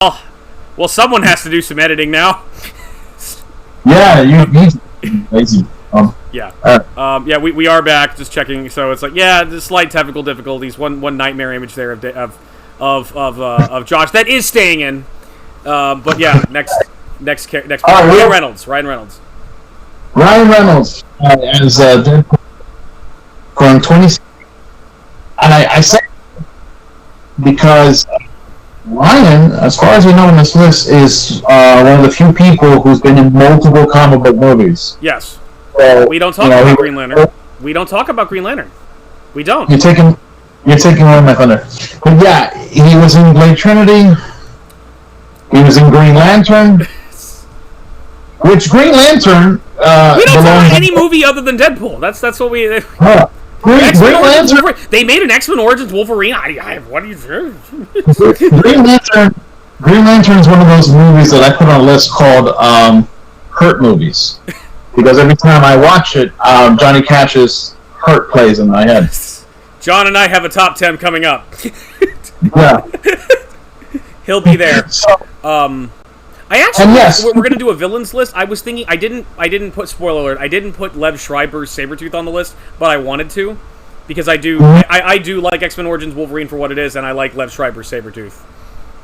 Well, someone has to do some editing now. Yeah, he's lazy. Yeah. Yeah, we are back. Just checking. So it's like, yeah, just slight technical difficulties. One nightmare image there of Josh that is staying in. But yeah, next. Ryan Reynolds. Ryan Reynolds as Deadpool from 20. And I say because Ryan, as far as we know in this list, is one of the few people who's been in multiple comic book movies. Yes. So, we don't talk about Green Lantern. We don't talk about Green Lantern. We don't. You're taking away my thunder. But yeah, he was in Blade Trinity. He was in Green Lantern. Which Green Lantern? We don't talk about any movie other than Deadpool. That's what we. Green Lantern. They made an X-Men Origins Wolverine. What are you doing? Green Lantern is one of those movies that I put on a list called Hurt movies, because every time I watch it, Johnny Cash's Hurt plays in my head. John and I have a top 10 coming up. Yeah, he'll be there. I actually, we're gonna do a villains list. I was thinking, I didn't put, spoiler alert, I didn't put Lev Schreiber's Sabretooth on the list, but I wanted to, because I do like X-Men Origins Wolverine for what it is, and I like Lev Schreiber's Sabretooth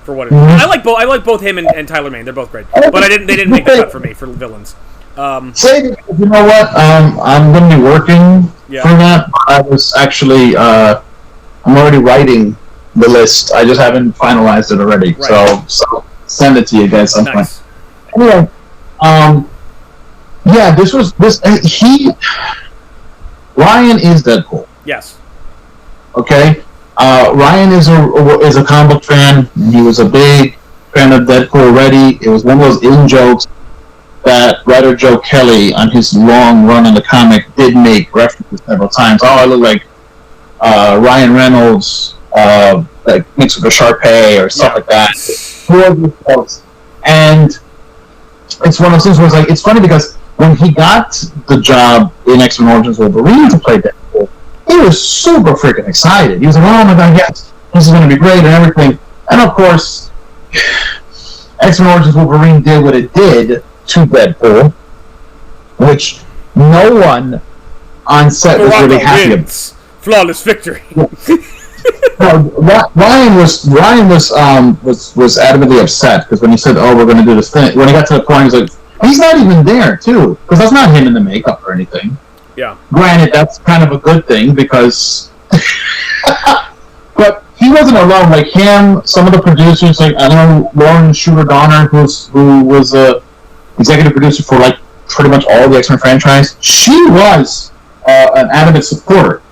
for what it is. I like both him and Tyler Mane. They're both great, but they didn't make the cut for me for villains. You know what? I'm gonna be working for that. I was actually, I'm already writing the list. I just haven't finalized it already. Right. So send it to you guys sometime. Nice. Anyway, yeah, Ryan is Deadpool. Yes. Okay. Ryan is a comic book fan. He was a big fan of Deadpool already. It was one of those in-jokes that writer Joe Kelly, on his long run in the comic, did make references several times. Oh, I look like Ryan Reynolds, like mixed with a Sharpay or stuff like that. And it's one of those things where it's funny because when he got the job in X-Men Origins Wolverine to play Deadpool, he was super freaking excited. He was like, oh my god, yes, this is going to be great and everything. And of course, X-Men Origins Wolverine did what it did to Deadpool, which no one on set was really happy about. Flawless victory. Ryan was adamantly upset because when he said, "Oh, we're going to do this thing," when he got to the point, he was like, "He's not even there, too," because that's not him in the makeup or anything. Yeah. Granted, that's kind of a good thing because, but he wasn't alone. Like him, some of the producers, like I know Lauren Shuler Donner, who was a executive producer for like pretty much all the X-Men franchise. She was an adamant supporter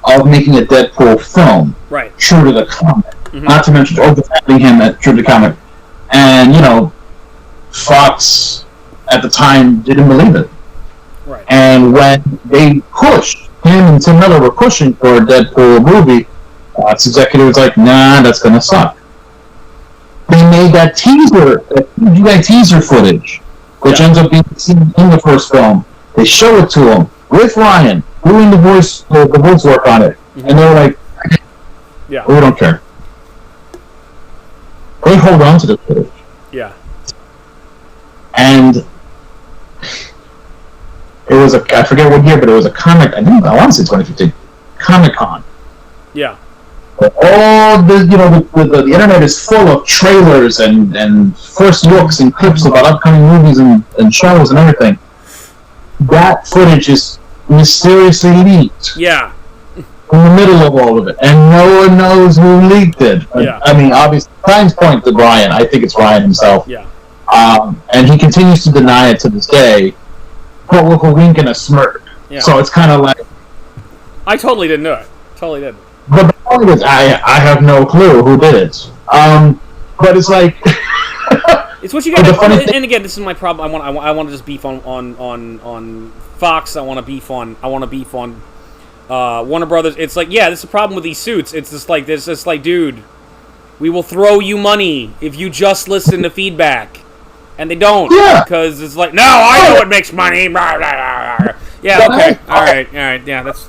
of making a Deadpool film, right, true to the comic. Mm-hmm. Not to mention defending him at true to the comic. And Fox at the time didn't believe it. Right. And when they pushed, him and Tim Miller were pushing for a Deadpool movie, Fox executive was like, "Nah, that's gonna suck." They made that teaser footage, which ends up being seen in the first film. They show it to him with Ryan doing the voice work on it, and they're like, "Yeah, we don't care." They hold on to the footage. Yeah. And it was I forget what year, but it was a comic. I want to say 2015 Comic-Con. Yeah. All the internet is full of trailers and first looks and clips about upcoming movies and shows and everything. That footage is mysteriously leaked. Yeah. In the middle of all of it, and no one knows who leaked it. Yeah. I mean, obviously, signs point to Ryan. I think it's Ryan himself. Yeah. And he continues to deny it to this day, but with a wink and a smirk. Yeah. So it's kind of like, I totally didn't know it. Totally didn't. But the point is, I have no clue who did it. But it's like, it's what you got. And again, this is my problem. I want to just beef on Fox. I want to beef on Warner Brothers. It's like, yeah, this is the problem with these suits. It's just like this. It's like, dude, we will throw you money if you just listen to feedback, and they don't. Yeah. Because it's like, no, I know what makes money. Yeah. Okay. All right. Yeah. That's.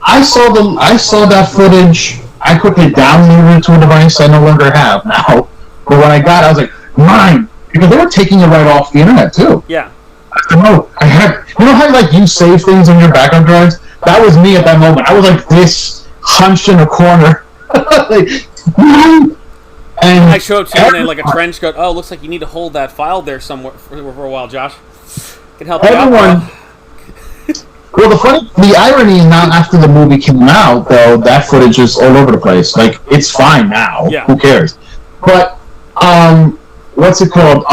I saw that footage. I quickly downloaded it to a device I no longer have now. But when I was like, mine, because they were taking it right off the internet too. Yeah. I had, you know how like you save things on your backup drives? That was me at that moment. I was like this, hunched in a corner, like, and I showed up to you in like a trench coat. Oh, looks like you need to hold that file there somewhere for a while, Josh. Can help you out. Well, the irony is not after the movie came out, though, that footage is all over the place. Like, it's fine now. Yeah. Who cares? But, what's it called?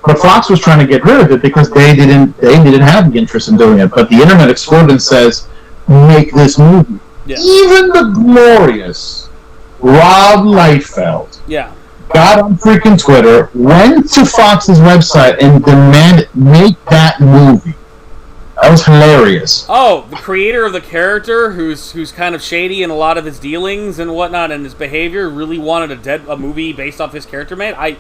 But Fox was trying to get rid of it because they didn't have the interest in doing it. But the internet exploded and says, make this movie. Yeah. Even the glorious Rob Liefeld got on freaking Twitter, went to Fox's website, and demanded, make that movie. That was hilarious. Oh, the creator of the character, who's kind of shady in a lot of his dealings and whatnot, and his behavior, really wanted a movie based off his character, man. I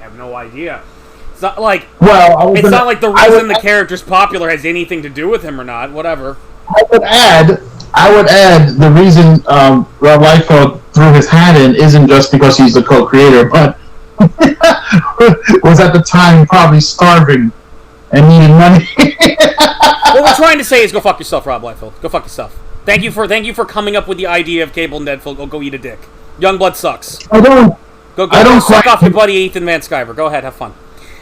have no idea. It's not like not like the reason the character's popular has anything to do with him or not. Whatever. I would add the reason Rob Liefeld threw his hat in isn't just because he's the co-creator, but was at the time probably starving and needing money. What we're trying to say is go fuck yourself, Rob Liefeld. Go fuck yourself. Thank you for coming up with the idea of Cable and Deadpool. Go eat a dick. Youngblood sucks. I don't suck off your buddy Ethan Van Sciver. Go ahead, have fun.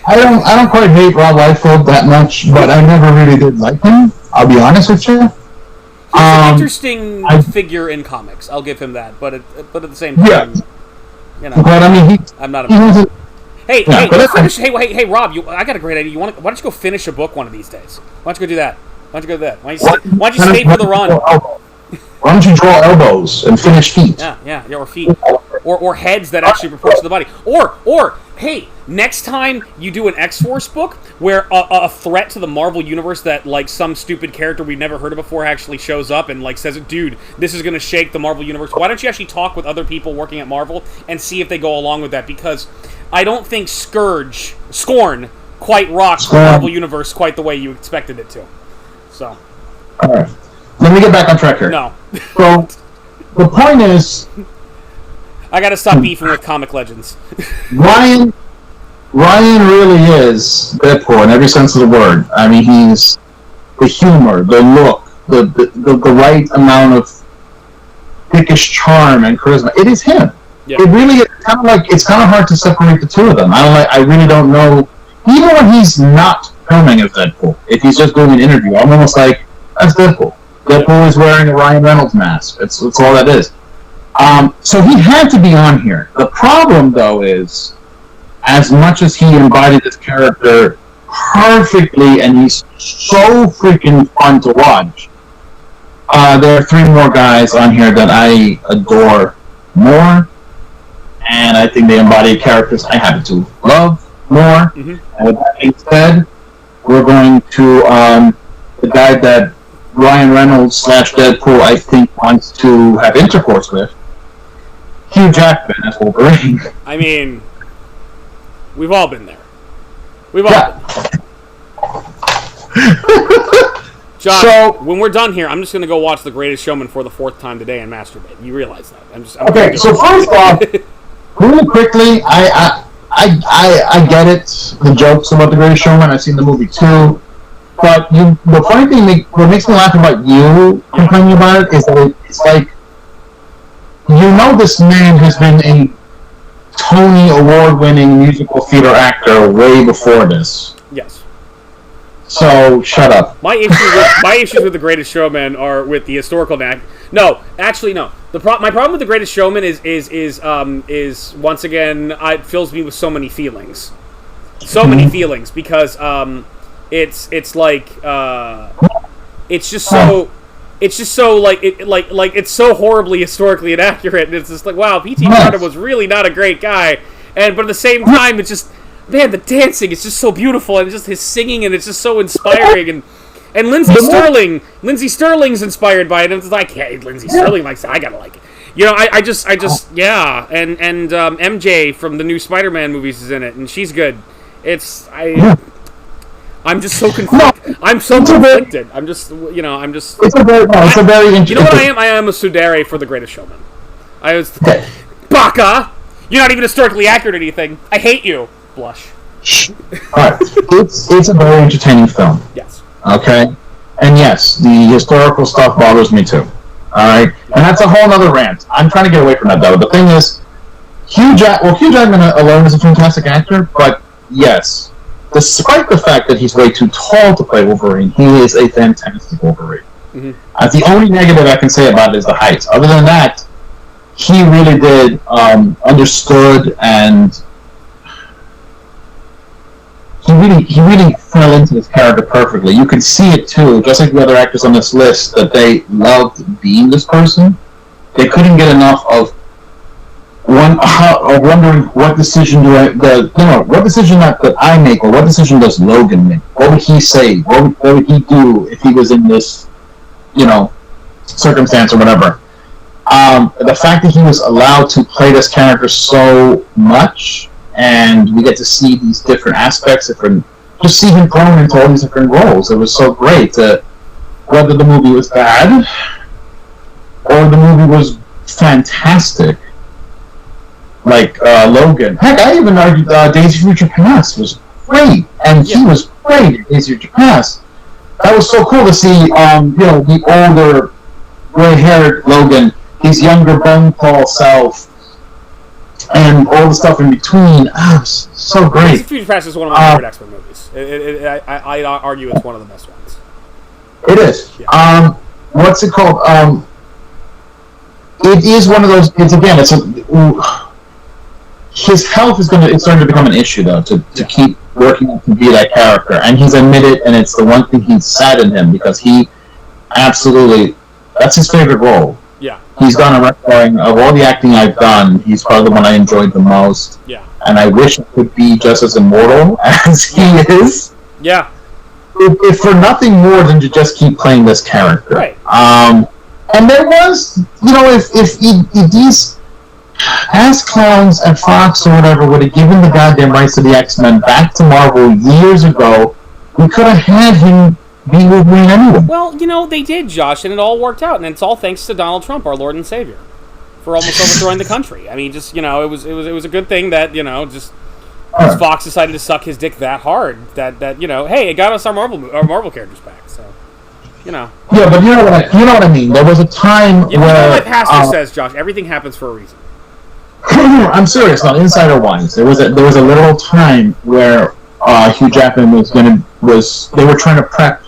I don't quite hate Rob Liefeld that much, but I never really did like him. I'll be honest with you. He's an interesting figure in comics. I'll give him that, but at the same time, you know. But I mean, I'm not a. Hey, Rob, I got a great idea. Why don't you go finish a book one of these days? Why don't you go do that? Why don't you go do that? Why don't you stay for the run? Why don't you draw elbows and finish feet? Yeah, or feet. Or heads that actually report to the body. Or, hey, next time you do an X-Force book where a threat to the Marvel Universe that, like, some stupid character we've never heard of before actually shows up and, like, says, dude, this is going to shake the Marvel Universe. Why don't you actually talk with other people working at Marvel and see if they go along with that? Because I don't think Scorn quite rocked the Marvel Universe quite the way you expected it to. So. All right. Let me get back on track here. No. So, the point is... I gotta stop beefing with comic legends. Ryan really is Deadpool in every sense of the word. I mean, he's the humor, the look, the right amount of dickish charm and charisma. It is him. Yeah. It really is kind of like, it's kind of hard to separate the two of them. I really don't know. Even when he's not filming as Deadpool, if he's just doing an interview, I'm almost like, that's Deadpool. Deadpool is wearing a Ryan Reynolds mask. It's all that is. So he had to be on here. The problem, though, is as much as he embodied his character perfectly, and he's so freaking fun to watch, there are three more guys on here that I adore more, and I think they embody characters I happen to love more. Mm-hmm. And with that being said, we're going to the guy that Ryan Reynolds / Deadpool, I think, wants to have intercourse with. Hugh Jackman as Wolverine. I mean, we've all been there. We've all been there. John, when we're done here, I'm just going to go watch The Greatest Showman for the 4th time today and masturbate. You realize that? Okay, so first off, really quickly, I get it, the jokes about The Greatest Showman. I've seen the movie too. But the funny thing, what makes me laugh about you complaining about it is that it's like, this man has been a Tony Award-winning musical theater actor way before this. Yes. So, shut up. My issues with The Greatest Showman are with the historical act. No, actually, no. My problem with The Greatest Showman is once again, it fills me with so many feelings. So many feelings, because it's like it's just so it's so horribly historically inaccurate, and it's just like, wow, P.T. Barnum was really not a great guy, but at the same time, it's just, man, the dancing is just so beautiful, and just his singing, and it's just so inspiring, and Lindsay Sterling's inspired by it, and it's like, hey, Lindsay Sterling likes it, I gotta like it. I just yeah, and MJ from the new Spider-Man movies is in it, and she's good. I'm just so conflicted. I'm so conflicted. I'm just. It's a very interesting. You know what I am? I am a Sudere for The Greatest Showman. I was Baka. You're not even historically accurate or anything. I hate you. Blush. Alright. It's a very entertaining film. Yes. Okay? And yes, the historical stuff bothers me too. Alright? And that's a whole other rant. I'm trying to get away from that, though. The thing is, Hugh Jackman alone is a fantastic actor, but yes, despite the fact that he's way too tall to play Wolverine, he is a fantastic Wolverine. Mm-hmm. The only negative I can say about it is the height. Other than that, he really did understood, and he really fell into his character perfectly. You can see it too, just like the other actors on this list, that they loved being this person. They couldn't get enough of wondering what decision what decision that I make, or what decision does Logan make? What would he say? What would he do if he was in this, circumstance or whatever? The fact that he was allowed to play this character so much, and we get to see these different aspects, just see him grown into all these different roles. It was so great. Whether the movie was bad or the movie was fantastic, like Logan. Heck, I even argued Days of Future Past was great, and he was great in Days of Future Past. That was so cool to see, the older, gray-haired Logan, his younger bone tall self, and all the stuff in between. It was so great. Days of Future Past is one of my favorite X-Men movies. I'd argue it's one of the best ones. It is. Yeah. What's it called? It is one of those. His health is starting to become an issue, though, to keep working to be that character. And he's admitted, and it's the one thing he's sad in him, because he absolutely, that's his favorite role. Yeah. He's done a recording of all the acting I've done. He's probably the one I enjoyed the most. Yeah. And I wish it could be just as immortal as he is. Yeah. If for nothing more than to just keep playing this character. Right. And there was, if these Ass Clowns and Fox or whatever would have given the goddamn rights to the X-Men back to Marvel years ago, we could have had him be Wolverine anyway. Well, they did, Josh, and it all worked out, and it's all thanks to Donald Trump, our Lord and Savior, for almost overthrowing the country. I mean, just it was a good thing that Fox decided to suck his dick that hard that hey, it got us our Marvel characters back. So, Yeah, but you know what I mean. There was a time where my pastor says, Josh, everything happens for a reason. I'm serious. Not insider wise. There was a literal time where Hugh Jackman they were trying to prep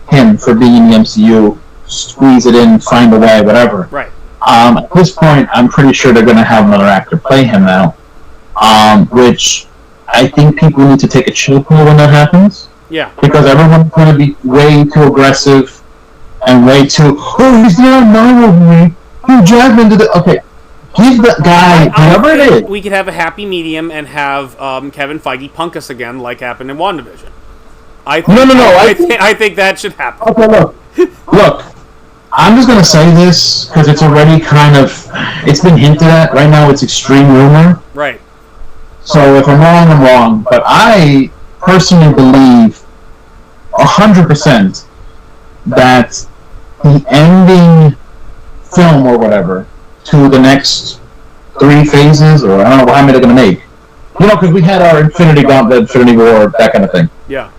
him for being in the MCU, squeeze it in, find a way, whatever. Right. At this point, I'm pretty sure they're going to have another actor play him now, which I think people need to take a chill pill when that happens. Yeah. Because everyone's going to be way too aggressive and way too, he's not Marvel me. Hugh Jackman did it. Okay. Give the guy, whoever it is. We could have a happy medium and have Kevin Feige punk us again, like happened in WandaVision. I think that should happen. Okay, look. I'm just gonna say this because it's already it's been hinted at. Right now, it's extreme rumor. Right. So if I'm wrong, I'm wrong. But I personally believe 100% that the ending film or whatever to the next 3 phases, or I don't know how many they're going to make. Because we had our Infinity Gauntlet, Infinity War, that kind of thing. Yeah.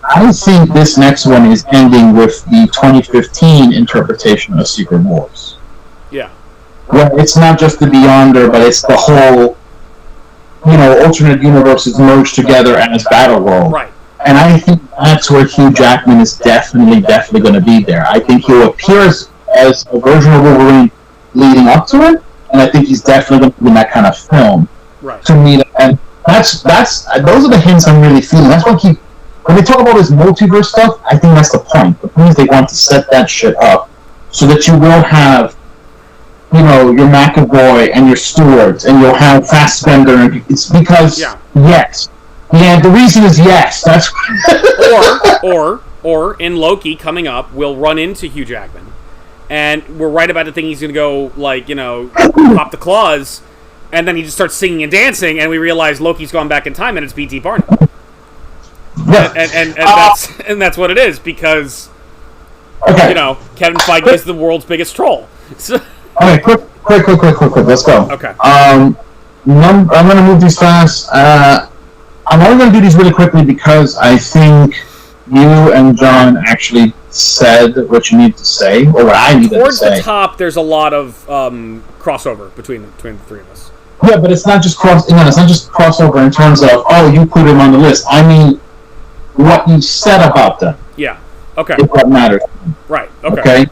I think this next one is ending with the 2015 interpretation of Secret Wars. Yeah. Well, it's not just the Beyonder, but it's the whole, alternate universes merged together as Battle World. Right. And I think that's where Hugh Jackman is definitely going to be there. I think he'll appear as a version of Wolverine leading up to it, and I think he's definitely going to be in that kind of film. Right. To me, and those are the hints I'm really feeling. That's what when they talk about this multiverse stuff, I think that's the point. The point is they want to set that shit up so that you will have, your McAvoy and your Stewart, and you'll have Fassbender. It's because yes, the reason is yes. That's or in Loki coming up, we'll run into Hugh Jackman. And we're right about to think he's going to go, pop the claws, and then he just starts singing and dancing, and we realize Loki's gone back in time, and it's B.T. Barnum. Yeah. And that's what it is, because, Kevin Feige is the world's biggest troll. So, okay, quick, let's go. Okay. I'm going to move these fast. I'm only going to do these really quickly because I think you and John actually said what you need to say, or what I needed to say. Towards the top, there's a lot of crossover between the three of us. Yeah, but it's not just crossover in terms of, oh, you put him on the list. I mean, what you said about them. Yeah. Okay. Is what matters. Right. Okay. Okay.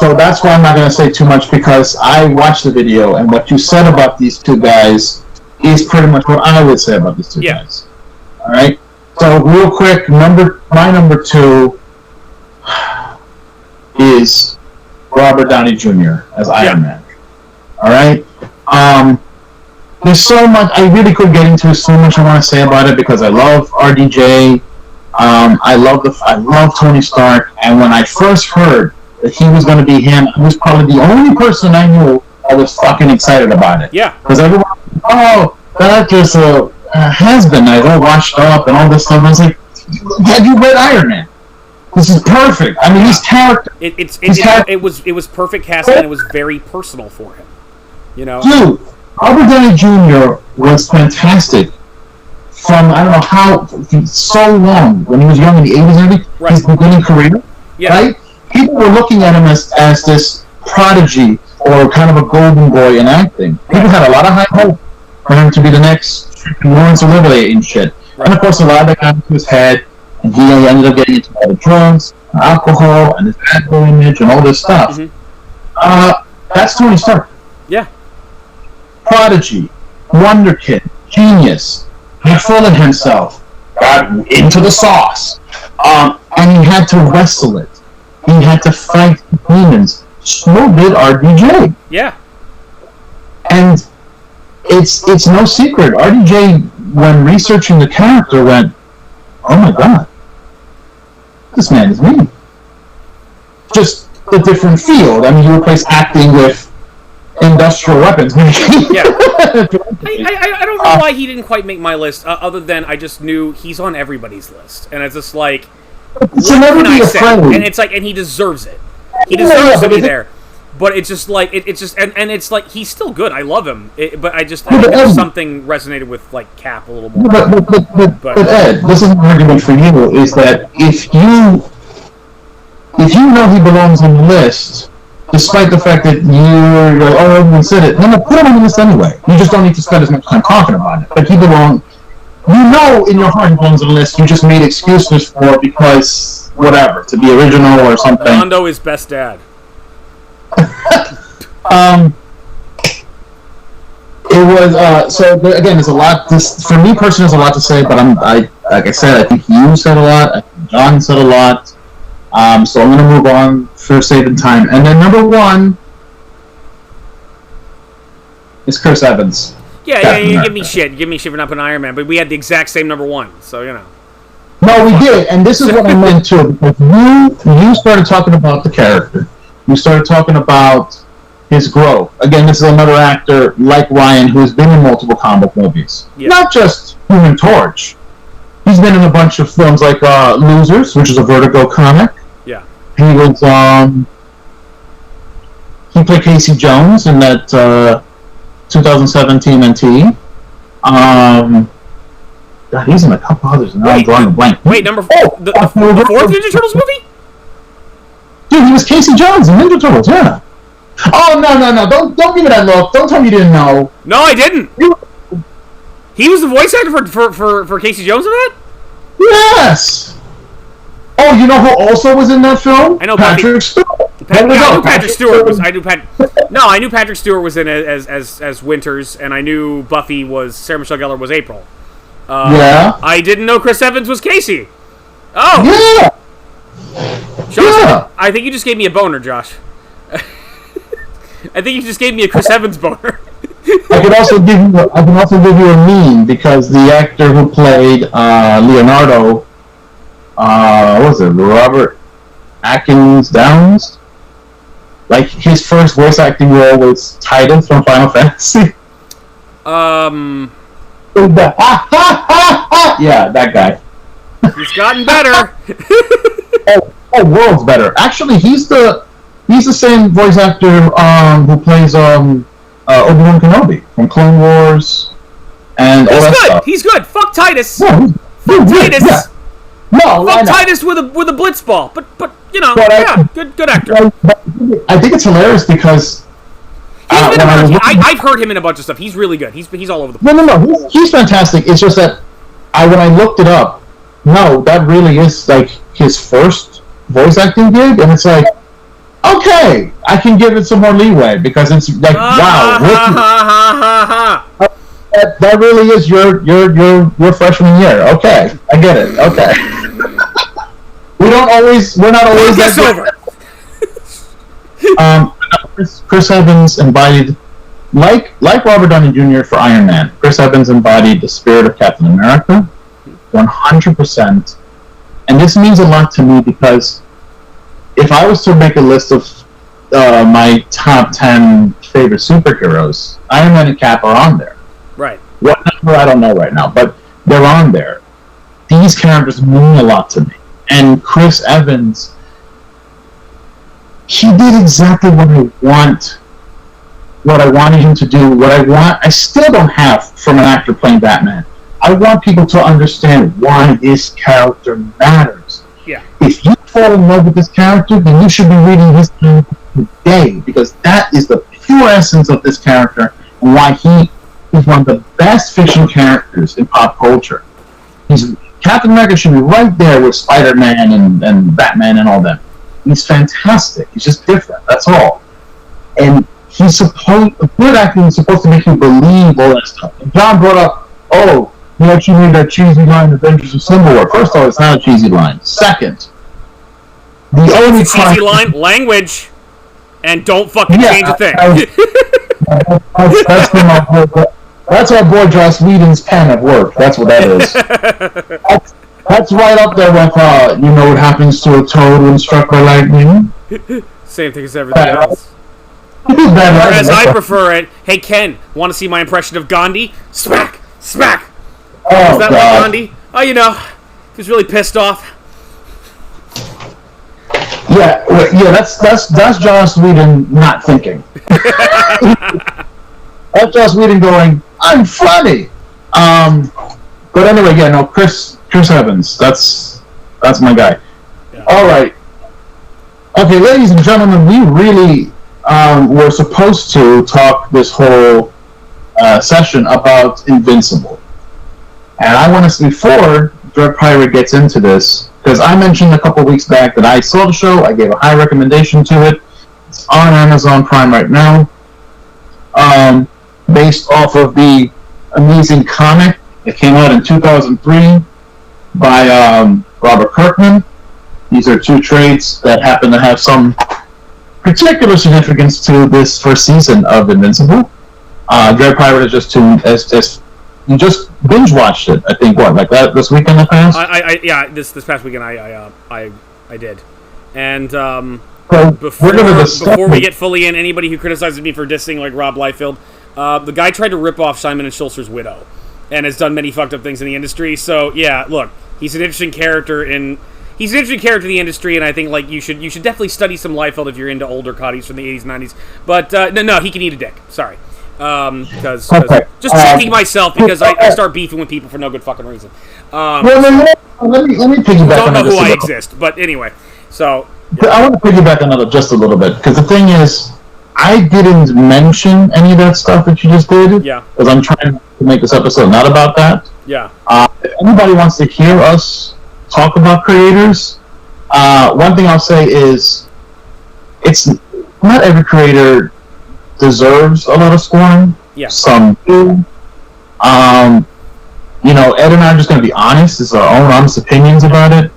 So that's why I'm not going to say too much, because I watched the video, and what you said about these two guys is pretty much what I would say about these two guys. All right. So real quick, my number 2 is Robert Downey Jr. as Iron Man. All right. There's so much I really could get into. So much I want to say about it because I love RDJ. I love Tony Stark, and when I first heard that he was going to be him, I was probably the only person I knew that was fucking excited about it. Yeah. Because everyone, that just has been. I all washed up and all this stuff. I was like, have you read Iron Man? This is perfect. I mean, his character. It was perfect casting, and it was very personal for him. You know, dude, Robert Downey Jr. was fantastic. From I don't know how so long when he was young in the 80s and everything, his beginning career, right? People were looking at him as this prodigy or kind of a golden boy in acting. People had a lot of high hope for him to be the next Lawrence Olivier and shit. And of course, a lot of that got into his head, and he ended up getting into all the drugs, and alcohol, and his bad boy image, and all this stuff. Mm-hmm. That's Tony Stark. Yeah. Prodigy, wonder kid, genius. He full of himself, got into the sauce, and he had to wrestle it. He had to fight demons. So did RDJ. Yeah. And it's no secret. RDJ, when researching the character, went, "Oh my god, this man is me." Just a different field. I mean, you replace acting with industrial weapons. Yeah. I don't know why he didn't quite make my list, other than I just knew he's on everybody's list, and it's just like, what can I say? And it's like, and he deserves it. He deserves to be there. But it's just like it's just and it's like he's still good. I love him, but I think there's something resonated with like Cap a little more. But Ed, this is an argument for you: is that if you know he belongs on the list, despite the fact that you're like, oh, everyone said it, then put him on the list anyway. You just don't need to spend as much time talking about it. But he belongs. You know, in your heart, he belongs on the list. You just made excuses for it because whatever, to be original or something. Rondo is best dad. It was so again. There's a lot. This for me personally, there's a lot to say. But like I said, I think you said a lot. I think John said a lot. So I'm going to move on for saving time. And then number 1 is Chris Evans. Yeah, you give me shit. You give me shit for not putting Iron Man, but we had the exact same number 1, so you know. No, we did, and this is what I meant too. Because you started talking about the character. You started talking about his growth. Again, this is another actor like Ryan who has been in multiple comic movies. Yep. Not just Human Torch. He's been in a bunch of films like Losers, which is a Vertigo comic. Yeah. He was he played Casey Jones in that 2017 NT. God, he's in a couple others, and I'm drawing a blank. Wait, number 4? The 4th Ninja Turtles movie? Dude, he was Casey Jones in Ninja Turtles, yeah. Oh, no. Don't give me that look. Don't tell me you didn't know. No, I didn't. He was the voice actor for Casey Jones in that? Yes! Oh, you know who also was in that film? I know Patrick Stewart. I knew Patrick Stewart was. I knew Patrick Stewart was in it as Winters, and I knew Buffy was Sarah Michelle Gellar was April. Yeah. I didn't know Chris Evans was Casey. Oh. Yeah. Josh, yeah. I think you just gave me a boner, Josh. I think you just gave me a Chris Evans boner. I can also give you a meme because the actor who played Leonardo, what was it, Robert Atkins Downs? Like his first voice acting role was Titan from Final Fantasy. Yeah, that guy. He's gotten better. Worlds better. Actually, he's the same voice actor who plays Obi-Wan Kenobi from Clone Wars and all that stuff. He's good. Fuck Titus. Yeah, Fuck Titus. Yeah. No, fuck Titus with a blitz ball. But good actor. I think it's hilarious because I've heard him in a bunch of stuff. He's really good. He's all over the place. No. He's fantastic. It's just that when I looked it up, no, that really is like his first voice acting gig, and it's like, okay, I can give it some more leeway because it's like, wow, that really is your freshman year. Okay, I get it. Okay, we're not always that over. Chris Evans embodied, like Robert Downey Jr. for Iron Man. Chris Evans embodied the spirit of Captain America, 100%. And this means a lot to me because if I was to make a list of my top 10 favorite superheroes, Iron Man and Cap are on there. Right. What number, I don't know right now, but they're on there. These characters mean a lot to me. And Chris Evans, he did exactly what I wanted him to do, I still don't have from an actor playing Batman. I want people to understand why this character matters. Yeah. If you fall in love with this character, then you should be reading his character today, because that is the pure essence of this character and why he is one of the best fiction characters in pop culture. Captain America should be right there with Spider-Man and Batman and all that. He's fantastic. He's just different. That's all. And good acting is supposed to make you believe all that stuff. And John brought up, you actually made that cheesy line, Adventures of Civil War. First of all, it's not a cheesy line. Second, the only cheesy line, language, and don't fucking change a thing. That's our boy Joss Whedon's pen at work. That's what that is. That's right up there with, what happens to a toad when struck by lightning? Same thing as everything else. Or as I prefer it, hey Ken, want to see my impression of Gandhi? Smack! Smack! Oh, is that God. like Gandhi? He's really pissed off. Yeah, that's Joss Whedon not thinking. That's Joss Whedon going, I'm funny. But anyway, Chris Evans, that's my guy. Yeah. All right. Okay, ladies and gentlemen, we really were supposed to talk this whole session about Invincible. And I want to, before Dreadpirate gets into this, because I mentioned a couple weeks back that I saw the show, I gave a high recommendation to it. It's on Amazon Prime right now. Based off of the amazing comic that came out in 2003 by Robert Kirkman. These are two trades that happen to have some particular significance to this first season of Invincible. Dreadpirate is just you just binge watched it. I think this weekend that passed. This past weekend I did, and so before we get fully in, anybody who criticizes me for dissing like Rob Liefeld, the guy tried to rip off Simon and Schultz's widow, and has done many fucked up things in the industry. So yeah, look, he's an interesting character in the industry, and I think like you should definitely study some Liefeld if you're into older coddies from the 80s, 90s. But no, he can eat a dick. Sorry. Just checking myself because I start beefing with people for no good fucking reason. Let me piggyback. Don't know who I exist, but anyway. So yeah. I want to piggyback on that just a little bit because the thing is, I didn't mention any of that stuff that you just did. Yeah. Because I'm trying to make this episode not about that. Yeah. If anybody wants to hear us talk about creators, one thing I'll say is, it's not every creator deserves a lot of scorn. Yeah. Some do. Ed and I are just going to be honest. It's our own honest opinions about it.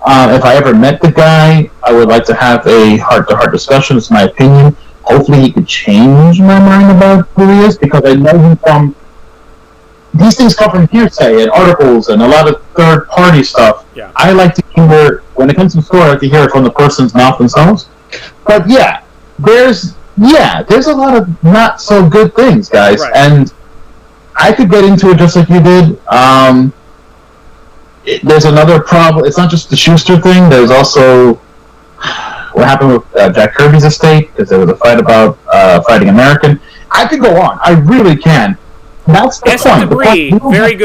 If I ever met the guy, I would like to have a heart-to-heart discussion. It's my opinion. Hopefully he could change my mind about who he is, because I know him from... These things come from hearsay and articles and a lot of third-party stuff. Yeah. I like to hear... When it comes to the story, I like to hear it from the person's mouth themselves. But yeah, there's a lot of not so good things, guys, right. And I could get into it just like you did. There's another problem. It's not just the Schuster thing. There's also what happened with Jack Kirby's estate, because there was a fight about fighting American. I could go on. I really can. That's the S. point. Debris, very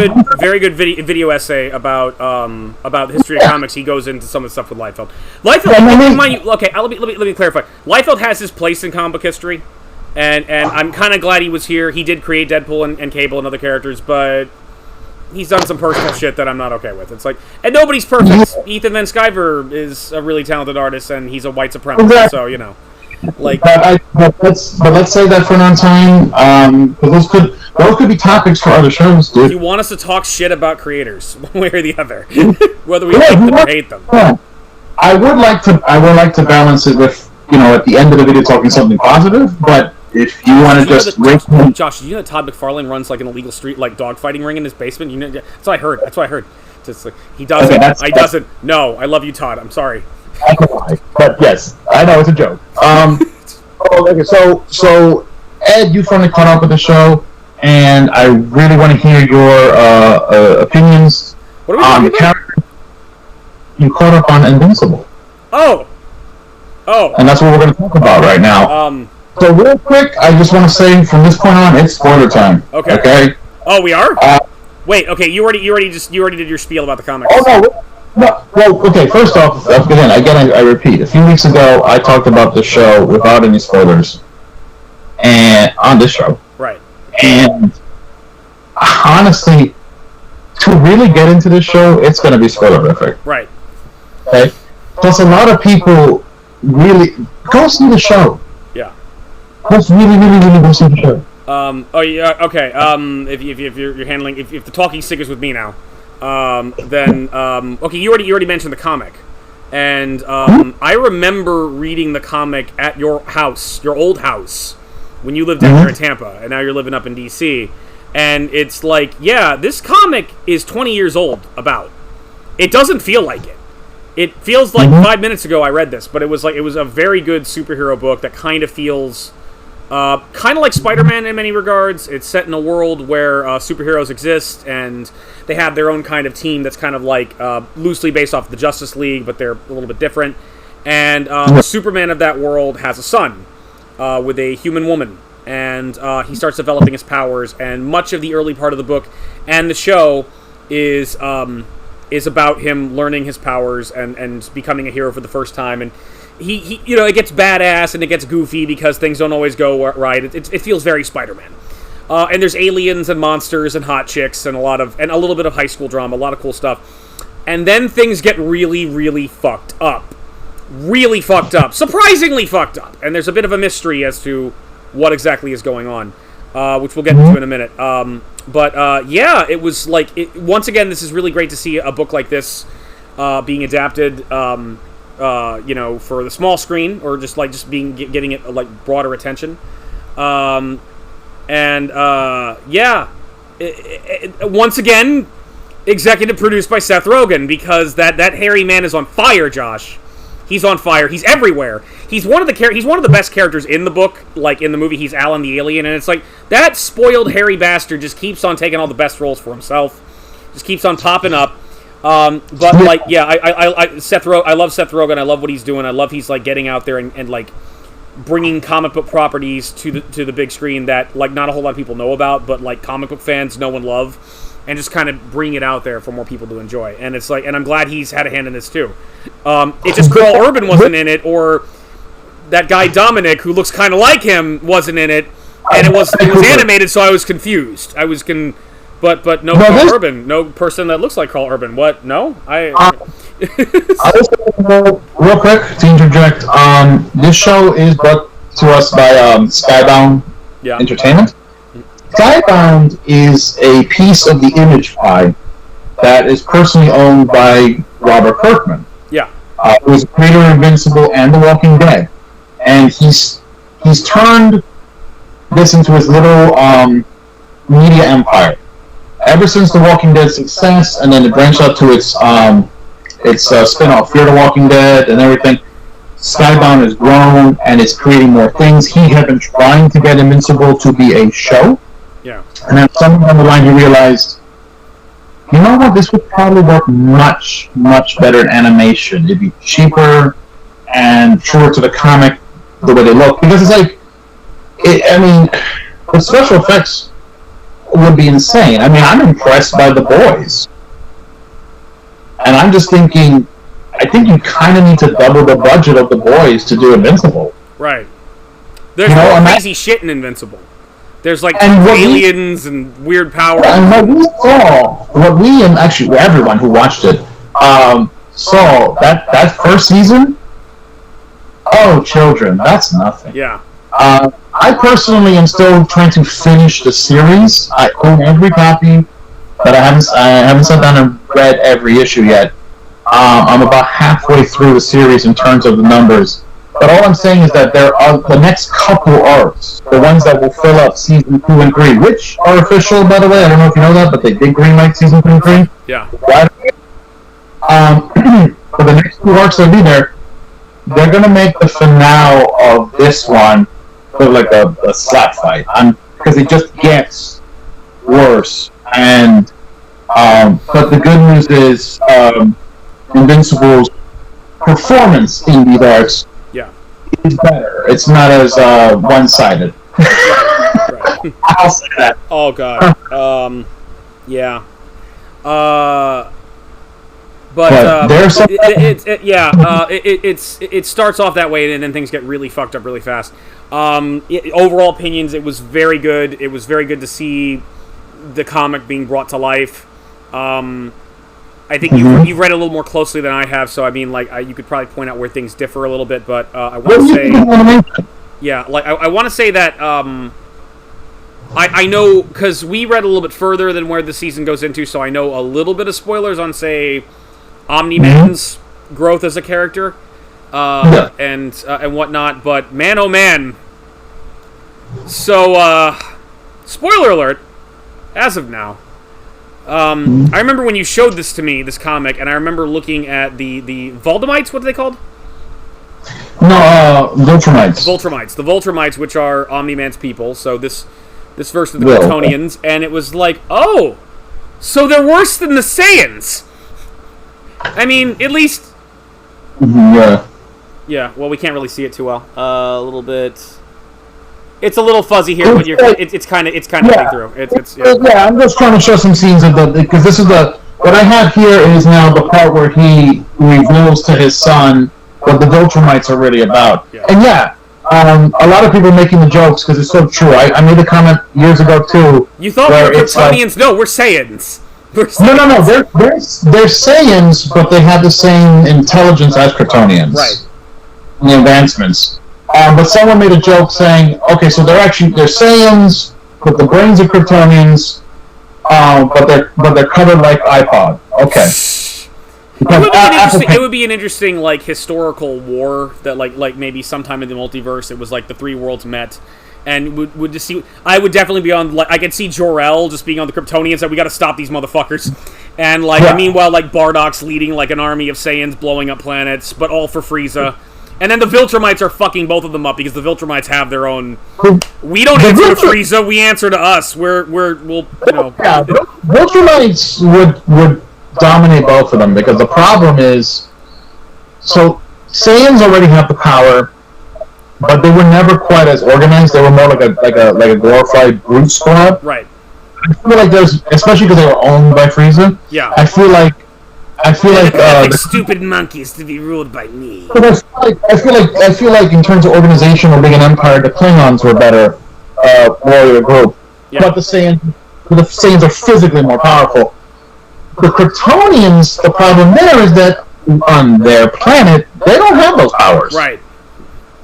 good video essay about the history of comics. He goes into some of the stuff with Liefeld. Okay, let me clarify. Liefeld has his place in comic book history, and I'm kind of glad he was here. He did create Deadpool and Cable and other characters, but he's done some personal shit that I'm not okay with. It's like, and nobody's perfect. Ethan Van Sciver is a really talented artist, and he's a white supremacist, so you know. Like, but let's say that for another time. Those could be topics for other shows, dude. You want us to talk shit about creators, one way or the other, whether we like them or hate them. Yeah. I would like to balance it with, at the end of the video talking something positive. But if you want to just Josh, do you know that Todd McFarlane runs like an illegal street like dogfighting ring in his basement? That's what I heard. Just like he doesn't. Okay, doesn't. No, I love you, Todd. I'm sorry. But yes, I know it's a joke. Okay, so Ed, you finally caught up with the show, and I really want to hear your opinions on the character. You caught up on Invincible. Oh, and that's what we're going to talk about right now. So real quick, I just want to say from this point on, it's spoiler time. Okay. Oh, we are. Wait. Okay. You already did your spiel about the comics. Oh no. No, well, okay, first off, again, I repeat, a few weeks ago, I talked about the show without any spoilers, and on this show. Right. And, honestly, to really get into this show, it's going to be spoilerific. Right. Okay? Plus, a lot of people really, go see the show. Yeah. Let's really go see the show. Oh, yeah, okay, if you're handling, if the talking stick is with me now. Okay, you already mentioned the comic, and I remember reading the comic at your house, your old house, when you lived down here in Tampa, and now you're living up in DC, and it's like, yeah, this comic is 20 years old. It doesn't feel like it. It feels like 5 minutes ago I read this, but it was a very good superhero book that kind of feels. Kind of like Spider-Man in many regards. It's set in a world where superheroes exist, and they have their own kind of team that's kind of like loosely based off the Justice League, but they're a little bit different. And the Superman of that world has a son with a human woman, and he starts developing his powers. And much of the early part of the book and the show is about him learning his powers and becoming a hero for the first time. And he it gets badass and it gets goofy because things don't always go right. It feels very Spider-Man. And there's aliens and monsters and hot chicks and a little bit of high school drama, a lot of cool stuff. And then things get really, really fucked up. Really fucked up. Surprisingly fucked up. And there's a bit of a mystery as to what exactly is going on, which we'll get into in a minute. Yeah, it was like, once again, this is really great to see a book like this being adapted. For the small screen, or getting it like broader attention, once again, executive produced by Seth Rogen, because that hairy man is on fire, Josh. He's on fire. He's everywhere. He's one of the best characters in the book. Like in the movie, he's Alan the Alien, and it's like that spoiled hairy bastard just keeps on taking all the best roles for himself. Just keeps on popping up. But like, yeah, I love Seth Rogen. I love what he's doing. I love he's like getting out there and like bringing comic book properties to the big screen that like not a whole lot of people know about, but like comic book fans know and love, and just kind of bring it out there for more people to enjoy. And it's like, and I'm glad he's had a hand in this too. It's just Carl Urban wasn't in it, or that guy Dominic, who looks kind of like him, wasn't in it, and it was animated, so I was confused. But no Carl Urban, no person that looks like Carl Urban. What? No, I just real quick to interject. This show is brought to us by Skybound Entertainment. Skybound is a piece of the Image pie that is personally owned by Robert Kirkman. Yeah, who is the creator of Invincible and The Walking Dead, and he's turned this into his little media empire. Ever since The Walking Dead success, and then it branched out to its spin-off, Fear the Walking Dead, and everything, Skybound has grown, and it's creating more things. He had been trying to get Invincible to be a show, and then somewhere down the line he realized, you know what, this would probably work much, much better in animation. It'd be cheaper and truer to the comic, the way they look. Because it's like, the special effects would be insane. I mean, I'm impressed by The Boys. And I'm just thinking, I think you kind of need to double the budget of The Boys to do Invincible. Right. There's crazy shit in Invincible. There's like aliens and weird powers. And what we and actually everyone who watched it saw that first season. Oh, children, that's nothing. Yeah. I personally am still trying to finish the series. I own every copy, but I haven't sat down and read every issue yet. I'm about halfway through the series in terms of the numbers. But all I'm saying is that there are the next couple arcs, the ones that will fill up season 2 and 3, which are official, by the way. I don't know if you know that, but they did greenlight season 2 and 3. Yeah. For the next 2 arcs that'll be there, they're gonna make the finale of this one look like a slap fight, because it just gets worse. And but the good news is Invincible's performance in these arcs is better. It's not as one-sided. Right. I'll say that. Oh god. Yeah. But there's some... it starts off that way, and then things get really fucked up really fast. Overall opinions, it was very good. It was very good to see the comic being brought to life. I think you've read it a little more closely than I have, so I mean, like, you could probably point out where things differ a little bit, but I want to say... Yeah, like, I want to say that... I know, because we read a little bit further than where the season goes into, so I know a little bit of spoilers on, say, Omni-Man's growth as a character, and whatnot, but man, oh man. So, spoiler alert, as of now. I remember when you showed this to me, this comic, and I remember looking at the Voldemites, what are they called? No, Viltrumites. The Viltrumites, which are Omni-Man's people, so this verse of the Kryptonians, and it was like, oh, so they're worse than the Saiyans. I mean, at least... Yeah. Yeah, well, we can't really see it too well. A little bit... It's a little fuzzy here, but it's kind of getting through. Yeah, I'm just trying to show some scenes of because this is what I have here is now the part where he reveals to his son what the Viltrumites are really about. Yeah. And a lot of people making the jokes because it's so true. I made a comment years ago too. You thought we were Kryptonians? No, we're Saiyans. No. They're Saiyans, but they have the same intelligence as Kryptonians. Right. The advancements. But someone made a joke saying, okay, so they're Saiyans, but the brains are Kryptonians, but they're covered like iPod. Okay. It would be an interesting like historical war that like maybe sometime in the multiverse it was like the 3 worlds met, and would just see. I would definitely be on. Like, I could see Jor-El just being on the Kryptonians that we got to stop these motherfuckers, and like meanwhile like Bardock's leading like an army of Saiyans blowing up planets, but all for Frieza. And then the Viltrumites are fucking both of them up because the Viltrumites have their own. We don't answer to Frieza. We answer to us. We'll Yeah, Viltrumites would dominate both of them because the problem is, so Saiyans already have the power, but they were never quite as organized. They were more like a glorified brute squad. Right. I feel like there's, especially because they were owned by Frieza. Yeah. I feel like stupid monkeys to be ruled by me. But I feel like in terms of organization or being an empire, the Klingons were better warrior group. Yeah. But the Saiyans are physically more powerful. The Kryptonians, the problem there is that on their planet, they don't have those powers. Right.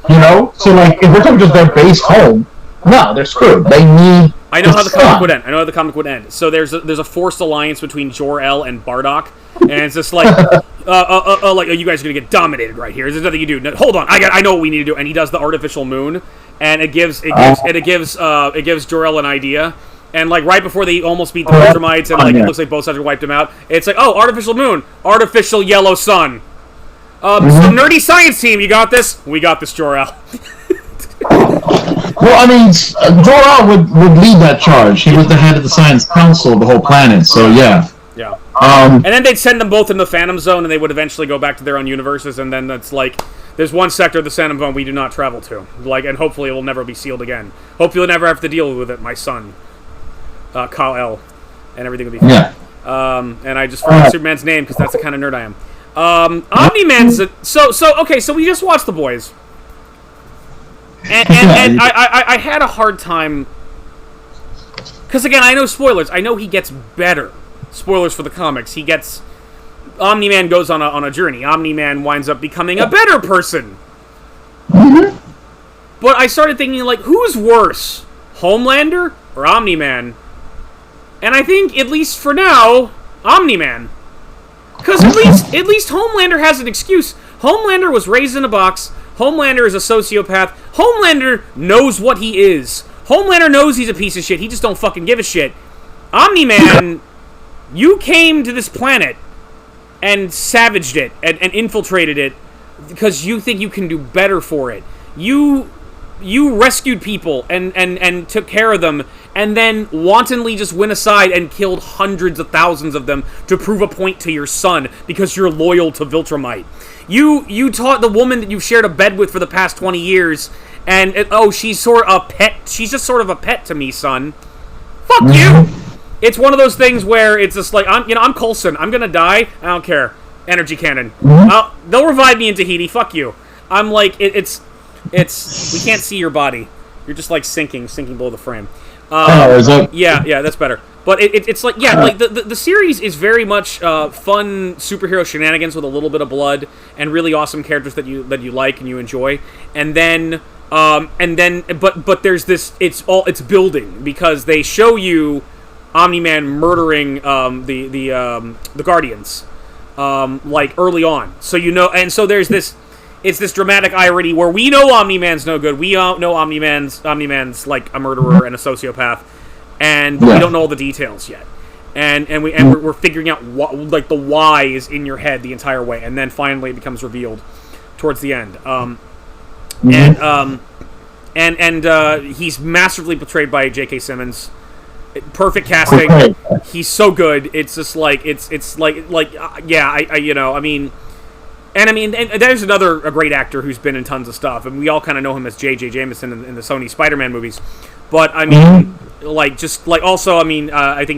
You know? So, like, if we're talking just their base home, no, they're screwed. They need... I know how the comic would end. So there's a forced alliance between Jor-El and Bardock, and it's just like, you guys are gonna get dominated right here. There's nothing you do. No, hold on, I know what we need to do. And he does the artificial moon, and it gives Jor-El an idea. And like right before they almost beat the Viltrumites, and like it looks like both sides are wiped them out. It's like, oh, artificial moon, artificial yellow sun. So nerdy science team, you got this? We got this, Jor-El. Well, I mean, Jor-El would lead that charge. He was the head of the science council of the whole planet, so yeah. Yeah. And then they'd send them both in the Phantom Zone, and they would eventually go back to their own universes, and then that's like, There's one sector of the Phantom Zone we do not travel to. And hopefully it will never be sealed again. Hopefully you'll never have to deal with it, my son. Kal-El. And everything will be fine. Yeah. And I just forgot Superman's name because that's the kind of nerd I am. Omni-Man's... So we just watched The Boys. And I had a hard time... Because, again, I know spoilers. I know he gets better. Spoilers for the comics. He gets... Omni-Man goes on a journey. Omni-Man winds up becoming a better person. But I started thinking, who's worse? Homelander or Omni-Man? And I think, at least for now, Omni-Man. Because at least Homelander has an excuse. Homelander was raised in a box. Homelander is a sociopath. Homelander knows what he is. Homelander knows he's a piece of shit. He just don't fucking give a shit. Omni-Man, you came to this planet and savaged it and infiltrated it because you think you can do better for it. You rescued people and took care of them and then wantonly just went aside and killed hundreds of thousands of them to prove a point to your son because you're loyal to Viltrumite. You taught the woman that you've shared a bed with for the past 20 years and, she's sort of a pet. She's just sort of a pet to me, son. Fuck you! It's one of those things where it's just I'm Coulson. I'm gonna die. I don't care. Energy cannon. They'll revive me in Tahiti. Fuck you. I'm it's we can't see your body. You're just sinking below the frame. Is that... Yeah, that's better. But it's the series is very much fun superhero shenanigans with a little bit of blood and really awesome characters that you like and you enjoy. And then but there's this. It's building because they show you Omni-Man murdering the Guardians early on. So and so there's this. It's this dramatic irony where we know Omni-Man's no good. We know Omni-Man's like a murderer and a sociopath, but we don't know all the details yet. And we're figuring out what the why is in your head the entire way, and then finally it becomes revealed towards the end. He's masterfully portrayed by J.K. Simmons. Perfect casting. He's so good. It's just And there's a great actor who's been in tons of stuff, and we all kind of know him as J.J. Jameson in the Sony Spider-Man movies. But I think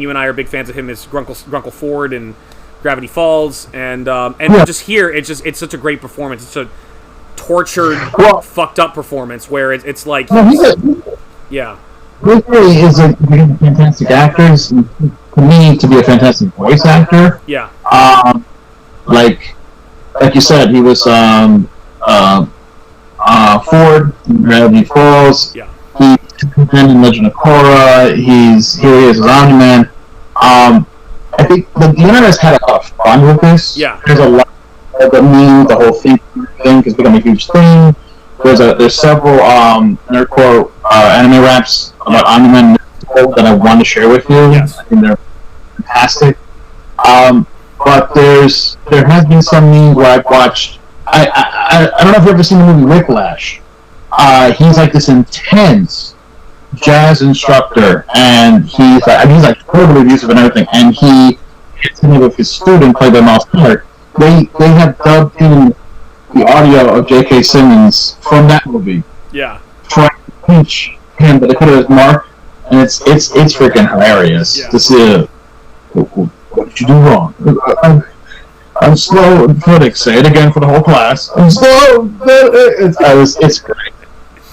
you and I are big fans of him as Grunkle Ford in Gravity Falls, and just here, it's such a great performance. It's a tortured, fucked up performance where it's like, yeah. He really is a fantastic actor. To me, to be a fantastic voice actor. Yeah. Like you said, he was Ford in Gravity Falls. Yeah. He's in Legend of Korra. Here he is as Omni-Man. I think the internet's had a lot of fun with this. Yeah. There's a lot of the whole thing has become a huge thing. There's several nerdcore anime raps about Omni-Man that I want to share with you. Yes. I think they're fantastic. But there has been some memes where I've watched. I don't know if you've ever seen the movie Whiplash. He's like this intense jazz instructor, and he's totally abusive and everything. And he hits me with his student played by Miles Teller. They have dubbed in the audio of J.K. Simmons from that movie. Yeah. Trying to teach him, but they put it as Mark, and it's freaking hilarious to see. What did you do wrong? I'm slow and phonetic. Say it again for the whole class. I'm slow. It's great.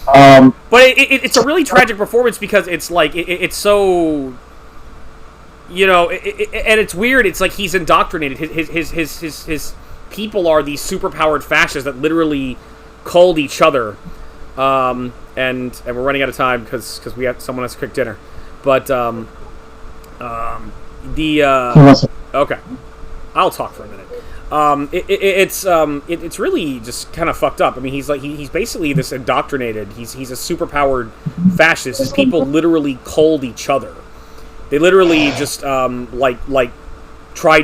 But it's a really tragic performance because it's it's so, and it's weird. It's like he's indoctrinated. His people are these superpowered fascists that literally culled each other. And we're running out of time because someone has to cook dinner. But okay, I'll talk for a minute. It's really just kind of fucked up. I mean, he's basically this indoctrinated. He's a superpowered fascist. His people literally culled each other. They literally just tried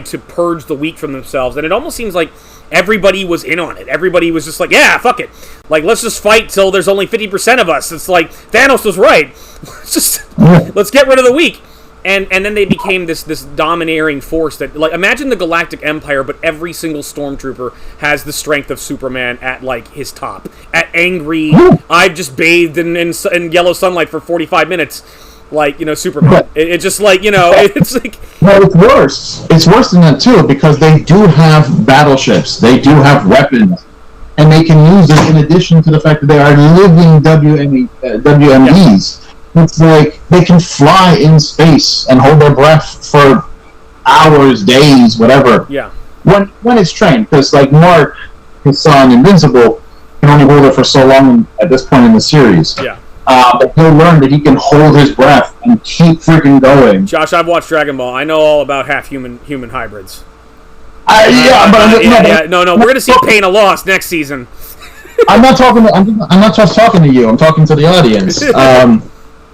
to purge the weak from themselves, and it almost seems like everybody was in on it. Everybody was just like, yeah, fuck it. Let's just fight till there's only 50% of us. It's like Thanos was right. Let's get rid of the weak. And then they became this domineering force that, like, imagine the Galactic Empire, but every single stormtrooper has the strength of Superman at, like, his top. At angry, I've just bathed in yellow sunlight for 45 minutes, like, you know, Superman. It's just like, you know, it's like... No, it's worse. It's worse than that, too, because they do have battleships. They do have weapons. And they can use it in addition to the fact that they are living WMDs. It's like they can fly in space and hold their breath for hours, days, whatever. Yeah. When it's trained, because like Mark, his son, Invincible, can only hold it for so long at this point in the series. Yeah. But he'll learn that he can hold his breath and keep freaking going. Josh, I've watched Dragon Ball. I know all about half human hybrids. No, we're gonna see Pain of Loss next season. I'm not just talking to you. I'm talking to the audience.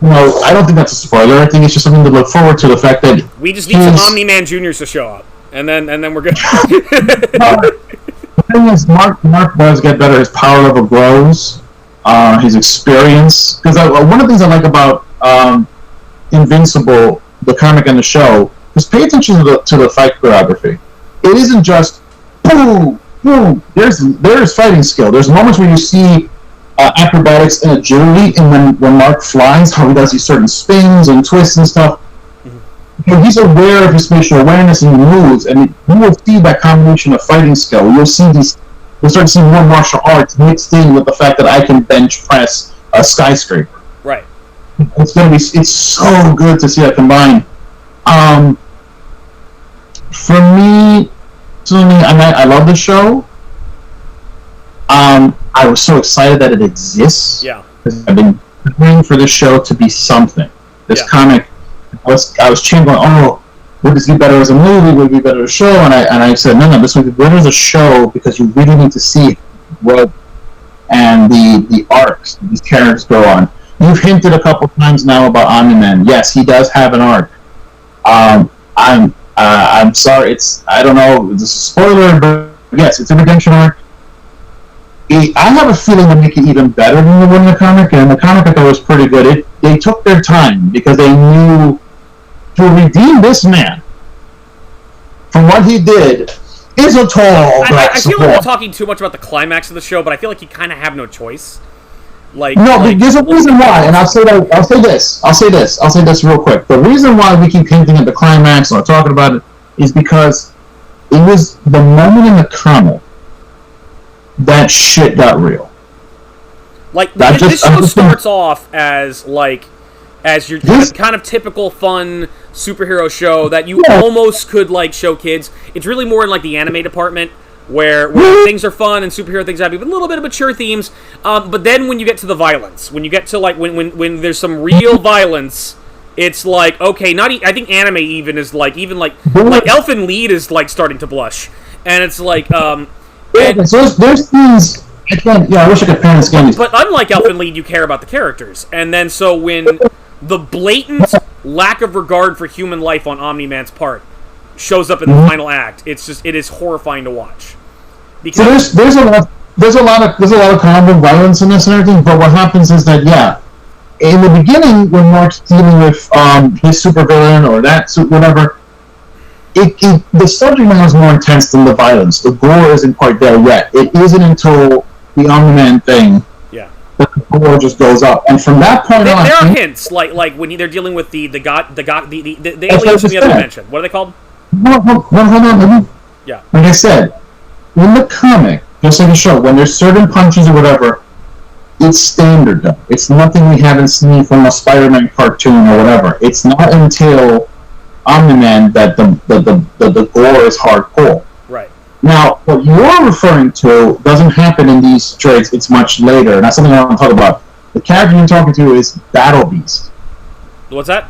I don't think that's a spoiler. I think it's just something to look forward to. The fact that we just need some Omni-Man Juniors to show up, and then we're good. The thing is, Mark does get better. His power level grows. His experience. Because one of the things I like about Invincible, the comic and the show, is pay attention to the fight choreography. It isn't just boom, boom. There's fighting skill. There's moments where you see acrobatics and agility, and when Mark flies, how he does these certain spins and twists and stuff. Mm-hmm. He's aware of his spatial awareness and moves, and you will see that combination of fighting skill. You'll start to see more martial arts mixed in with the fact that I can bench press a skyscraper. Right. It's so good to see that combined. For me, I love the show. I was so excited that it exists. Yeah. I've been waiting for this show to be something. This comic, I was chanting, would this be better as a movie? Would it be better as a show? And I said, no, this would be better as a show because you really need to see what and the arcs these characters go on. You've hinted a couple times now about Omni-Man. Yes, he does have an arc. I'm sorry, I don't know, it's a spoiler, but yes, it's a redemption arc. I have a feeling to make it even better than the one in the comic, and the comic I thought was pretty good. They took their time because they knew to redeem this man from what he did is a tall I feel like we're talking too much about the climax of the show, but I feel like you kind of have no choice. There's a reason why, and I'll say this real quick. The reason why we keep hinting at the climax or talking about it is because it was the moment in the comic that shit got real. This show starts off as your kind of typical fun superhero show that you almost could show kids. It's really more in the anime department where things are fun and superhero things have a little bit of mature themes. But then when you get to the violence, when you get to when there's some real violence, it's okay. I think anime even is Elfin Lied is starting to blush, and it's there's things. I wish I could pan this game. But unlike Elfin Lied, you care about the characters, and then so when the blatant lack of regard for human life on Omni-Man's part shows up in the final act, it is horrifying to watch. Because there's a lot of common violence in this and everything. But what happens is that in the beginning when Mark's dealing with his supervillain or that whatever. The subject matter is more intense than the violence. The gore isn't quite there yet. It isn't until the Omni-Man thing that the gore just goes up. And from that point on, there are hints like when they're dealing with the aliens from the other dimension. What are they called? Hold on. Yeah. Like I said, in the comic, just like the show, when there's certain punches or whatever, it's standard though. It's nothing we haven't seen from a Spider-Man cartoon or whatever. It's not until Omni-Man that the gore is hardcore. Right. Now, what you're referring to doesn't happen in these trades. It's much later, and that's something I want to talk about. The character you're talking to is Battle Beast. What's that?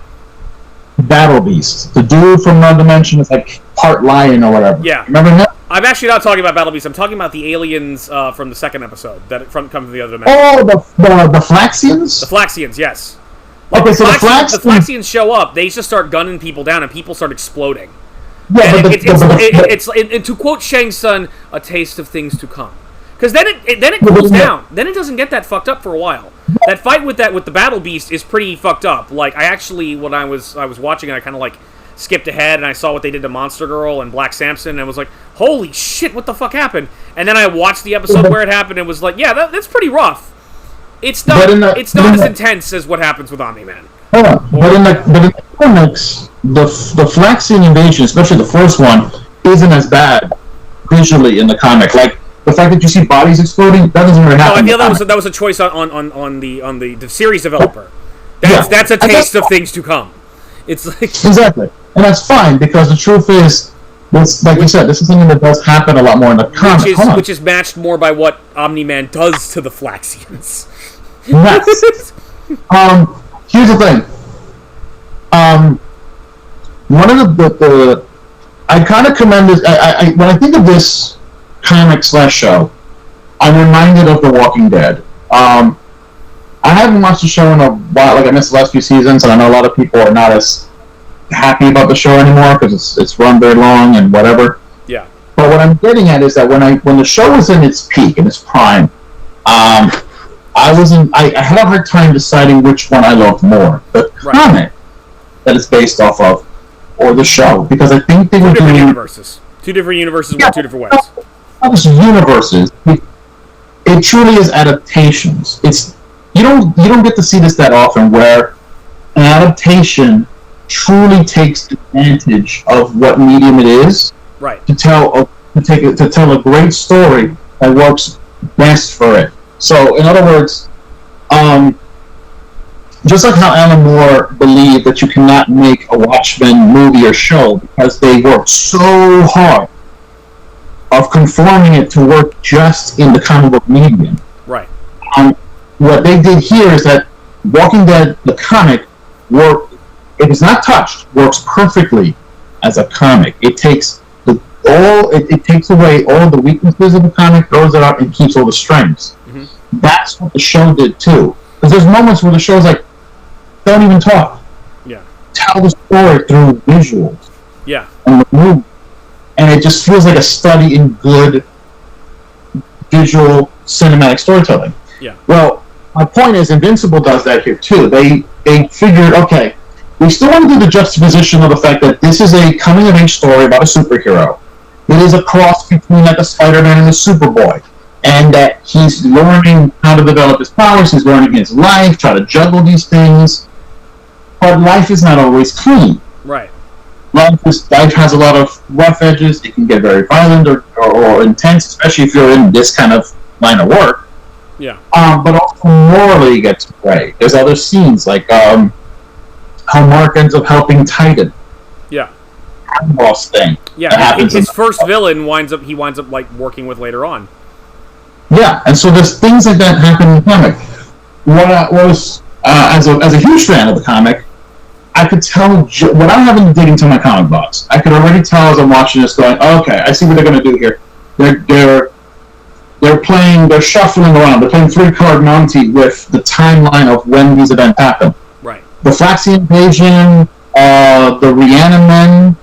Battle Beast. The dude from another dimension is part lion or whatever. Yeah. Remember that? I'm actually not talking about Battle Beast. I'm talking about the aliens from the second episode that come from the other dimension. Oh, the Flaxians? The Flaxians, yes. Okay, so the Flaxians show up. They just start gunning people down, and people start exploding. Yeah, it's to quote Shang Tsung, a taste of things to come. Because then it cools down. Then it doesn't get that fucked up for a while. that fight with the Battle Beast is pretty fucked up. Like, I actually, when I was watching it, I kind of, like, skipped ahead, and I saw what they did to Monster Girl and Black Samson, and I was like, holy shit, what the fuck happened? And then I watched the episode where it happened, and was like, yeah, that's pretty rough. It's not as intense as what happens with Omni-Man. But in the comics, the Flaxian invasion, especially the first one, isn't as bad visually in the comic. Like, the fact that you see bodies exploding, that doesn't really happen. No, I feel that was a choice on the series developer. That's a taste of things to come. It's like exactly, and that's fine, because the truth is, this, like you said, this is something that does happen a lot more in the comics, which is matched more by what Omni-Man does to the Flaxians. Yes. Here's the thing. One of the I kind of commend this. I when I think of this comic/show, I'm reminded of The Walking Dead. I haven't watched the show in a while. Like, I missed the last few seasons, and I know a lot of people are not as happy about the show anymore because it's run very long and whatever. Yeah. But what I'm getting at is that when the show was in its peak, in its prime, I had a hard time deciding which one I loved more, the comic that it's based off of, or the show, because I think they were doing universes. Two different universes with two different ways. Not just universes. It truly is adaptations. You don't get to see this that often, where an adaptation truly takes advantage of what medium it is, right, to tell a great story that works best for it. So, in other words, just like how Alan Moore believed that you cannot make a Watchmen movie or show because they worked so hard of conforming it to work just in the comic book medium. Right. What they did here is that Walking Dead, the comic, it is not touched, works perfectly as a comic. It takes it takes away all the weaknesses of the comic, throws it out, and keeps all the strengths. Mm-hmm. That's what the show did too. Because there's moments where the show's like, don't even talk. Yeah. Tell the story through visuals. Yeah. And the movie. And it just feels like a study in good visual cinematic storytelling. Yeah. Well, my point is, Invincible does that here too. They figured, okay, we still want to do the juxtaposition of the fact that this is a coming-of-age story about a superhero. It is a cross between like a Spider-Man and a Superboy. And that he's learning how to develop his powers, he's learning his life, try to juggle these things. But life is not always clean. Right. Life has a lot of rough edges. It can get very violent or intense, especially if you're in this kind of line of work. Yeah. But also morally it gets gray. There's other scenes, like how Mark ends up helping Titan. Yeah. Boss thing. Yeah, his first villain winds up like working with later on. Yeah, and so there's things like that happen in the comic. What was as a huge fan of the comic, I could tell when I haven't dig into my comic box, I could already tell as I'm watching this, going, oh, okay, I see what they're going to do here. They're shuffling around. They're playing 3-card Monty with the timeline of when these events happen. Right. The Flaxian invasion, the Reanimen,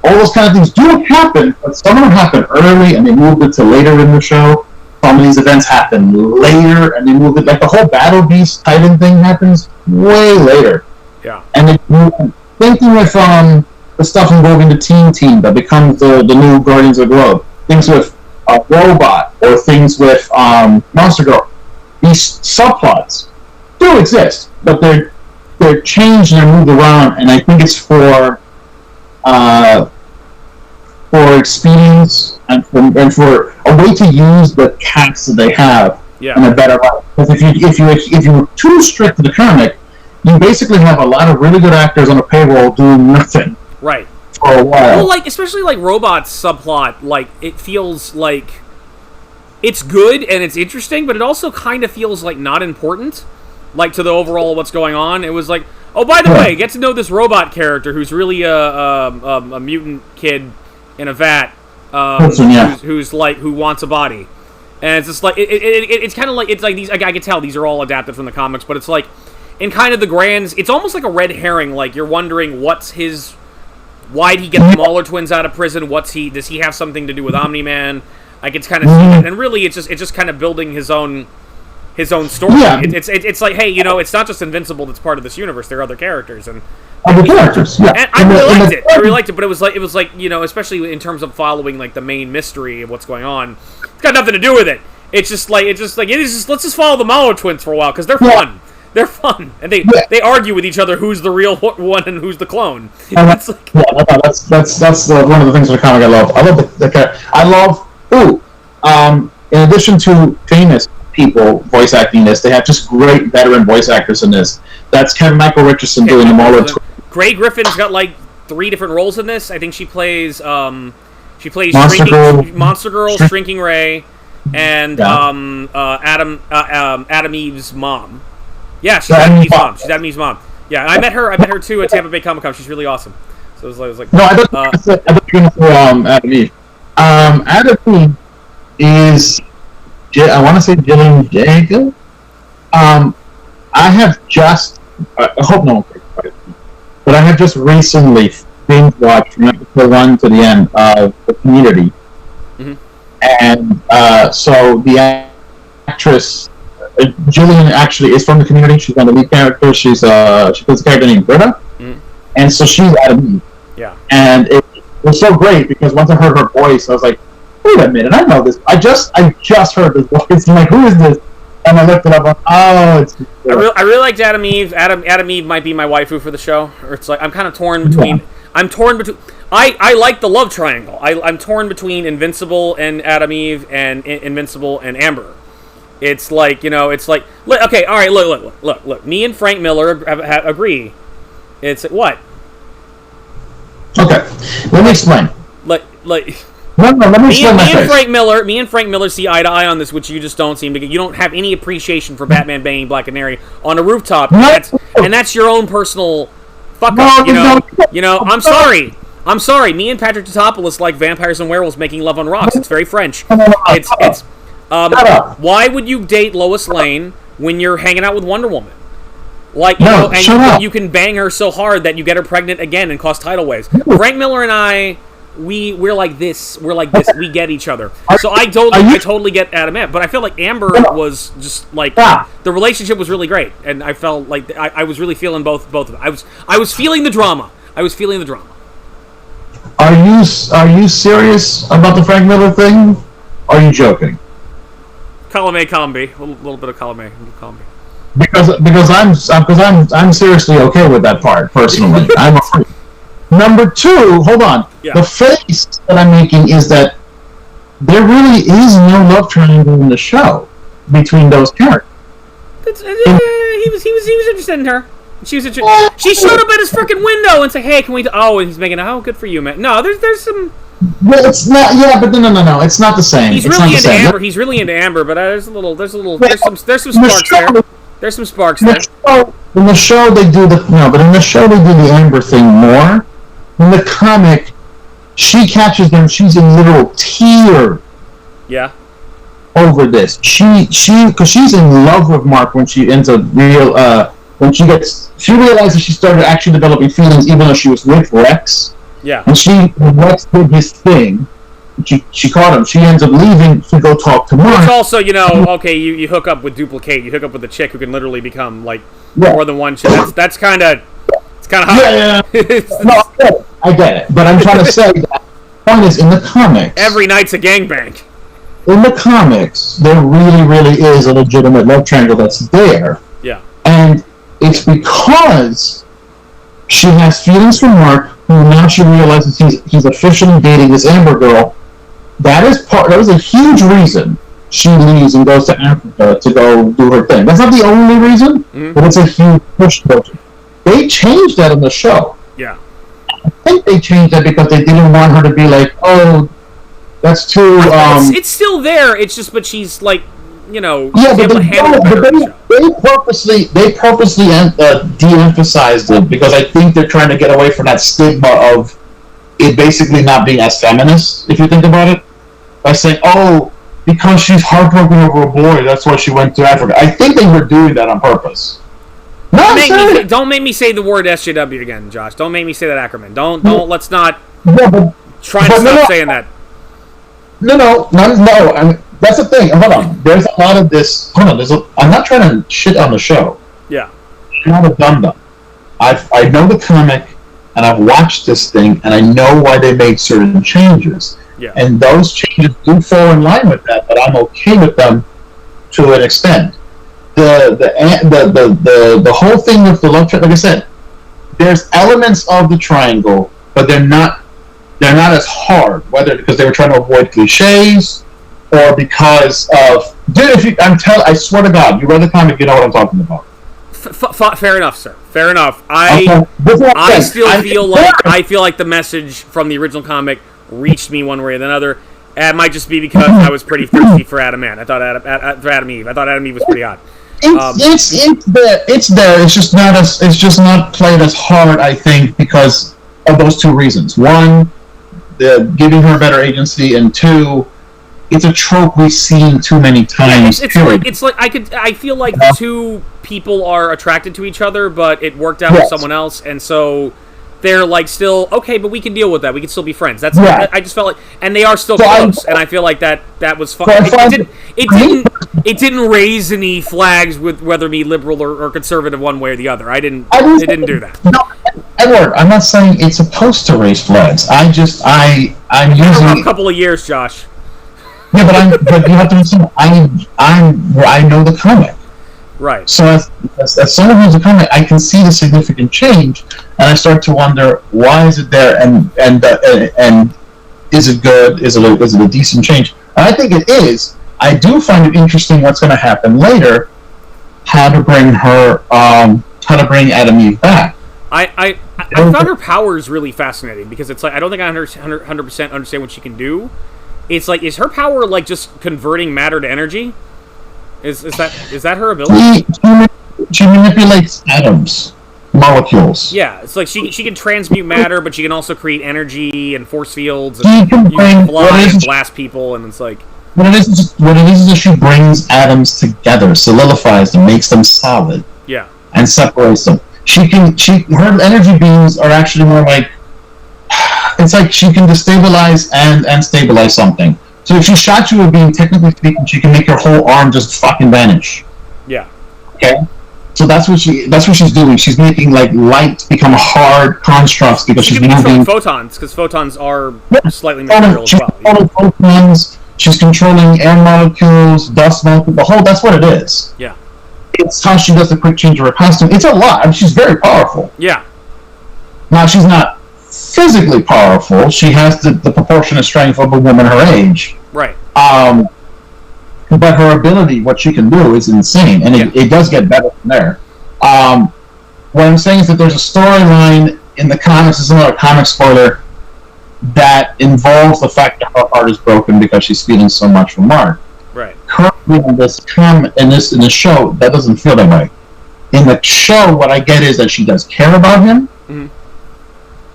all those kind of things do happen, but some of them happen early and they moved it to later in the show. Some of these events happen later and they move it, like the whole Battle Beast Titan thing happens way later. Yeah. And thinking with the stuff involving the team that becomes the new Guardians of the Globe, things with Robot or things with Monster Girl, these subplots do exist, but they're changed and they're moved around, and I think it's for expedience and for a way to use the cast that they have in a better way. Because if you were too strict to the comic, you basically have a lot of really good actors on a payroll doing nothing. Right. For a while. Well, like, especially like Robot's subplot, like, it feels like it's good and it's interesting, but it also kind of feels like not important, like, to the overall what's going on. It was like, oh, by the way, get to know this Robot character who's really a mutant kid in a vat, who wants a body, and it's just like it's kind of like it's like these. I can tell these are all adapted from the comics, but it's like in kind of the grand. It's almost like a red herring. Like you're wondering why'd he get the Mauler twins out of prison? Does he have something to do with Omni-Man? Like it's kind of and really it's just kind of building his own his own story. Yeah. It's like, hey, it's not just Invincible that's part of this universe. There are other characters, and other characters. Yeah, and I really liked it. I really liked it, but it was like especially in terms of following like the main mystery of what's going on. It's got nothing to do with it. It's just like let's just follow the Mallow twins for a while because they're fun. They're fun, and they argue with each other who's the real one and who's the clone. That's one of the things in the comic I love. I love the character. I love in addition to famous people voice acting this, they have just great veteran voice actors in this. That's Kevin Michael Richardson doing the Mallow twins. Gray Griffin's got like 3 different roles in this. I think she plays Monster Girl, Shrinking Ray, and Adam Eve's mom. Yeah, she's Adam Eve's mom. She's Adam Eve's mom. Yeah, I met her too at Tampa Bay Comic Con. She's really awesome. So it was like no, I thought you were going to say Adam Eve. Adam Eve is, I want to say Jillian Jago. I have just, I hope no one takes it, but I have just recently binge watched from episode 1 to the end of The Community. Mm-hmm. And so the actress, Jillian actually is from The Community. She's one of the lead characters. She plays a character named Britta. Mm-hmm. And so she's Adam Eve. Yeah. And it was so great because once I heard her voice, I was like, wait a minute, I know this. I just heard this voice. I'm like, who is this? And I looked it up. I'm like, oh, it's. I really liked Adam Eve. Adam Eve might be my waifu for the show. Or it's like I'm kind of torn between. Yeah. I'm torn between. I like the love triangle. I'm torn between Invincible and Adam Eve and Invincible and Amber. It's like it's like okay, all right. Look. Me and Frank Miller agree. It's what? Okay, let me explain. No, let me explain Me and Frank Miller see eye to eye on this, which you just don't seem to get. You don't have any appreciation for Batman banging Black Canary on a rooftop, and that's your own personal fuck up. I'm sorry. I'm sorry. Me and Patrick Tatopoulos like vampires and werewolves making love on rocks. It's very French. Why would you date Lois Lane when you're hanging out with Wonder Woman? You can bang her so hard that you get her pregnant again and cause tidal waves. Frank Miller and I. We're like this. We're like this. We get each other. So I totally get Adam Eve, but I feel like Amber was just like the relationship was really great, and I felt like I was really feeling both of them. I was feeling the drama. Are you serious about the Frank Miller thing? Or are you joking? Column A, column B, a little bit of column A, column B. Because I'm seriously okay with that part personally. I'm afraid. Number 2, hold on. Yeah. The face that I'm making is that there really is no love triangle in the show between those characters. He was interested in her. She showed up at his freaking window and said, "Hey, can we?" And he's making, "Oh, good for you, man." No, there's some. Well, it's not. Yeah, but no. It's not the same. He's really into Amber. He's really into Amber, but there's some sparks there. There's some sparks there. In the show, they do the Amber thing more. In the comic, she catches them. She's in literal tears. Yeah. Over this, because she's in love with Mark when she ends up she realizes she started actually developing feelings even though she was with Rex. Yeah. And Rex did his thing. She caught him. She ends up leaving to go talk to Mark. It's also, okay, you hook up with Duplicate. You hook up with a chick who can literally become more than one chick. That's kind of. It's kind of hot. Yeah. No, I get it. But I'm trying to say that the point is in the comics. Every night's a gangbang. In the comics, there really, really is a legitimate love triangle that's there. Yeah. And it's because she has feelings for Mark, who now she realizes he's officially dating this Amber girl. That was a huge reason she leaves and goes to Africa to go do her thing. That's not the only reason, but it's a huge push towards it. They changed that in the show. Yeah. I think they changed that because they didn't want her to be like, oh, that's too. It's still there. It's just, but she's like, Yeah, but they purposely de-emphasized it because I think they're trying to get away from that stigma of it basically not being as feminist. If you think about it, by saying, oh, because she's heartbroken over a boy, that's why she went to Africa. I think they were doing that on purpose. Don't make me say the word SJW again, Josh. Don't make me say that acronym. Don't. Let's not try to stop saying that. No. That's the thing. Hold on. There's a lot of this. Hold on. I'm not trying to shit on the show. Yeah. I'm not a dum-dum. I know the comic, and I've watched this thing, and I know why they made certain changes. Yeah. And those changes do fall in line with that, but I'm okay with them to an extent. The whole thing with the love triangle, like I said, there's elements of the triangle, but they're not as hard. Whether because they were trying to avoid cliches, or because of I swear to God, you read the comic, you know what I'm talking about. Fair enough, sir. Fair enough. I feel like the message from the original comic reached me one way or another. It might just be because I was pretty thirsty for Adam Eve. I thought Adam Eve was pretty hot. It's there. It's just not played as hard, I think, because of those two reasons. One, the giving her better agency, and two, it's a trope we've seen too many times. I feel like the two people are attracted to each other, but it worked out with someone else, and so they're like still okay, but we can deal with that. We can still be friends. I just felt like, and they are still close, and I feel like that was fun. It didn't raise any flags with whether be liberal or conservative one way or the other. It didn't do that. No, Edward, I'm not saying it's supposed to raise flags. I'm using a couple of years, Josh. Yeah, but you have to understand. I know the comic. Right. So as someone who's a comic, I can see the significant change, and I start to wonder why is it there, and is it good? Is it a decent change? And I think it is. I do find it interesting what's going to happen later. How to bring Adam Eve back. I found her powers really fascinating because it's like I don't think I 100% understand what she can do. It's like, is her power like just converting matter to energy? Is that her ability? She manipulates atoms, molecules. Yeah, it's like she can transmute matter, but she can also create energy and force fields. And you can fly and blast people, and it's like what it is that she brings atoms together, solidifies them, makes them solid. Yeah, and separates them. Her energy beams are actually more like. It's like she can destabilize and stabilize something. So if she shot you with a beam, technically speaking, she can make your whole arm just fucking vanish. Yeah. Okay. So that's what she's doing. She's making like light become hard constructs because she's moving photons, because photons are slightly material as well. She's controlling photons. She's controlling air molecules, dust molecules. That's what it is. Yeah. It's how she does the quick change of her costume. It's a lot. I mean, she's very powerful. Yeah. Now she's not physically powerful. She has the proportionate strength of a woman her age. Right. But her ability, what she can do, is insane, and it does get better from there. What I'm saying is that there's a storyline in the comics. This is another comic spoiler that involves the fact that her heart is broken because she's feeling so much from Mark. Right. Currently, in this show, that doesn't feel that way. In the show, what I get is that she does care about him. Mm-hmm.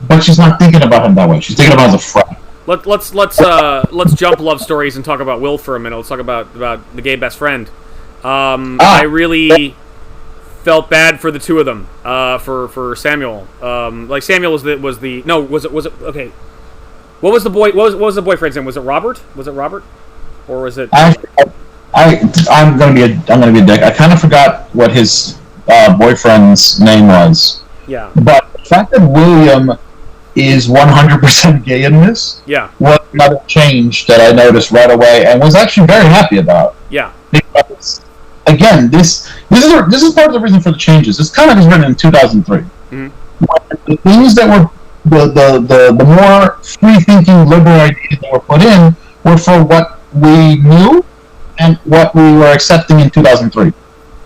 But she's not thinking about him that way. She's thinking about him as a friend. Let's jump love stories and talk about Will for a minute. Let's talk about the gay best friend. I really felt bad for the two of them. For Samuel. Like Samuel was it okay? What was the boyfriend's name? Was it Robert? Or was it? I'm gonna be a dick. I kind of forgot what his boyfriend's name was. Yeah. But the fact that William is 100% gay in this was another change that I noticed right away and was actually very happy about. Yeah. Because, again, this is part of the reason for the changes. This comic was written in 2003. Mm-hmm. The things that were the more free-thinking liberal ideas that were put in were for what we knew and what we were accepting in 2003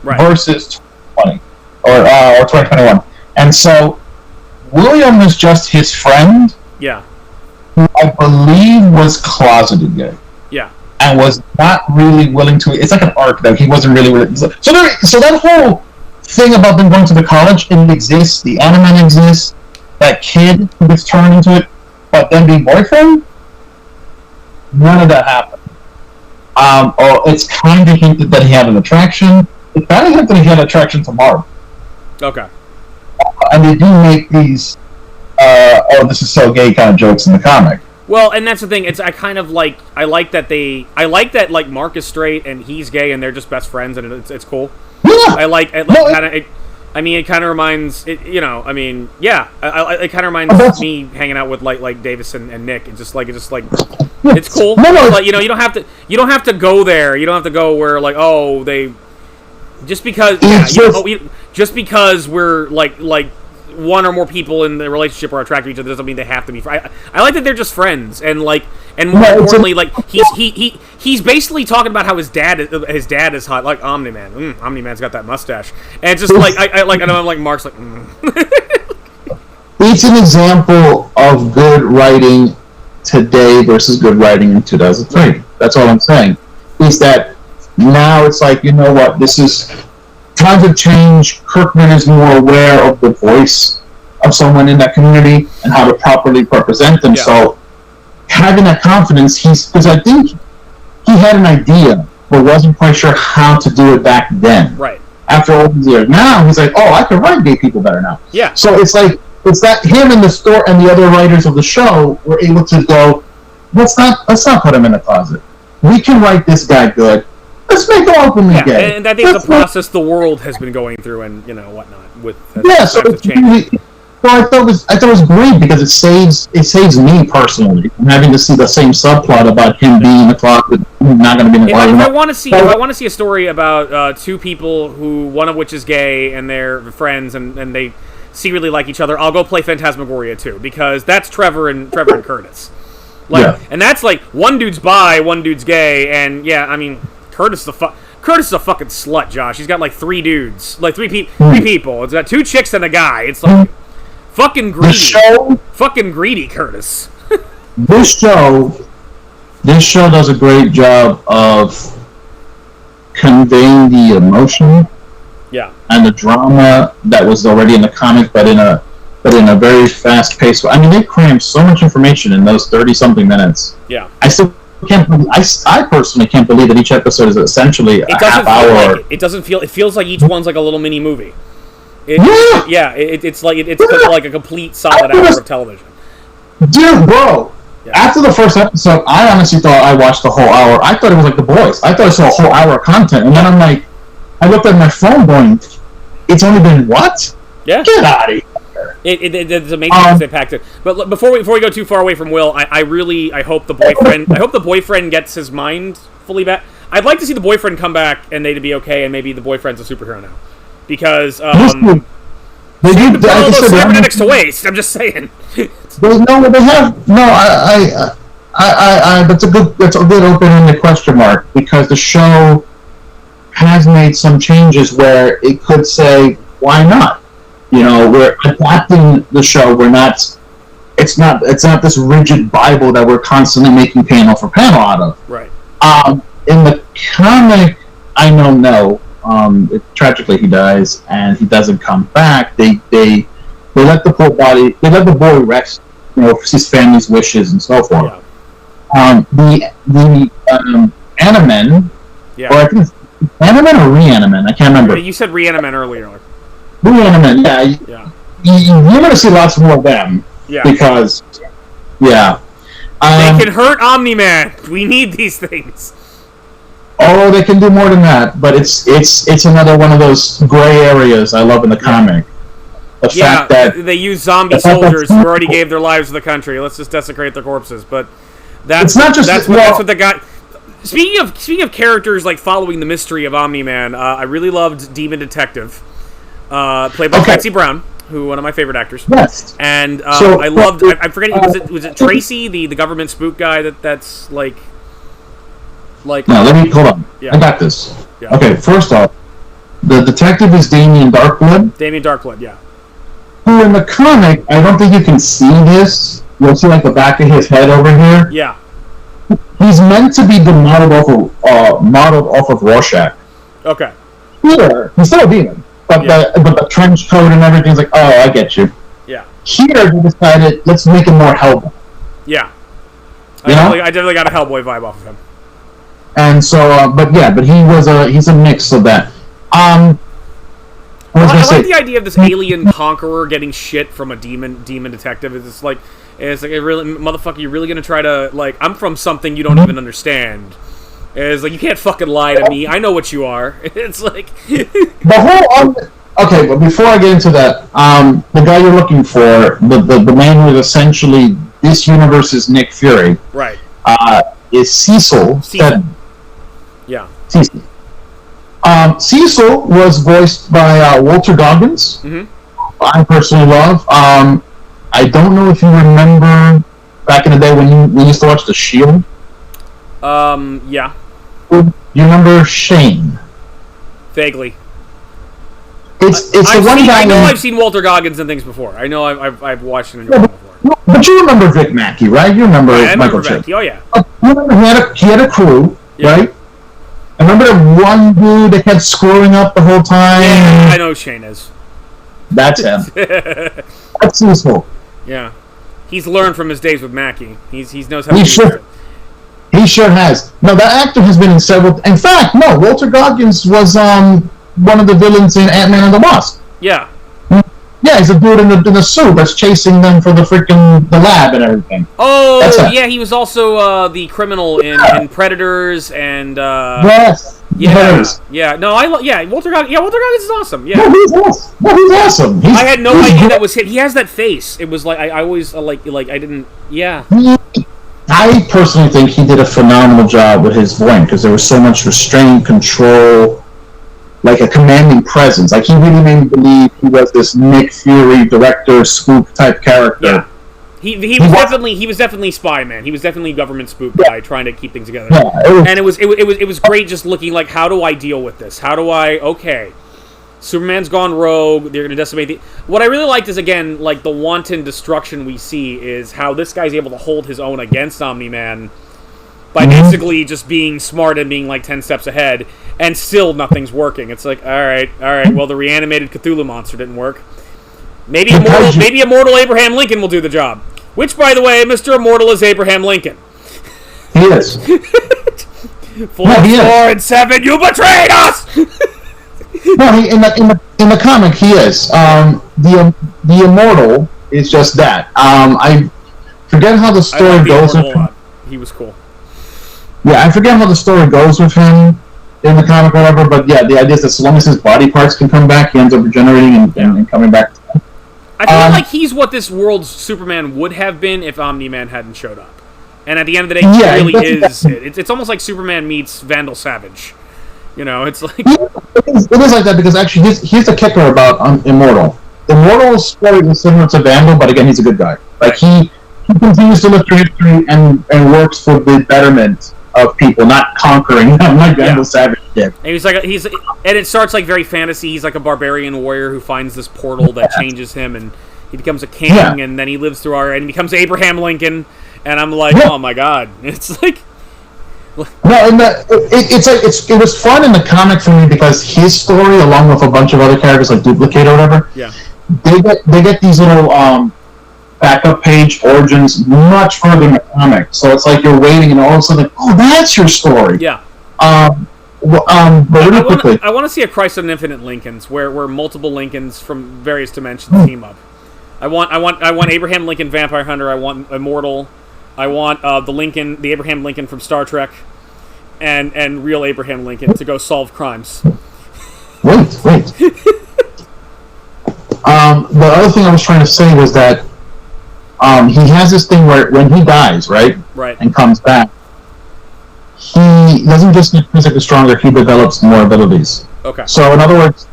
versus 2020 or 2021. And so William was just his friend. Yeah. Who I believe was closeted gay. Yeah. And was not really willing to. It's like an arc that he wasn't really willing. So that whole thing about them going to the college, it exists. The anime exists. That kid who gets turned into it, but then being boyfriend. None of that happened. Or it's kind of hinted that he had an attraction. It's kind of hinted that he had an attraction to Mark. Okay. And they do make these, this is so gay kind of jokes in the comic. Well, and that's the thing. I kind of like. I like that like Mark is straight and he's gay and they're just best friends and it's cool. Yeah. I mean, it kind of reminds it. You know, I mean, yeah. It kind of reminds me hanging out with like Davis and Nick. It's it's cool. Like, you know, you don't have to go there. You don't have to go where like they just because just because we're like one or more people in the relationship are attracted to each other doesn't mean they have to be. I like that they're just friends and more importantly, like he's basically talking about how his dad is hot, like Omni-Man. Omni-Man's got that mustache, and it's just like I know I'm like Mark's like. It's an example of good writing today versus good writing in 2003. That's all I'm saying. Is that now it's like, you know what, this is times have changed. Kirkman is more aware of the voice of someone in that community and how to properly represent them. Yeah. So having that confidence, because I think he had an idea, but wasn't quite sure how to do it back then. Right. After all these years, now he's like, I can write gay people better now. Yeah. So it's that him and the store and the other writers of the show were able to go, let's not put him in a closet. We can write this guy good. Let's make him openly gay. And I think the process the world has been going through, and whatnot with so I thought it was great because it saves me personally from having to see the same subplot about him being in the closet, not going to be in the closet. If I want to see a story about two people who one of which is gay and they're friends and they secretly like each other, I'll go play Phantasmagoria 2 because that's Trevor and Curtis. And that's like one dude's bi, one dude's gay, and I mean. Curtis is a fucking slut, Josh. He's got like three dudes, like three people. It's got two chicks and a guy. It's like fucking greedy. Fucking greedy, Curtis. This show does a great job of conveying the emotion, and the drama that was already in the comic, but in a very fast paced way. I mean, they crammed so much information in those 30-something minutes. Yeah, I personally can't believe that each episode is essentially a half hour. It doesn't feel. It feels like each one's like a little mini movie. It's like a complete solid hour of television. Dude, bro. Yeah. After the first episode, I honestly thought I watched the whole hour. I thought it was like The Boys. I thought I saw a whole hour of content, and then I'm like, I looked at my phone going, "It's only been what? Yeah, get out of here." It's amazing they packed it. But before we go too far away from Will, I hope the boyfriend gets his mind fully back. I'd like to see the boyfriend come back and they to be okay, and maybe the boyfriend's a superhero now, because cybernetics to waste. I'm just saying. That's a good open-ended question mark, because the show has made some changes where it could say, why not? We're adapting the show. It's not this rigid Bible that we're constantly making panel for panel out of. Right. In the comic, I know tragically he dies and he doesn't come back. They let the boy rest, his family's wishes and so forth. Yeah. The Animen, or I think it's Animen or Reanimen, I can't remember. You said Reanimen earlier. Reanimen, yeah. You're going to see lots more of them. Yeah. Because, they can hurt Omni-Man. We need these things. Oh, they can do more than that, but it's another one of those gray areas I love in the comic. The fact that they use zombie soldiers who already gave their lives to the country. Let's just desecrate their corpses. But that's what they got. Speaking of characters like following the mystery of Omni-Man, I really loved Demon Detective, played by Clancy Brown, who one of my favorite actors. Yes. And I loved. I'm forgetting. Was it Tracy, the government spook guy? That's like. No, hold on. Yeah. I got this. Yeah. Okay, first off, the detective is Damien Darkblood. Damien Darkblood, yeah. Who in the comic, I don't think you can see this. You'll see like the back of his head over here. Yeah. He's meant to be modeled off of Rorschach. Okay. Here, he's still a demon, but the trench coat and everything's like, oh, I get you. Yeah. Here, they decided, let's make him more Hellboy. Yeah. I definitely got a Hellboy vibe off of him. And so, but he's a mix of that. I like the idea of this alien conqueror getting shit from a demon detective. It's just like, It's like, motherfucker, you're really gonna try to, like, I'm from something you don't even understand. It's like, you can't fucking lie to me. I know what you are. It's like... The whole... Okay, but before I get into that, the guy you're looking for, the man who is essentially this universe's Nick Fury... Right. Is Cecil. Yeah. Cecil. Cecil was voiced by Walter Goggins. I personally love. I don't know if you remember back in the day when we used to watch The Shield. Yeah. You remember Shane? Vaguely. It's the one guy. I know I've seen Walter Goggins and things before. I know I've watched him before. But you remember Vic Mackey, right? You remember Michael Chip. Oh yeah. You remember he had a crew, right? I remember the one dude that kept screwing up the whole time. Yeah, I know who Shane is. That's him. That's Cecil. Yeah. He's learned from his days with Mackey. He knows how to do it. He sure has. No, that actor has been in several... In fact, no, Walter Goggins was one of the villains in Ant-Man and the Wasp. Yeah. Yeah, he's a dude in the suit that's chasing them for the lab and everything. Oh, yeah, he was also the criminal in Predators and... Yes. Yeah. No, Walter Goggins is awesome. Yeah. No, he's awesome. I had no idea that was him. He has that face. It was like, I always, I didn't... Yeah. I personally think he did a phenomenal job with his voice because there was so much restraint, control, like a commanding presence. Like, he really made me believe he was this Nick Fury director spook type character. Yeah. He was definitely spy man. He was definitely government spook guy trying to keep things together. Yeah, and it was great just looking like, how do I deal with this? Okay. Superman's gone rogue. They're going to decimate What I really liked is, again, like, the wanton destruction we see is how this guy's able to hold his own against Omni-Man by basically just being smart and being, like, 10 steps ahead, and still nothing's working. It's like, alright, well, the reanimated Cthulhu monster didn't work. Maybe Immortal Abraham Lincoln will do the job. Which, by the way, Mr. Immortal is Abraham Lincoln. He is. 4 and 7, you betrayed us! No, in the comic, he is. The Immortal is just that. I forget how the story goes with him. He was cool. Yeah, I forget how the story goes with him in the comic or whatever, but yeah, the idea is that so long as his body parts can come back, he ends up regenerating and coming back. I feel like he's what this world's Superman would have been if Omni-Man hadn't showed up. And at the end of the day, he really is. It's almost like Superman meets Vandal Savage. You know, it's like... It is like that, because actually, here's the kicker about Immortal. Immortal's story is similar to Vandal, but again, he's a good guy. Like, he continues to live through history and works for the betterment of people, not conquering them like Vandal Savage did. And and it starts like very fantasy. He's like a barbarian warrior who finds this portal that changes him, and he becomes a king, and then he lives through and he becomes Abraham Lincoln, and I'm like, oh my god. It's like... No, and it was fun in the comic for me because his story, along with a bunch of other characters like Duplicate or whatever, they get these little backup page origins much further in the comic. So it's like you're waiting, and all of a sudden, oh, that's your story. Yeah. But really quickly, I want to see a Crisis on Infinite Lincolns where multiple Lincolns from various dimensions team up. I want Abraham Lincoln Vampire Hunter. I want Immortal. I want the Abraham Lincoln from Star Trek, and real Abraham Lincoln to go solve crimes. Wait. The other thing I was trying to say was that he has this thing where when he dies, right, and comes back, he doesn't just get physically stronger; he develops more abilities. Okay. So, in other words,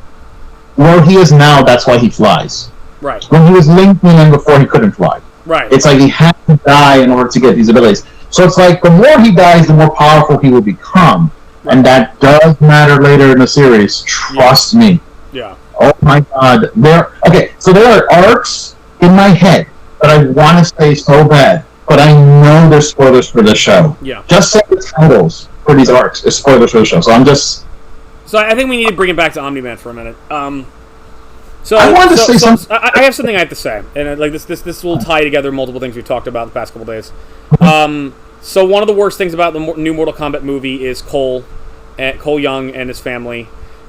where he is now, that's why he flies. Right. When he was Lincoln before, he couldn't fly. Right. It's like he had to die in order to get these abilities. So it's like the more he dies, the more powerful he will become. Right. And that does matter later in the series. Trust me. Yeah. Oh my god. So there are arcs in my head that I want to say so bad, but I know there's spoilers for the show. Yeah. Just say the titles for these arcs is spoilers for the show. So I think we need to bring it back to Omni-Man for a minute. So I wanted to say something. I have something I have to say, and like this will tie together multiple things we've talked about the past couple days. So one of the worst things about the new Mortal Kombat movie is Cole Young and his family.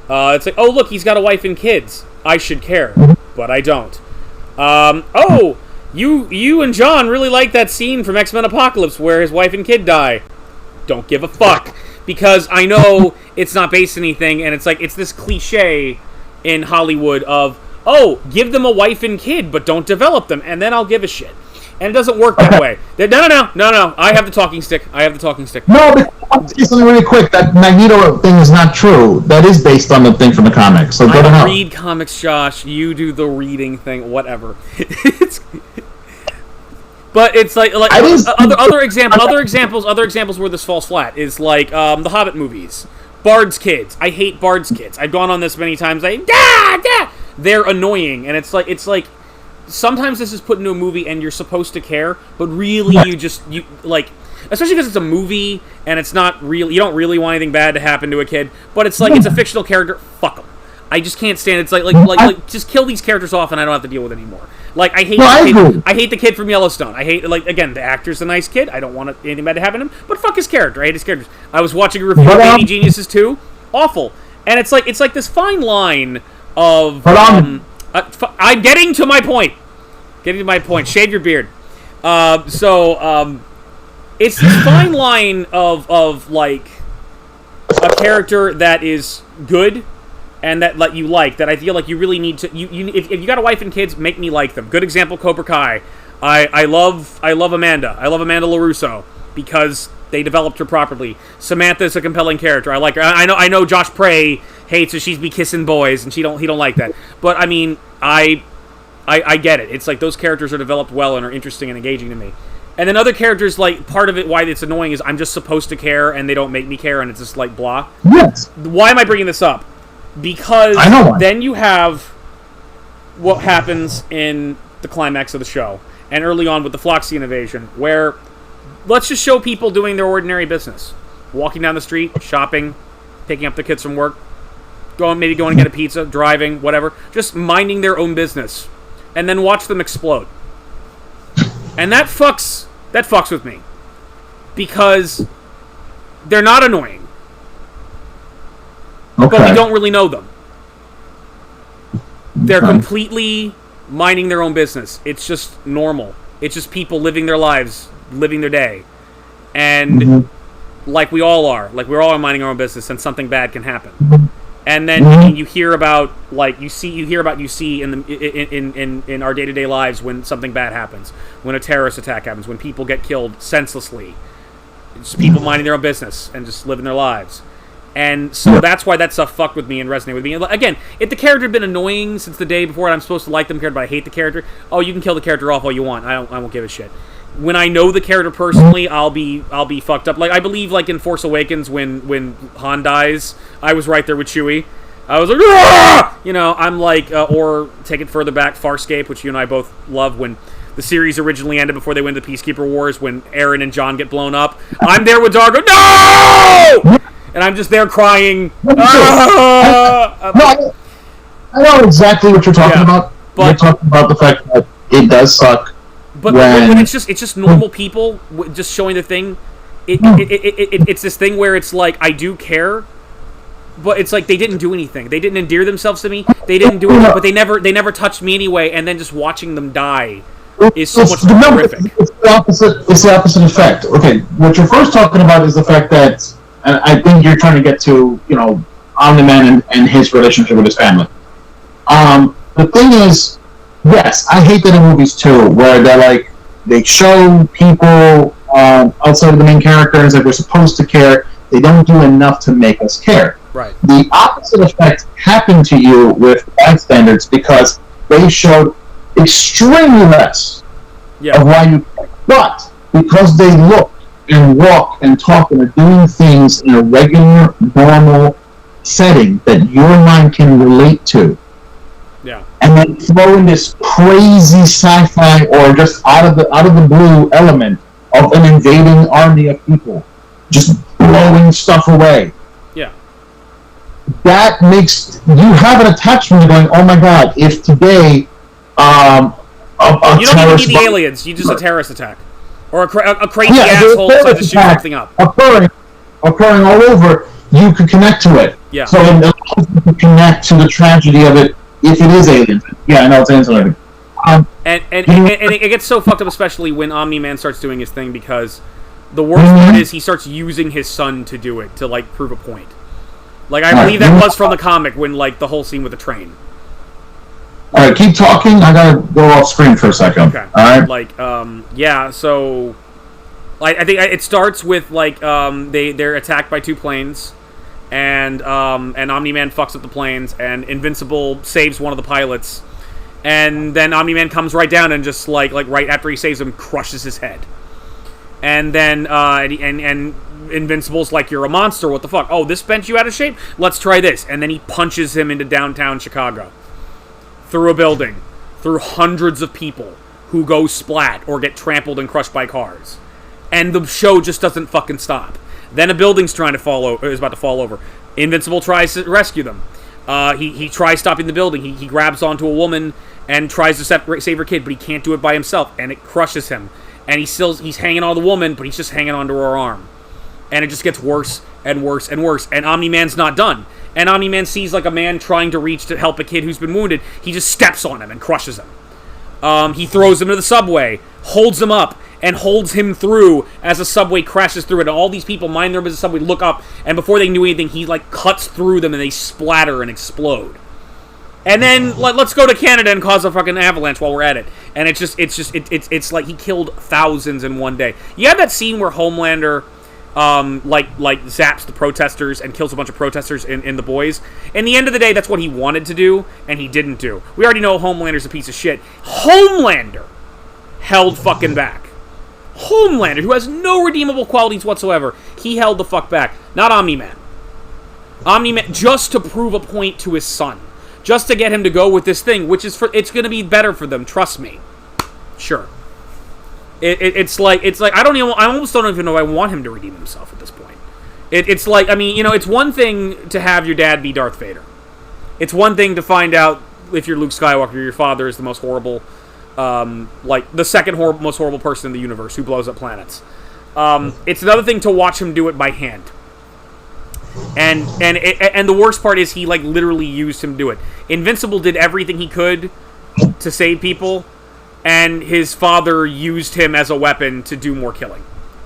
It's like, oh look, he's got a wife and kids. I should care, but I don't. You and John really like that scene from X-Men Apocalypse where his wife and kid die. Don't give a fuck. Because I know it's not based on anything, and it's like, it's this cliche in Hollywood of, oh, give them a wife and kid, but don't develop them, and then I'll give a shit. And it doesn't work that way. No. I have the talking stick. No, but I'll say something really quick. That Magneto thing is not true. That is based on the thing from the comics. So go to hell. I read comics, Josh. You do the reading thing. Whatever. But it's like other examples where this falls flat is like the Hobbit movies. Bard's kids. I hate Bard's kids. I've gone on this many times. They're annoying, and it's like sometimes this is put into a movie and you're supposed to care, but really you like, especially because it's a movie and it's not real. You don't really want anything bad to happen to a kid, but it's like it's a fictional character. Fuck them. I just can't stand it. It's like just kill these characters off and I don't have to deal with it anymore. Like I hate the kid from Yellowstone. I hate, like, again, the actor's a nice kid. I don't want anything bad to happen to him, but fuck his character. I hate his characters. I was watching a review of Baby Geniuses 2. Awful. And it's like this fine line of I'm getting to my point. Shave your beard. It's this fine line of like a character that is good and that you like, that I feel like you really need to. If you got a wife and kids, make me like them. Good example, Cobra Kai. I love Amanda. I love Amanda LaRusso because they developed her properly. Samantha's a compelling character. I like her. I know Josh Prey hates her. She's be kissing boys, and he don't like that. But I mean, I get it. It's like those characters are developed well and are interesting and engaging to me. And then other characters, like, part of it, why it's annoying is I'm just supposed to care, and they don't make me care, and it's just like blah. Yes. Why am I bringing this up? Because then you have what happens in the climax of the show, and early on with the Floxian invasion, where let's just show people doing their ordinary business. Walking down the street, shopping, picking up their kids from work, going to get a pizza, driving, whatever. Just minding their own business. And then watch them explode. And that fucks with me. Because they're not annoying. Okay. But we don't really know them. They're completely minding their own business. It's just normal. It's just people living their lives, living their day. And like we all are. Like we're all minding our own business and something bad can happen. And then you hear about, like, you see in our day-to-day lives when something bad happens, when a terrorist attack happens, when people get killed senselessly. It's people minding their own business and just living their lives. And so that's why that stuff fucked with me and resonated with me. Again, if the character had been annoying since the day before and I'm supposed to like them character, but I hate the character, you can kill the character off all you want. I won't give a shit. When I know the character personally, I'll be fucked up. Like, I believe, like, in Force Awakens, when Han dies, I was right there with Chewie. I was like, Aah! You know, I'm like, or take it further back, Farscape, which you and I both love, when the series originally ended before they went to the Peacekeeper Wars, when Aaron and John get blown up. I'm there with Dargo, no! And I'm just there crying. I know exactly what you're talking about. But you're talking about the fact that it does suck. But when it's just normal people just showing the thing, it's this thing where it's like, I do care, but it's like they didn't do anything. They didn't endear themselves to me. They didn't do anything, but they never touched me anyway. And then just watching them die is so much horrific. It's the opposite effect. Okay, what you're first talking about is the fact that, and I think you're trying to get to, Omni-Man and his relationship with his family. The thing is, yes, I hate that in movies too, where they show people outside of the main characters that we're supposed to care. They don't do enough to make us care. Right. The opposite effect happened to you with bystanders because they showed extremely less of why you care. But because they look and walk and talk and are doing things in a regular, normal setting that your mind can relate to, and then throw in this crazy sci-fi or just out of the blue element of an invading army of people just blowing stuff away. Yeah. That makes you have an attachment to going, oh my god, if today you don't even need the aliens, you just a terrorist attack. Or a crazy asshole decides to shoot something up. Occurring all over, you could connect to it. Yeah. So it allows you to connect to the tragedy of it if it is aliens. Yeah, I know it's aliens. And it gets so fucked up, especially when Omni-Man starts doing his thing, because the worst part is he starts using his son to do it, to, like, prove a point. Like, I believe that was from the comic, when, like, the whole scene with the train. Alright, keep talking. I gotta go off screen for a second. Okay. Alright? Like, yeah, so... Like, I think it starts with, like, they're attacked by 2 planes, and Omni-Man fucks up the planes, and Invincible saves one of the pilots, and then Omni-Man comes right down and just, like right after he saves him, crushes his head. And then, and Invincible's like, you're a monster, what the fuck? Oh, this bent you out of shape? Let's try this. And then he punches him into downtown Chicago. Through a building. Through hundreds of people who go splat or get trampled and crushed by cars. And the show just doesn't fucking stop. Then a building's is about to fall over. Invincible tries to rescue them. He tries stopping the building. He grabs onto a woman and tries to save her kid, but he can't do it by himself, and it crushes him. And he's hanging on the woman, but he's just hanging onto her arm. And it just gets worse and worse and worse. And Omni-Man's not done. And Omni-Man sees like a man trying to reach to help a kid who's been wounded. He just steps on him and crushes him. He throws him to the subway, holds him up, and holds him through as a subway crashes through it. And all these people mind their business, subway, look up, and before they knew anything, he like cuts through them and they splatter and explode. And then let's go to Canada and cause a fucking avalanche while we're at it. And it's like he killed thousands in one day. You have that scene where Homelander like zaps the protesters and kills a bunch of protesters in The Boys. In the end of the day, that's what he wanted to do, and he didn't do. We already know Homelander's a piece of shit. Homelander held fucking back. Homelander, who has no redeemable qualities whatsoever, he held the fuck back. Not Omni-Man. Omni-Man, just to prove a point to his son. Just to get him to go with this thing, which is it's going to be better for them, trust me. Sure. It's like I almost don't even know if I want him to redeem himself at this point. It's like, I mean, you know, it's one thing to have your dad be Darth Vader. It's one thing to find out if you're Luke Skywalker, your father is the most horrible, like the second most horrible person in the universe who blows up planets. It's another thing to watch him do it by hand. And the worst part is he like literally used him to do it. Invincible did everything he could to save people, and his father used him as a weapon to do more killing,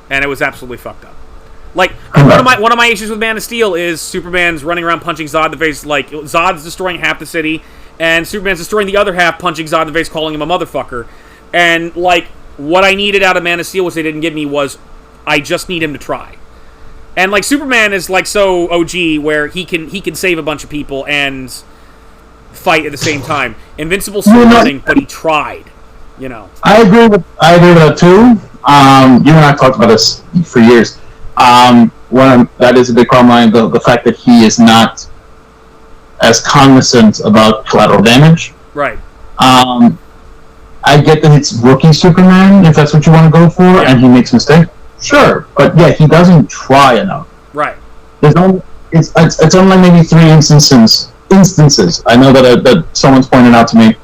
and it was absolutely fucked up. Like one of my issues with Man of Steel is Superman's running around punching Zod in the face. Like Zod's destroying half the city, and Superman's destroying the other half, punching Zod in the face, calling him a motherfucker. And like what I needed out of Man of Steel, which they didn't give me, was I just need him to try. And like Superman is like so OG where he can save a bunch of people and fight at the same time. Invincible's still running, but he tried. You know. I agree with that too. You and I talked about this for years. That is a big problem. The fact that he is not as cognizant about collateral damage. Right. I get that it's rookie Superman, if that's what you want to go for, and he makes mistakes. Sure, but yeah, he doesn't try enough. Right. It's only maybe 3 instances. I know that someone's pointed out to me,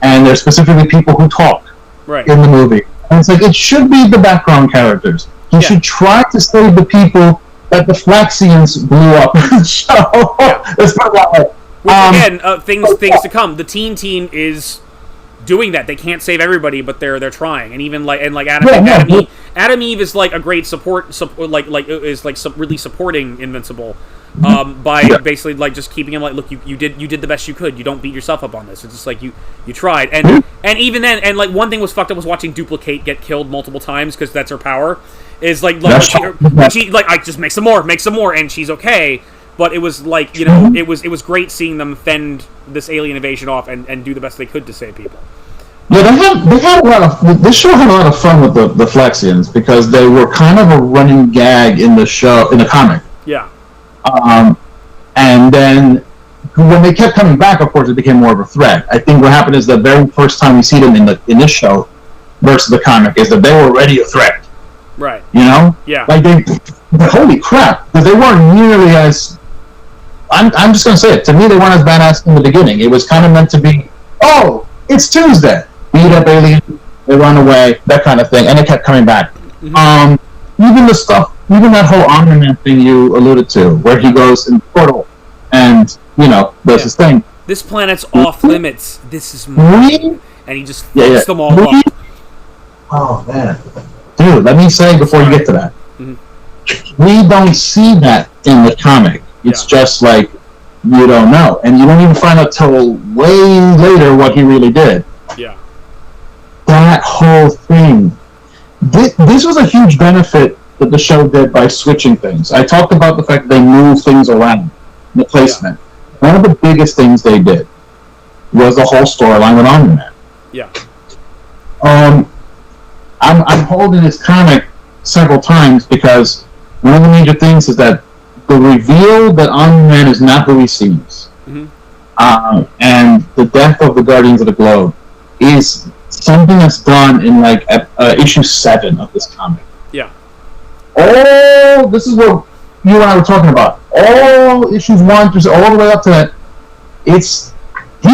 and there's specifically people who talk in the movie. And it's like, it should be the background characters. He should try to save the people that the Flaxians blew up in the show. Let's put it that way. Which again, things to come. The teen team is doing that. They can't save everybody, but they're trying. And even Adam Eve is like a great really supporting Invincible. By basically like just keeping him like, look, you did the best you could. You don't beat yourself up on this. It's just like you tried, and even then, and like one thing was fucked up was watching Duplicate get killed multiple times because that's her power. Is like she like I just make some more, and she's okay. But it was like, you know, it was great seeing them fend this alien invasion off and do the best they could to save people. Yeah, they had a lot of. This show had a lot of fun with the Flaxians because they were kind of a running gag in the comic. Yeah. And then when they kept coming back, of course, it became more of a threat. I think what happened is the very first time we see them in this show versus the comic is that they were already a threat. Right. You know? Yeah. Like holy crap, because they weren't nearly as. I'm just gonna say it. To me, they weren't as badass in the beginning. It was kind of meant to be, oh, it's Tuesday. Beat up alien, they run away, that kind of thing, and it kept coming back. Mm-hmm. Even that whole Omni-Man thing you alluded to, where he goes in the portal and, you know, does his thing. This planet's off limits. This is mine. and he just fucks them all up. Oh, man. Dude, let me say before you get to that. Mm-hmm. We don't see that in the comic. It's just like, you don't know. And you don't even find out till way later what he really did. Yeah. That whole thing. This was a huge benefit that the show did by switching things. I talked about the fact that they moved things around, the placement. Yeah. One of the biggest things they did was the whole storyline with Omni-Man. Yeah. I'm holding this comic several times because one of the major things is that the reveal that Omni-Man is not who he seems, and the death of the Guardians of the Globe is something that's done in like issue 7 of this comic. Yeah. All this is what you and I were talking about. All issues 1 through all the way up to that. He's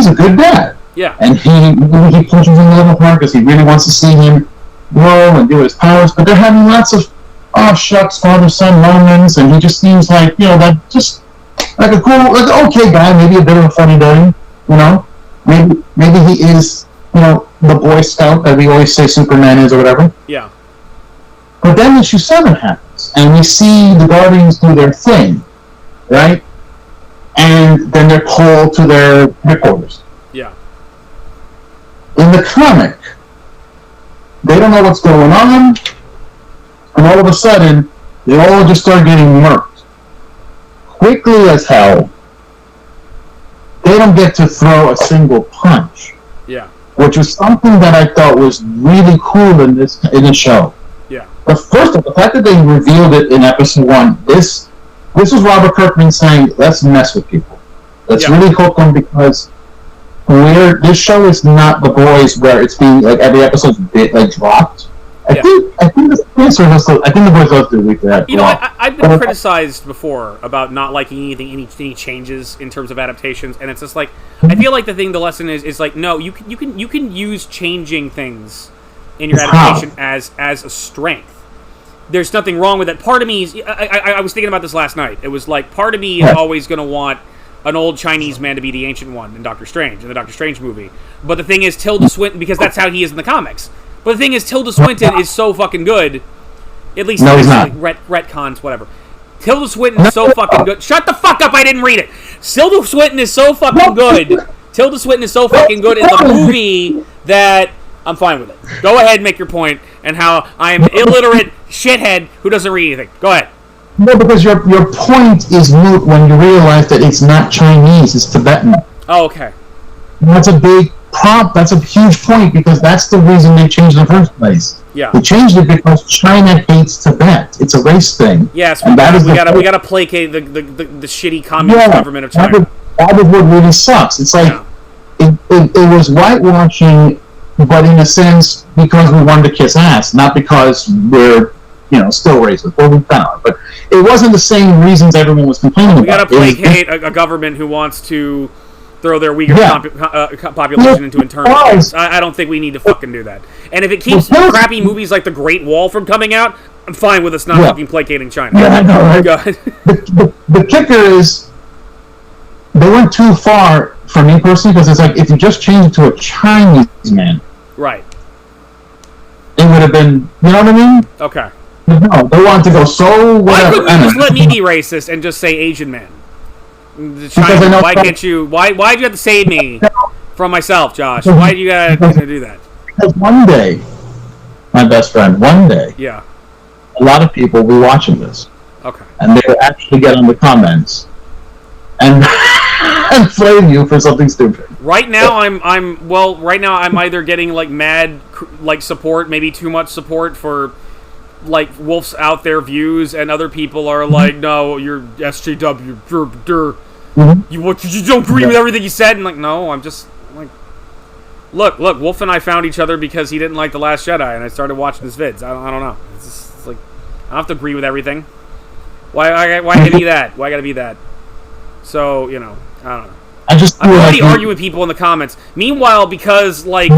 a good dad. Yeah. And he pushes him a little hard because he really wants to see him grow and do his powers. But they're having lots of shucks, father-son moments, and he just seems like, that just like a cool, like an okay guy, maybe a bit of a funny dude, Maybe he is, the Boy Scout that we always say Superman is or whatever. Yeah. But then issue 7 happens, and we see the Guardians do their thing, right? And then they're called to their headquarters. Yeah. In the comic, they don't know what's going on, and all of a sudden, they all just start getting murked. Quickly as hell. They don't get to throw a single punch. Yeah. Which was something that I thought was really cool in the show. Yeah. But first of all, the fact that they revealed it in episode 1, this was Robert Kirkman saying, let's mess with people. Let's really hook them because this show is not The Boys where it's being like every episode's dropped. I think the Boys love to do that. I've been criticized before about not liking any changes in terms of adaptations, and it's just like I feel like the lesson is like no, you can use changing things in your adaptation as a strength. There's nothing wrong with it. Part of me is I was thinking about this last night. It was like part of me is always going to want an old Chinese man to be the Ancient One in Doctor Strange, in the Doctor Strange movie. But the thing is, Tilda Swinton, because that's how he is in the comics. But the thing is, Tilda Swinton is so fucking good. At least no, he's not. Retcons, whatever. Tilda Swinton is so fucking good. Shut the fuck up! I didn't read it. Tilda Swinton is so fucking good. Tilda Swinton is so fucking good in the movie that I'm fine with it. Go ahead and make your point and how I am an illiterate shithead who doesn't read anything. Go ahead. No, because your point is moot when you realize that it's not Chinese, it's Tibetan. Oh, okay. That's a big prompt. That's a huge point because that's the reason they changed it in the first place. Yeah. They changed it because China hates Tibet. It's a race thing. Yes, we gotta placate the shitty communist government of China. That is what really sucks. It's like it was whitewashing, but in a sense because we wanted to kiss ass, not because we're still racist. Well, we found, but it wasn't the same reasons everyone was complaining about. We gotta placate a government who wants to throw their Uyghur population into internment camps. I don't think we need to fucking do that. And if it keeps crappy movies like The Great Wall from coming out, I'm fine with us not fucking placating China. Yeah, I know, right? Go ahead. The kicker is they went too far for me personally because it's like if you just change it to a Chinese man, right? It would have bid, you know what I mean? Okay. No, they want to go so whatever. Why couldn't you just let me be racist and just say Asian man? China, why can't you? Why'd you have to save me from myself, Josh? Why do you gotta do that? Because one day, my best friend, a lot of people will be watching this. Okay. And they will actually get on the comments and and flame you for something stupid. Right now, I'm either getting like mad support, maybe too much support for like Wolf's out there views, and other people are like, no, you're SJW, you don't agree with everything you said, and like, no, I'm just like, look, Wolf and I found each other because he didn't like The Last Jedi, and I started watching his vids. I don't know. It's like, I don't have to agree with everything. Why gotta be that? Why gotta be that? So, I don't know. I'm already arguing with people in the comments. Meanwhile, because like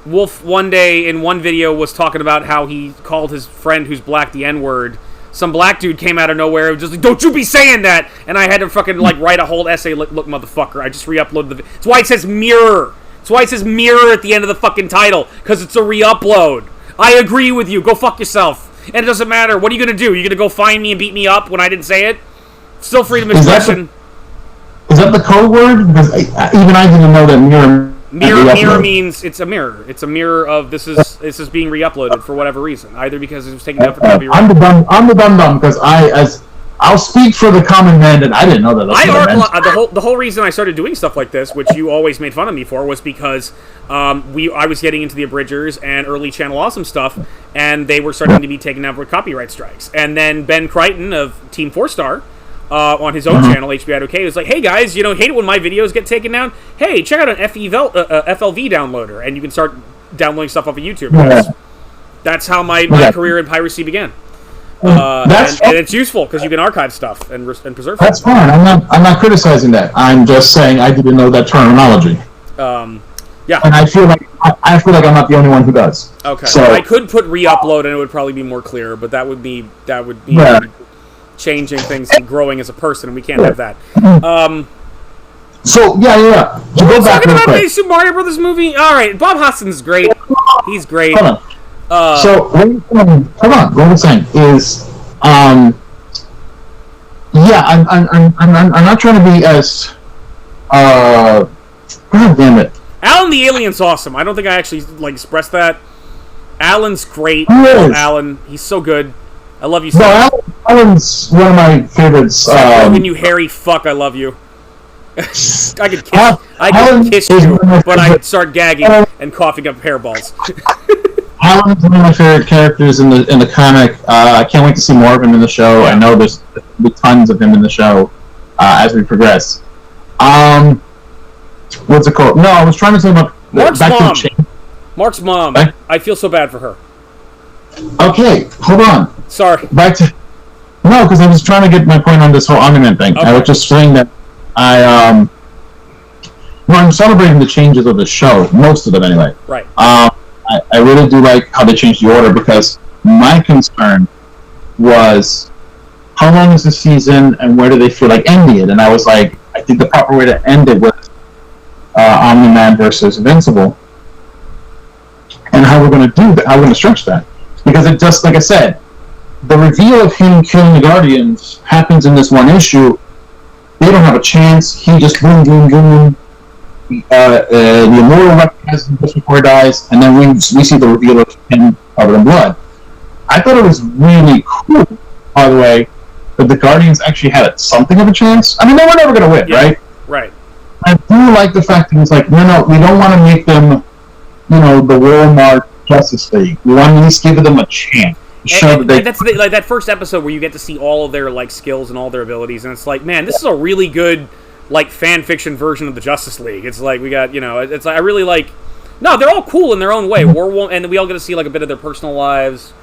Wolf one day in one video was talking about how he called his friend who's black the N-word. Some black dude came out of nowhere and was just like, don't you be saying that! And I had to fucking like write a whole essay, look motherfucker, I just re-uploaded the video. That's why it says mirror. That's why it says mirror at the end of the fucking title, because it's a re-upload. I agree with you. Go fuck yourself. And it doesn't matter. What are you going to do? Are you going to go find me and beat me up when I didn't say it? Still freedom of expression. Is that the code word? Because even I didn't know that mirror... Mirror means it's a mirror. It's a mirror of this is being re-uploaded for whatever reason. Either because it was taken down for copyright. I'm the dumb because I'll speak for the common man, and I didn't know that. The whole reason I started doing stuff like this, which you always made fun of me for, was because I was getting into the abridgers and early Channel Awesome stuff, and they were starting to be taken down for copyright strikes. And then Ben Crichton of Team 4-Star, on his own channel, HBIOK, was like, hey guys, hate it when my videos get taken down? Hey, check out an FLV downloader, and you can start downloading stuff off of YouTube. That's how my career in piracy began. And it's useful because you can archive stuff and preserve. That's fine. I'm not criticizing that. I'm just saying I didn't know that terminology. Yeah. And I feel like I'm not the only one who does. Okay. So I could put re-upload and it would probably be more clear, but that would be changing things and growing as a person, and we can't have that. So yeah. To go back real quick. Super Mario Brothers movie. All right, Bob Hoskins is great. He's great. Hold on. So hold on. What I'm saying is, I'm not trying to be as God damn it. Alan the Alien's awesome. I don't think I actually expressed that. Alan's great. I love Alan. He's so good. I love you so much. Alan's one of my favorites. When you hairy fuck, I love you. I could kiss you, but I'd start gagging and coughing up hairballs. Alan's one of my favorite characters in the comic. I can't wait to see more of him in the show. I know there's tons of him in the show as we progress. What's it called? No, I was trying to say about Mark's mom. I feel so bad for her. Okay, hold on. Sorry. Because I was trying to get my point on this whole Omni-Man thing. Okay. I was just saying that I'm celebrating the changes of the show, most of it anyway. Right. I really do like how they changed the order, because my concern was how long is the season and where do they feel like ending it? And I was like, I think the proper way to end it was Omni-Man versus Invincible, and how we're going to do that, how we're going to stretch that. Because it just, like I said, the reveal of him killing the Guardians happens in this one issue. They don't have a chance. He just boom, boom, boom. The Immortal recognizes him just before he dies, and then we see the reveal of him covered in blood. I thought it was really cool, by the way, that the Guardians actually had something of a chance. I mean, they were never going to win, right? Right. I do like the fact that it's like, no, we don't want to make them, the Walmart Justice League. We want to at least give them a chance. That's that first episode where you get to see all of their skills and all their abilities, and it's like, man, this is a really good fan fiction version of the Justice League. It's like we got, it's like I really like. No, they're all cool in their own way. And we all get to see a bit of their personal lives.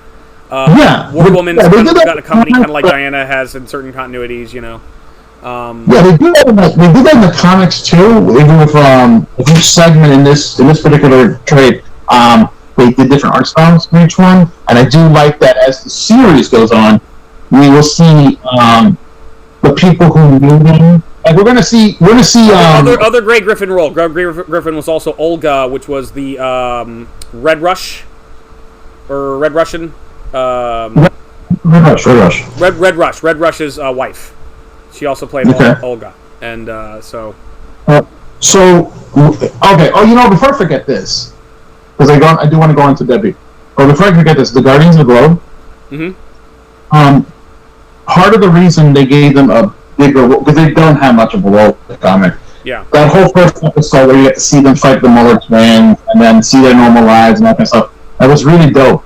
War Woman's got a company kind of like Diana has in certain continuities, they do that in the comics too. Even with each segment in this particular trade, they did different art styles for each one, and I do like that as the series goes on, we will see the people who knew them. Like we're gonna see other Grey Griffin role. Grey Griffin was also Olga, which was the Red Rush or Red Russian. Red Rush. Red Rush's wife. She also played Olga, and so. Okay. Oh, before I forget this, because I do want to go into Debbie. But before I forget this, the Guardians of the Globe. Mm-hmm. Part of the reason they gave them a bigger, because they don't have much of a role in the comic. Yeah. That whole first episode where you get to see them fight the Muller twins and then see their normal lives and that kind of stuff, that was really dope.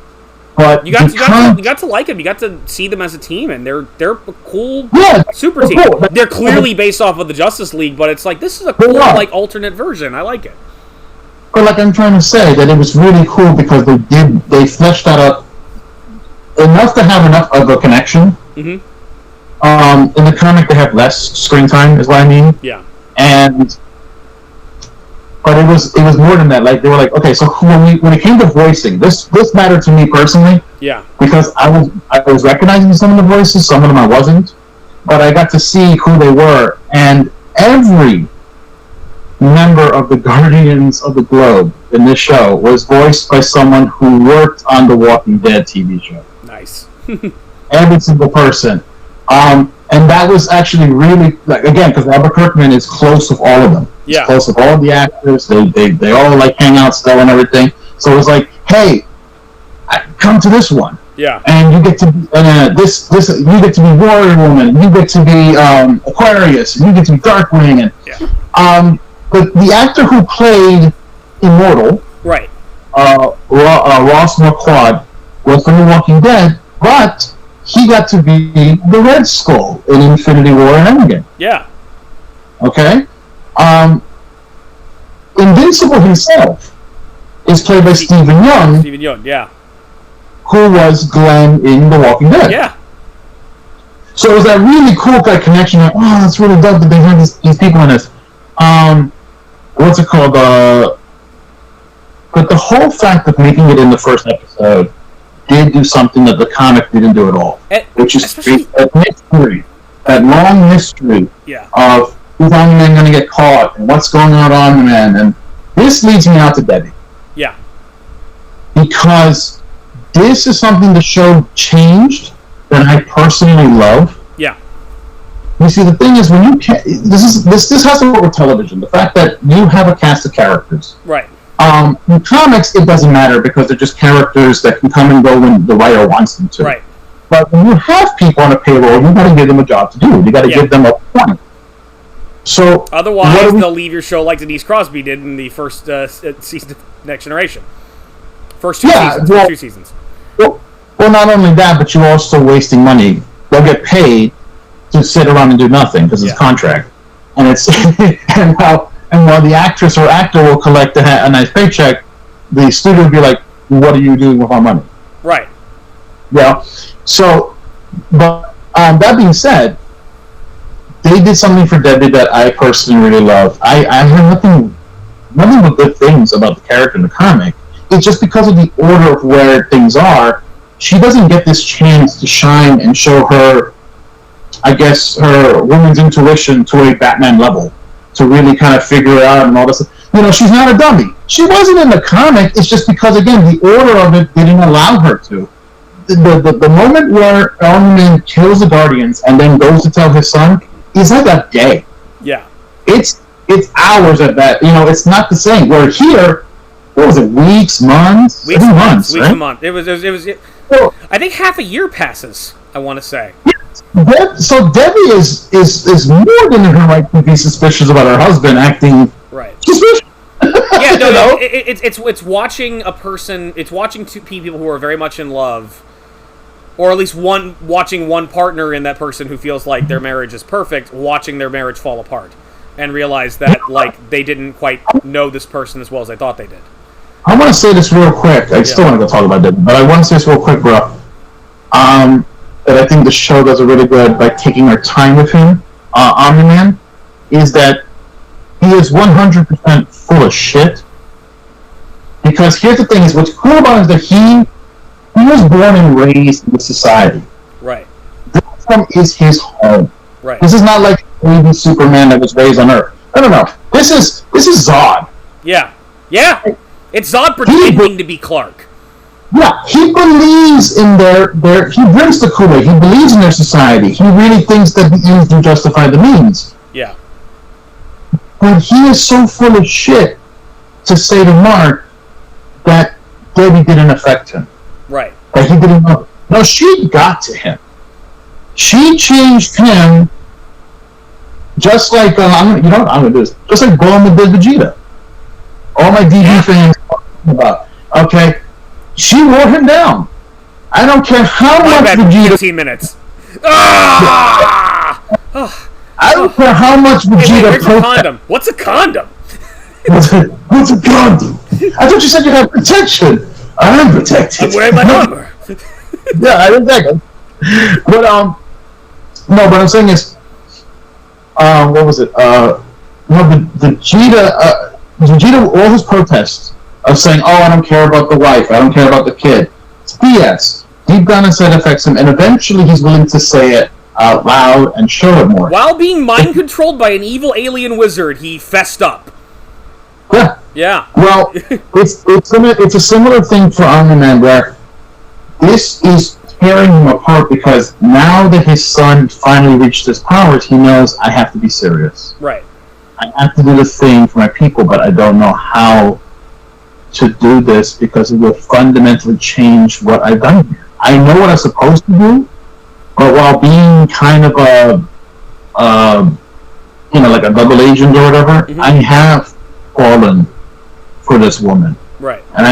But you got to like them. You got to see them as a team, and they're a cool super team. Cool. They're clearly based off of the Justice League, but it's like this is a cool alternate version. I like it. But I'm trying to say that it was really cool because they fleshed that up enough to have enough of a connection. Mm-hmm. In the comic, they have less screen time, is what I mean. Yeah. But it was more than that. Like they were like, okay, so when it came to voicing, this mattered to me personally. Yeah. Because I was recognizing some of the voices, some of them I wasn't, but I got to see who they were, and every member of the Guardians of the Globe in this show was voiced by someone who worked on the Walking Dead TV show. Nice. Every single person. And that was actually really, like, again, because Robert Kirkman is close with all of them. Yeah. He's close with all the actors. They all, like, hang out still and everything. So it was like, hey, come to this one. Yeah. And you get to be, you get to be Warrior Woman. You get to be Aquarius. And you get to be Darkwing. And, yeah. But the actor who played Immortal, right, Ross McQuad, was from The Walking Dead, but he got to be the Red Skull in Infinity War and Endgame. Yeah. Okay? Invincible himself is played by Stephen Young. Stephen Young, yeah. Who was Glenn in The Walking Dead. Yeah. So it was that really cool kind of connection. Like, oh, that's really dope that they had these people in this. What's it called? But the whole fact of making it in the first episode did do something that the comic didn't do at all, which is that mystery, that long mystery of who's Omni-Man going to get caught and what's going on with Omni-Man, and this leads me out to Debbie. Yeah. Because this is something the show changed that I personally love. Yeah. You see, the thing is, when you this has to work with television. The fact that you have a cast of characters. Right. In comics, it doesn't matter because they're just characters that can come and go when the writer wants them to. Right. But when you have people on a payroll, you got to give them a job to do. You got to give them a point. So otherwise, they'll leave your show like Denise Crosby did in the first season of Next Generation. First two seasons. Well, not only that, but you're also wasting money. They'll get paid to sit around and do nothing because it's a contract, and it's and while the actress or actor will collect a nice paycheck, the studio will be like, "What are you doing with our money?" Right. Yeah. So, but that being said, they did something for Debbie that I personally really love. I heard nothing but good things about the character in the comic. It's just because of the order of where things are, she doesn't get this chance to shine and show her, I guess, her woman's intuition to a Batman level, to really kind of figure it out and all this. You know, she's not a dummy. She wasn't in the comic. It's just because, again, the order of it didn't allow her to. The moment where Omni-Man kills the Guardians and then goes to tell his son is like a day. Yeah. It's hours at that. You know, it's not the same. Where here, what was it? Weeks, months? Weeks, months, right? a month. It was. Well, I think half a year passes. I want to say. So Debbie is more than in her right to be suspicious about her husband acting suspicious. Yeah, no. It's watching a person. It's watching two people who are very much in love, or at least watching one partner in that person who feels like their marriage is perfect, watching their marriage fall apart, and realize that they didn't quite know this person as well as they thought they did. I want to say this real quick. I still want to go talk about Debbie, but I want to say this real quick, bro. That I think the show does a really good by taking our time with him, Omni-Man, is that he is 100% full of shit. Because here's the thing: is what's cool about him is that he was born and raised in the society. Right. Gotham is his home. Right. This is not like baby Superman that was raised on Earth. No. This is Zod. Yeah. Yeah. It's Zod pretending to be Clark. Yeah, he believes in their he brings the Kool-Aid. He believes in their society. He really thinks that the ends do justify the means. Yeah. But he is so full of shit to say to Mark that Debbie didn't affect him. Right. That he didn't know. No, she got to him. She changed him just like, I'm going to do this. Just like Bulma did Vegeta. All my DB fans talking about. Okay? She wore him down. I don't care how much Vegeta... 15 minutes. Ah! I don't care how much Vegeta... Where's a condom? What's a condom? What's a condom? I thought you said you had protection. I'm protected. I'm wearing my armor. Yeah, exactly. But, no, what I'm saying is... what was it? Vegeta, all his protests of saying, "Oh, I don't care about the wife, I don't care about the kid," it's BS. Deep down inside affects him, and eventually he's willing to say it out loud and show it more. While being mind controlled by an evil alien wizard, he fessed up. Yeah. Yeah. Well, it's a similar thing for Omni-Man where this is tearing him apart because now that his son finally reached his powers, he knows I have to be serious. Right. I have to do the thing for my people, but I don't know how to do this because it will fundamentally change what I've done here. I know what I'm supposed to do, but while being kind of like a double agent or whatever, I have fallen for this woman. Right. And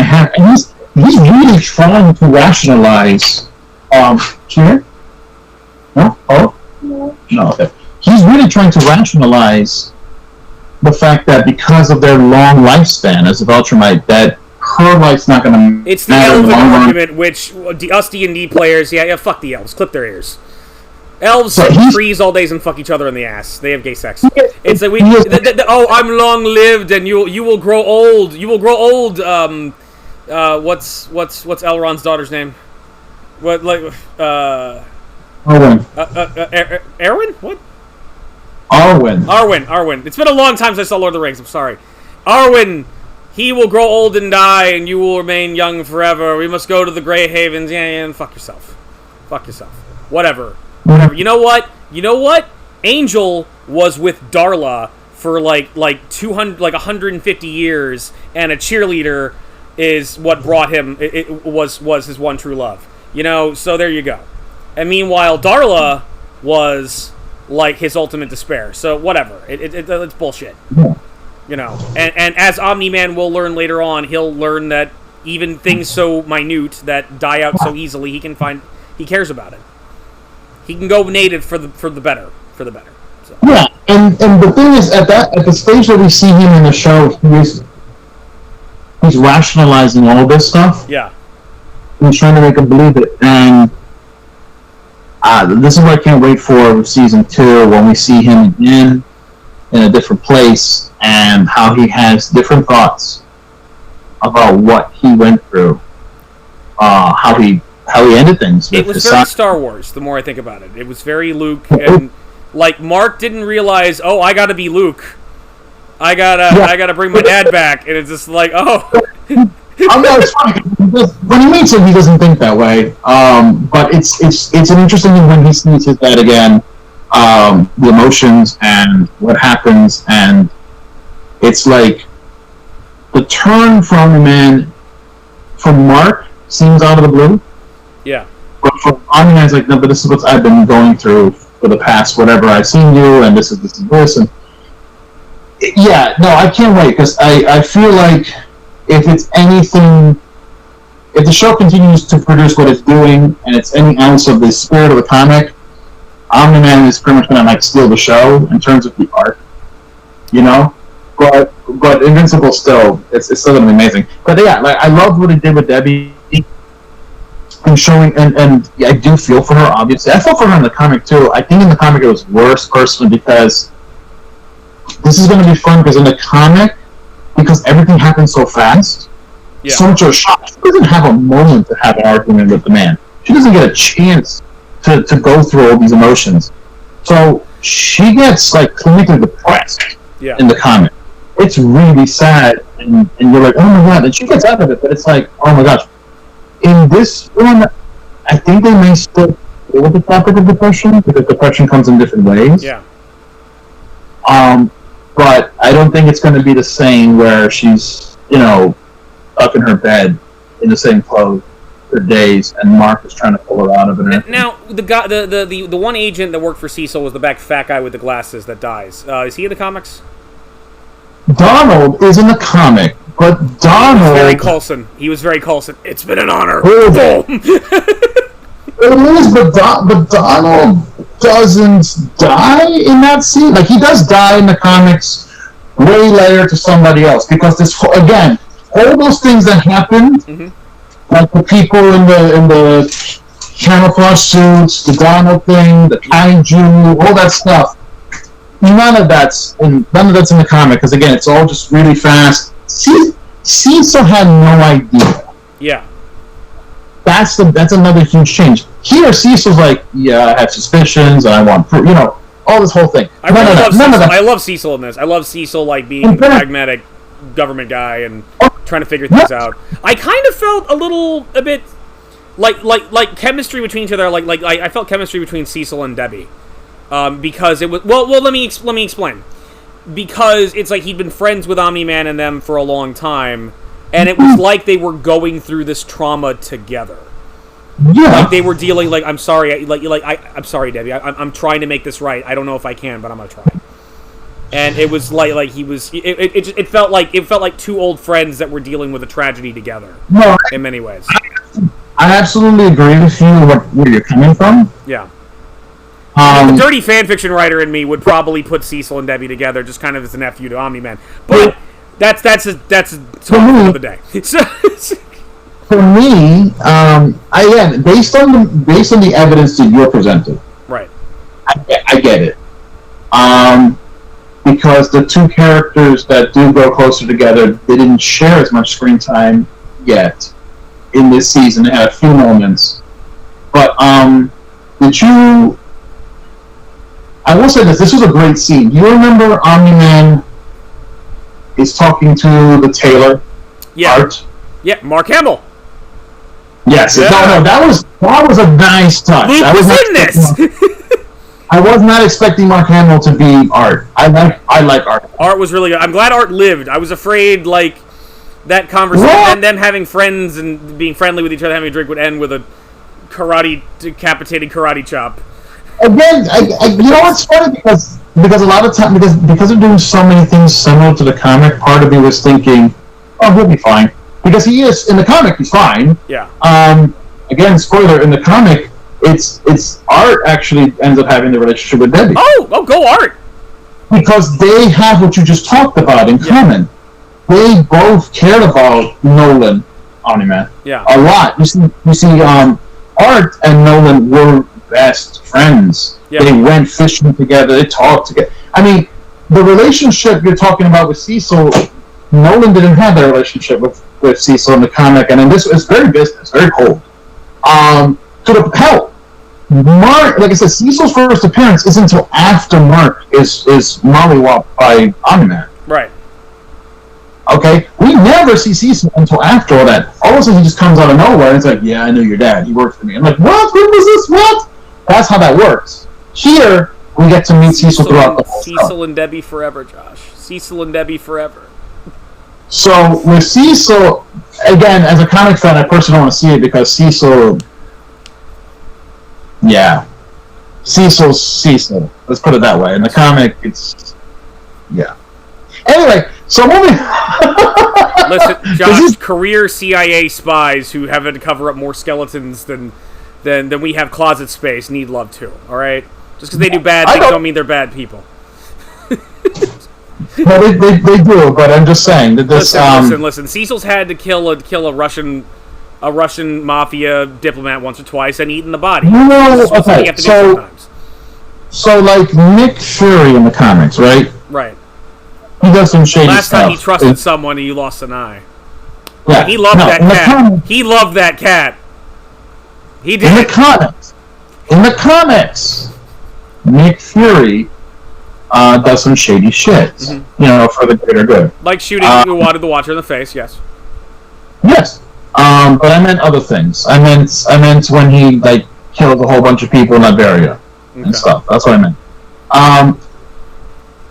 he's really trying to rationalize. Here? No? Oh? No. Okay. He's really trying to rationalize the fact that because of their long lifespan as a Ultramite, that her life's not going to. It's the Elven argument, which us D&D players, yeah, fuck the elves, clip their ears. Elves sit in trees all days and fuck each other in the ass. They have gay sex. It's like I'm long lived and you will grow old. You will grow old. What's Elrond's daughter's name? What Arwen? Erwin? What? Arwen. It's been a long time since I saw Lord of the Rings. I'm sorry. Arwen. He will grow old and die, and you will remain young forever. We must go to the Grey Havens. Yeah, and fuck yourself. Whatever. You know what? Angel was with Darla for like 150 years, and a cheerleader is what brought him. It was his one true love. So there you go. And meanwhile, Darla was like his ultimate despair. So whatever. It's bullshit. And as Omni-Man will learn later on, he'll learn that even things so minute that die out so easily, he cares about it. He can go native for the better. So. Yeah, and the thing is, at the stage that we see him in the show, he's rationalizing all this stuff. Yeah. He's trying to make him believe it, and this is what I can't wait for season 2 when we see him again in a different place and how he has different thoughts about what he went through, how he ended things. It was very Star Wars. The more I think about it, it was very Luke, and like Mark didn't realize. Oh, I got to be Luke. I gotta bring my dad back, and it's just like, oh. I know it's funny. When he meets him, he doesn't think that way. But it's an interesting thing when he sees his dad again. The emotions and what happens, and it's like the turn from the man from Mark seems out of the blue. Yeah. But for Omni-Man's like, no, but this is what I've been going through for the past whatever I've seen you, and this is this, and yeah, no, I can't wait because I feel like if it's anything, if the show continues to produce what it's doing, and it's any ounce of the spirit of the comic, Omni-Man is pretty much going to steal the show in terms of the art, But Invincible still, it's still going to be amazing. But yeah, I love what he did with Debbie and showing, and I do feel for her. Obviously, I feel for her in the comic too. I think in the comic it was worse personally because this is going to be fun because in the comic, because everything happens so fast, so much of a shock. She doesn't have a moment to have an argument with the man. She doesn't get a chance to go through all these emotions. So she gets clinically depressed in the comic. It's really sad, and you're like, oh my god, and she gets out of it, but it's like, oh my gosh. In this one, I think they may still deal with the topic of depression, because depression comes in different ways. Yeah. But I don't think it's going to be the same where she's, up in her bed in the same clothes for days, and Mark is trying to pull her out of it. Now, the guy, the one agent that worked for Cecil was the back fat guy with the glasses that dies. Is he in the comics? Donald is in the comic, but Donald... He was very Coulson. It's been an honor. It is, but Donald doesn't die in that scene. He does die in the comics way later to somebody else, because again, all those things that happened, like the people in the camouflage suits, the Donald thing, the kaiju, all that stuff. None of that's in the comic, because again, it's all just really fast. Cecil had no idea. Yeah. That's another huge change. Here, Cecil's like, yeah, I have suspicions, and I want proof, all this whole thing. I love Cecil in this. I love Cecil being pragmatic government guy and trying to figure things out. I kind of felt a bit like chemistry between each other. Like I felt chemistry between Cecil and Debbie, because it was well. Let me explain. Because it's like he'd been friends with Omni-Man and them for a long time, and it was like they were going through this trauma together. Yeah. Like they were dealing. Like I'm sorry. I'm sorry, Debbie. I'm trying to make this right. I don't know if I can, but I'm gonna try. And it was like he was. It felt like two old friends that were dealing with a tragedy together. No, in many ways. I absolutely agree with you where you're coming from. Yeah. The dirty fanfiction writer in me would probably put Cecil and Debbie together, just kind of as a nephew to Omni-Man. But that's a talk of the day. For me, again, based on the evidence that you're presenting, right? I get it. Because the two characters that do grow closer together, they didn't share as much screen time yet in this season. They had a few moments, but did you? I will say this. This was a great scene. Do you remember Omni-Man is talking to the tailor? Yeah. Art? Yeah, Mark Hamill. Yes. Yeah. No, that was a nice touch. Luke was in this. I was not expecting Mark Hamill to be Art. I like Art. Art was really good. I'm glad Art lived. I was afraid like that conversation and them having friends and being friendly with each other, having a drink would end with a decapitating karate chop. Again, you know what's funny because a lot of time because they're doing so many things similar to the comic, part of me was thinking, oh, he'll be fine, because he is in the comic. He's fine. Yeah. Again, spoiler, in the comic, it's Art actually ends up having the relationship with Debbie. Oh, go Art! Because they have what you just talked about in common. They both cared about Nolan, Omni-Man, a lot. You see, Art and Nolan were best friends. Yeah. They went fishing together. They talked together. I mean, the relationship you're talking about with Cecil, Nolan didn't have that relationship with Cecil in the comic, and in this, it's very business, very cold. To the hell, Mark, like I said, Cecil's first appearance isn't until after Mark is mollywopped by Omni-Man. Right. Okay, we never see Cecil until after all that. All of a sudden, he just comes out of nowhere and it's like, yeah, I know your dad. He worked for me. I'm like, what? When was this? What? That's how that works. Here, we get to meet Cecil throughout the whole Cecil and Debbie forever, Josh. Cecil and Debbie forever. So, with Cecil, again, as a comic fan, I personally don't want to see it because Cecil... Yeah. Cecil's Cecil. Let's put it that way. In the comic, it's... Yeah. Anyway, so moving... Listen, Josh, career CIA spies who have to cover up more skeletons than we have closet space need love too, alright? Just because they do bad things don't mean they're bad people. No, they do, but I'm just saying that this... Listen. Cecil's had to kill a Russian mafia diplomat once or twice and eaten the body. No, okay, so like Nick Fury in the comics, right? Right. He does some shady stuff. Last time he trusted someone, he lost an eye. Yeah. He loved that cat. He loved that cat. He did. In the comics, Nick Fury does some shady shit. Mm-hmm. You know, for the greater good. Like shooting who wanted the Watcher in the face. Yes. Yes. But I meant other things. I meant when he like killed a whole bunch of people in Liberia and stuff. That's what I meant.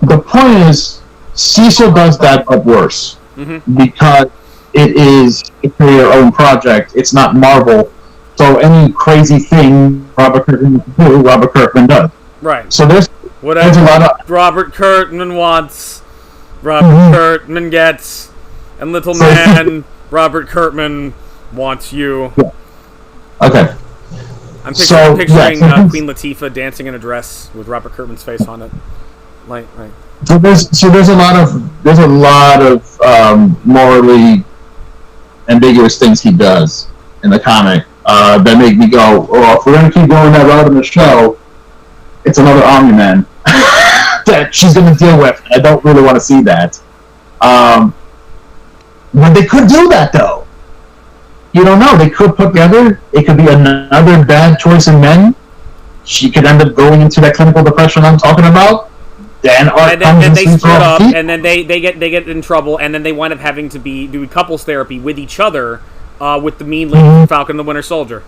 The point is, Cecil does that, but worse. Mm-hmm. Because it is your own project. It's not Marvel. So any crazy thing Robert Kirkman does. Right. So there's a lot of... Robert Kirkman wants, Robert Kirkman gets, and little man, Robert Kirkman wants you. Yeah. Okay. I'm picturing Queen Latifah dancing in a dress with Robert Kirkman's face on it. Like. So there's a lot of morally ambiguous things he does in the comic that make me go, oh, if we're gonna keep going that route in the show, it's another Omni-Man that she's gonna deal with. I don't really want to see that. But they could do that though. You don't know. They could put together. It could be another bad choice in men. She could end up going into that clinical depression I'm talking about. then they split up, and then they get in trouble, and then they wind up having to do couples therapy with each other, with the mean lady from Falcon and the Winter Soldier.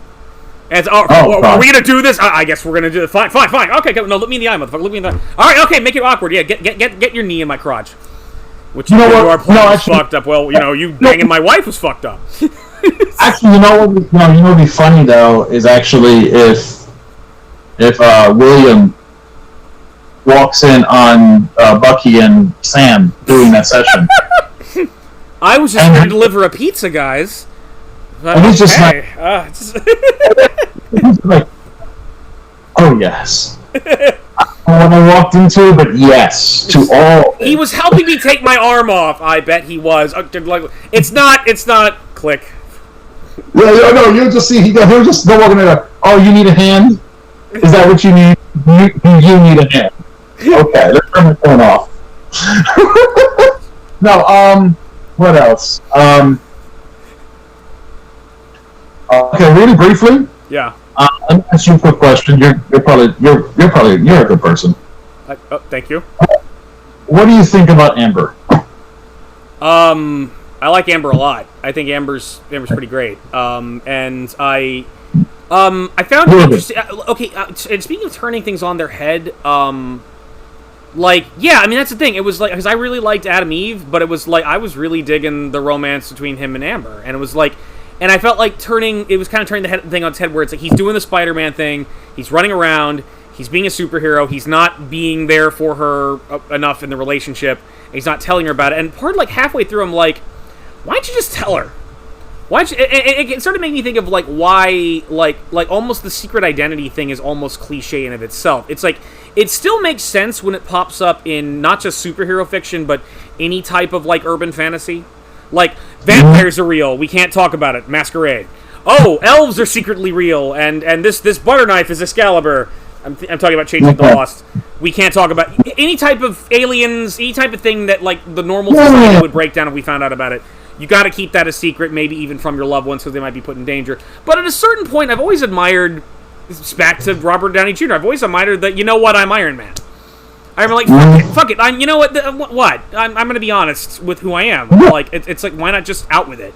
And are we gonna do this? I guess we're gonna do it. Fine. Okay, no, look me in the eye, motherfucker. Look me in the eye. All right, okay, make it awkward. Yeah, get your knee in my crotch. Which you know what? No, actually, fucked up. Well, you banging my wife was fucked up. Actually, you know what would be funny though is actually if William walks in on Bucky and Sam during that session. I was just going to deliver a pizza, guys. And he's just like, he's like, oh yes. I don't know what I walked into, but yes, to all. He was helping me take my arm off. I bet he was. It's not. Click. Yeah, no, you'll just see. He'll just go walking there. Oh, you need a hand? Is that what you need? You need a hand. Okay, let's turn my phone off. No, what else? Okay, really briefly. Yeah. Let me ask you a quick question. You're a good person. Thank you. What do you think about Amber? I like Amber a lot. I think Amber's pretty great. And I found it interesting. Okay, and speaking of turning things on their head, yeah, I mean that's the thing. It was like because I really liked Adam Eve, but it was like I was really digging the romance between him and Amber, and it was like. And I felt like it was kind of turning the thing on its head where it's like he's doing the Spider-Man thing, he's running around, he's being a superhero, he's not being there for her enough in the relationship, and he's not telling her about it. And part like halfway through I'm like, why don't you just tell her? It started making me think of like why like almost the secret identity thing is almost cliche in of itself. It's like it still makes sense when it pops up in not just superhero fiction but any type of like urban fantasy. Like, vampires are real, we can't talk about it, masquerade. Oh, elves are secretly real, and this butter knife is Excalibur. I'm talking about Chasing the Lost. We can't talk about any type of aliens, any type of thing that, like, the normal society would break down if we found out about it. You gotta keep that a secret, maybe even from your loved ones, because they might be put in danger. But at a certain point, I've always admired, back to Robert Downey Jr., I've always admired that, you know what, I'm Iron Man. I'm like, fuck it. You know what? I'm gonna be honest with who I am. Like, it's like, why not just out with it?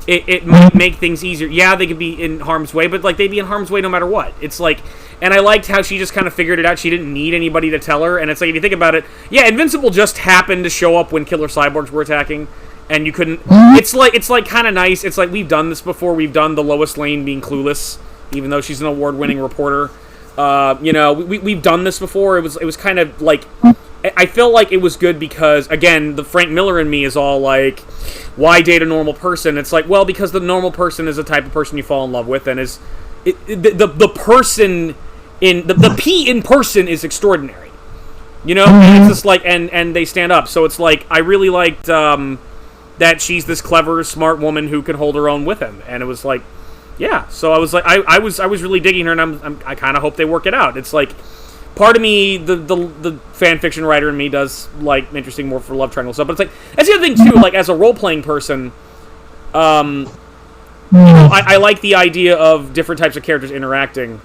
It might make things easier. Yeah, they could be in harm's way, but like they'd be in harm's way no matter what. It's like, and I liked how she just kind of figured it out. She didn't need anybody to tell her. And it's like, if you think about it, yeah, Invincible just happened to show up when killer cyborgs were attacking, and you couldn't. It's like kind of nice. It's like we've done this before. We've done the Lois Lane being clueless, even though she's an award-winning reporter. We've done this before. It was kind of like I felt like it was good because again the Frank Miller in me is all like, why date a normal person? It's like, well, because the normal person is the type of person you fall in love with, and is the person in the P in person is extraordinary, and it's just like and they stand up. So it's like I really liked that she's this clever, smart woman who can hold her own with him, and it was like. Yeah, so I was like, I was really digging her, and I kind of hope they work it out. It's like, part of me, the fan fiction writer in me does like interesting more for love triangle stuff. But it's like that's the other thing too. Like as a role playing person, I like the idea of different types of characters interacting,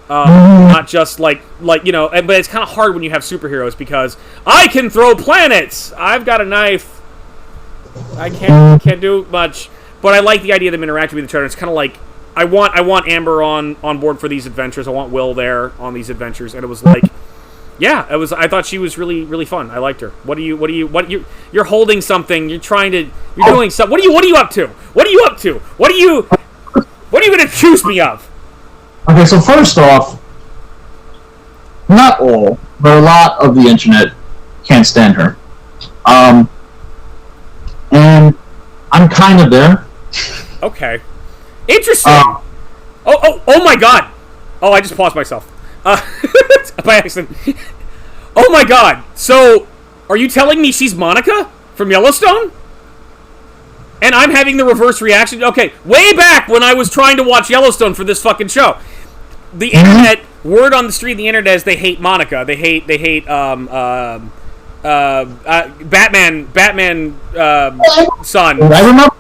not just like but it's kind of hard when you have superheroes because I can throw planets. I've got a knife. I can't do much, but I like the idea of them interacting with each other. It's kind of like. I want Amber on board for these adventures. I want Will there on these adventures, and it was like, yeah, it was. I thought she was really really fun. I liked her. You're holding something. You're doing something. What are you up to? What are you up to? What are you going to accuse me of? Okay, so first off, not all, but a lot of the internet can't stand her, and I'm kind of there. Okay. Interesting. Oh my god. Oh, I just paused myself. By accident. Oh my god. So, are you telling me she's Monica from Yellowstone? And I'm having the reverse reaction. Okay, way back when I was trying to watch Yellowstone for this fucking show, the internet, word on the street, the internet is they hate Monica. They hate Batman son,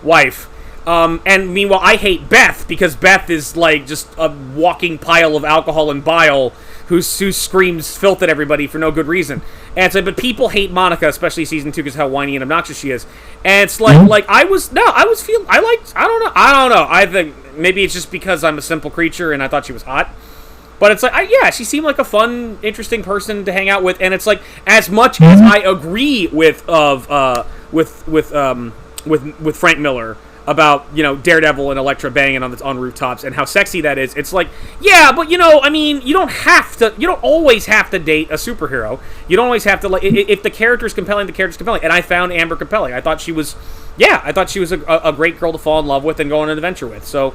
wife. And meanwhile, I hate Beth because Beth is like just a walking pile of alcohol and bile. who screams filth at everybody for no good reason. And it's like, but people hate Monica, especially season 2, because how whiny and obnoxious she is. And it's like, I don't know. I think maybe it's just because I'm a simple creature and I thought she was hot. But it's like, she seemed like a fun, interesting person to hang out with. And it's like, as much as I agree with Frank Miller about, you know, Daredevil and Elektra banging on rooftops and how sexy that is, it's like, yeah, but, you know, I mean, you don't always have to date a superhero. You don't always have to, like, if the character's compelling, the character's compelling. And I found Amber compelling. I thought she was a great girl to fall in love with and go on an adventure with. So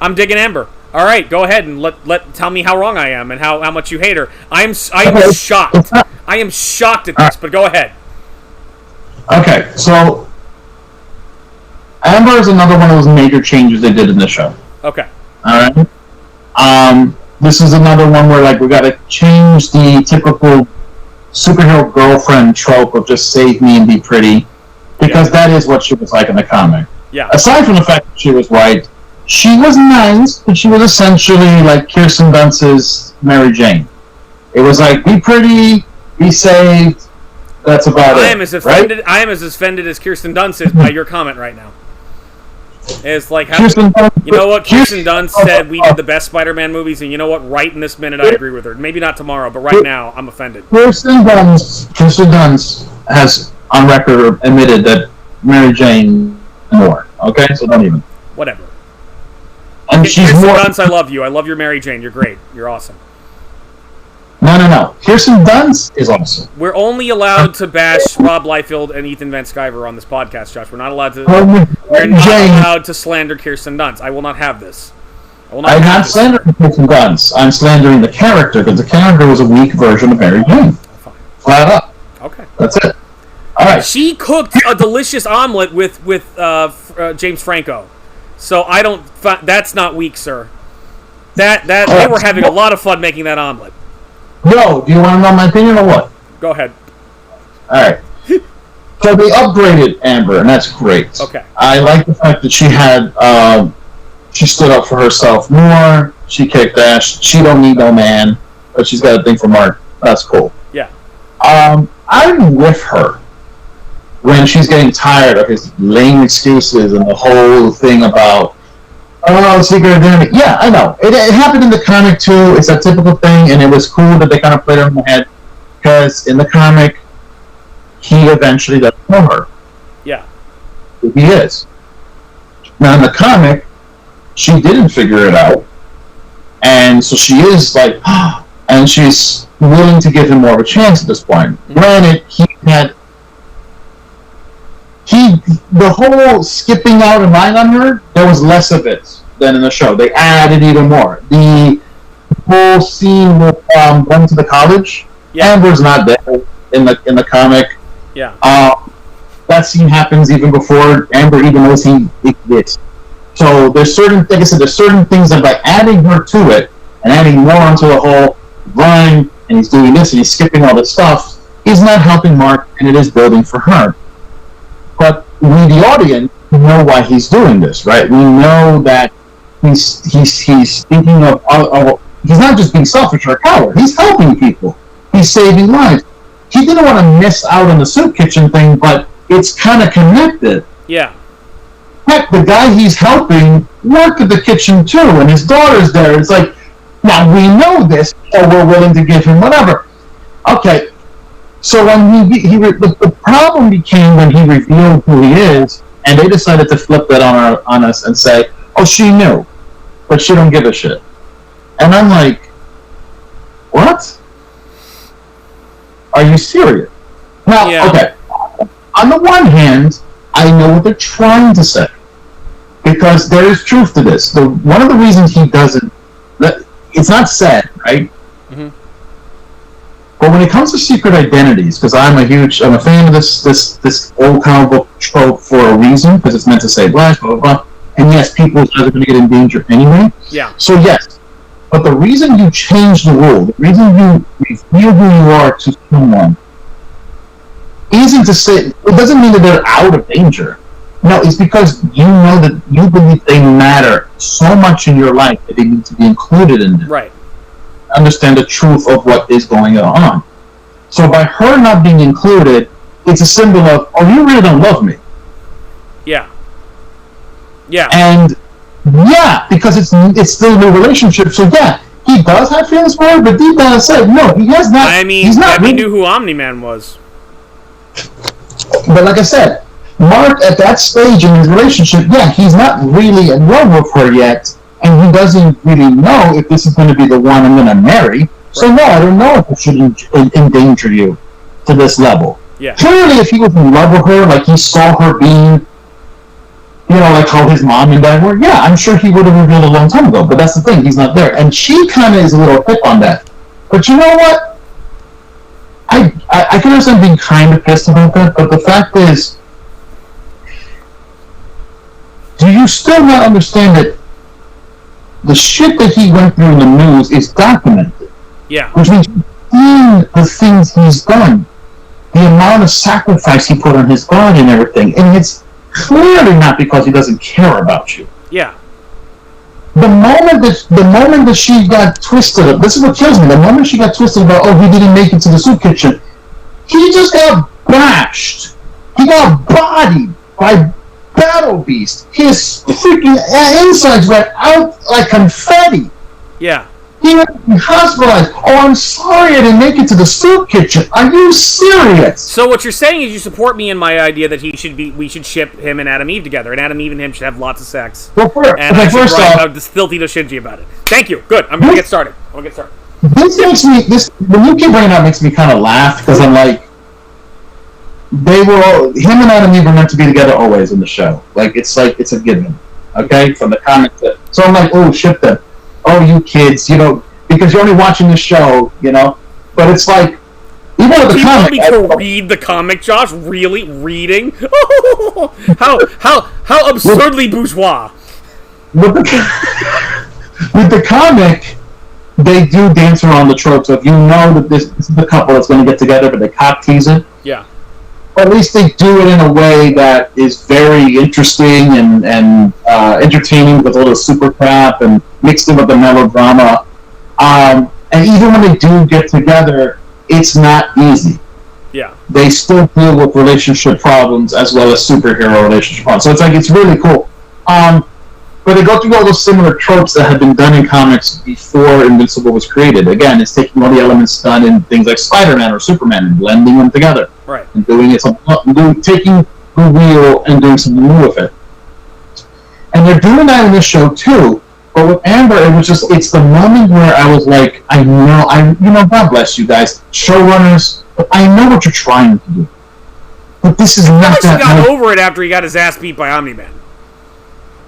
I'm digging Amber. All right, go ahead and tell me how wrong I am and how much you hate her. I am shocked. I am shocked at this, but go ahead. Okay, so Amber is another one of those major changes they did in the show. Okay. All right. This is another one where, like, we got to change the typical superhero girlfriend trope of just save me and be pretty, because that is what she was like in the comic. Yeah. Aside from the fact that she was white, she was nice, but she was essentially like Kirsten Dunst's Mary Jane. It was like, be pretty, be saved. That's about it. I am as offended as Kirsten Dunst is by your comment right now. It's like, you know what? Kirsten Dunst said we did the best Spider-Man movies, and you know what? Right in this minute, I agree with her. Maybe not tomorrow, but right now, I'm offended. Kirsten Dunst has, on record, admitted that Mary Jane more. Okay? So don't even. Whatever. And she's Kirsten more... Dunst, I love you. I love your Mary Jane. You're great. You're awesome. No. Kirsten Dunst is awesome. We're only allowed to bash Rob Liefeld and Ethan Van Sciver on this podcast, Josh. We're not allowed to. We're not allowed to slander Kirsten Dunst. I will not have this. I'm not slandering Kirsten Dunst. I'm slandering the character, because the character was a weak version of Mary Jane. Flat up. Okay. That's it. All right. She cooked a delicious omelet with James Franco, so I don't. That's not weak, sir. They were having a lot of fun making that omelet. Yo, do you want to know my opinion or what? Go ahead. Alright. So they upgraded Amber, and that's great. Okay. I like the fact that she had, she stood up for herself more, she kicked ass, she don't need no man, but she's got a thing for Mark. That's cool. Yeah. I'm with her when she's getting tired of his lame excuses and the whole thing about, secret identity. Yeah, I know. It happened in the comic too. It's a typical thing, and it was cool that they kind of played her in the head, because in the comic, he eventually doesn't know her. Yeah. Who he is. Now in the comic, she didn't figure it out, and so she is like, and she's willing to give him more of a chance at this point. Granted, the whole skipping out and lying on her, there was less of it than in the show. They added even more. The whole scene with going to the college, Amber's not there in the comic. Yeah. That scene happens even before Amber even knows he exists. So there's certain, like I said, there's certain things that by adding her to it and adding more onto the whole rhyme, and he's doing this and he's skipping all this stuff, is not helping Mark, and it is building for her. But we, the audience, know why he's doing this, right? We know that he's thinking of he's not just being selfish or a coward. He's helping people. He's saving lives. He didn't want to miss out on the soup kitchen thing, but it's kind of connected. Yeah. Heck, the guy he's helping worked at the kitchen too, and his daughter's there. It's like, now we know this, so we're willing to give him whatever. Okay. So when the problem became when he revealed who he is, and they decided to flip that on us and say, "Oh, she knew, but she don't give a shit." And I'm like, "What? Are you serious?" Now, okay. On the one hand, I know what they're trying to say, because there is truth to this. One of the reasons he doesn't, it's not said, right? Mm-hmm. But when it comes to secret identities, because I'm a fan of this old comic book trope for a reason, because it's meant to say blah, blah, blah, and yes, people's lives are going to get in danger anyway. Yeah. So yes, but the reason you change the rule, the reason you reveal who you are to someone, isn't to say, it doesn't mean that they're out of danger. No, it's because you know that you believe they matter so much in your life that they need to be included in it. Right. understand the truth of what is going on. So by her not being included, it's a symbol of, oh, you really don't love me. Yeah. Yeah. And yeah, because it's still a new relationship. So yeah, he does have feelings for her, but deep down inside, no, he has not. I mean, he's not Debbie knew who Omni-Man was. But like I said, Mark at that stage in his relationship, yeah, he's not really in love with her yet, and he doesn't really know if this is going to be the one I'm going to marry. Right. So no, I don't know if it should endanger you to this level. Yeah. Clearly, if he was in love with her, like he saw her being, like how his mom and dad were, yeah, I'm sure he would have revealed a long time ago. But that's the thing, he's not there. And she kind of is a little hip on that. But you know what? I can understand being kind of pissed about that, but the fact is, do you still not understand that the shit that he went through in the news is documented? Yeah. Which means you've seen the things he's done, the amount of sacrifice he put on his body and everything, and it's clearly not because he doesn't care about you. Yeah. The moment that she got twisted, this is what kills me. The moment she got twisted about, oh, he didn't make it to the soup kitchen, he just got bashed. He got bodied by Battle Beast. His freaking insides went out like confetti. Yeah. He went hospitalized. Oh, I'm sorry I didn't make it to the soup kitchen. Are you serious? So what you're saying is you support me in my idea that we should ship him and Adam Eve together, and Adam Eve and him should have lots of sex. Well, first off, this filthy to Shinji about it. Thank you. Good. I'm gonna get started. This makes me when you keep bringing it up, makes me kind of laugh because I'm like, him and Adam Eve were meant to be together always in the show. It's a given. Okay, from the comics. So I'm like, oh, ship them. Oh, you kids, because you're only watching the show, But it's like, even with the comic. You want me to read the comic, Josh? Really? Reading? How absurdly bourgeois. With the comic, they do dance around the tropes of, that this is the couple that's going to get together, but they cock tease it. Yeah. Or at least they do it in a way that is very interesting and entertaining with a little super crap and mixed in with the melodrama. And even when they do get together, it's not easy. Yeah. They still deal with relationship problems as well as superhero relationship problems. So it's really cool. But they go through all those similar tropes that had been done in comics before Invincible was created. Again, it's taking all the elements done in things like Spider-Man or Superman and blending them together. Right. And doing it, taking the wheel and doing something new with it. And they're doing that in this show too. But with Amber, it's the moment where I was like, I know, God bless you guys, showrunners, but I know what you're trying to do. But this is not that. She got over it after he got his ass beat by Omni-Man.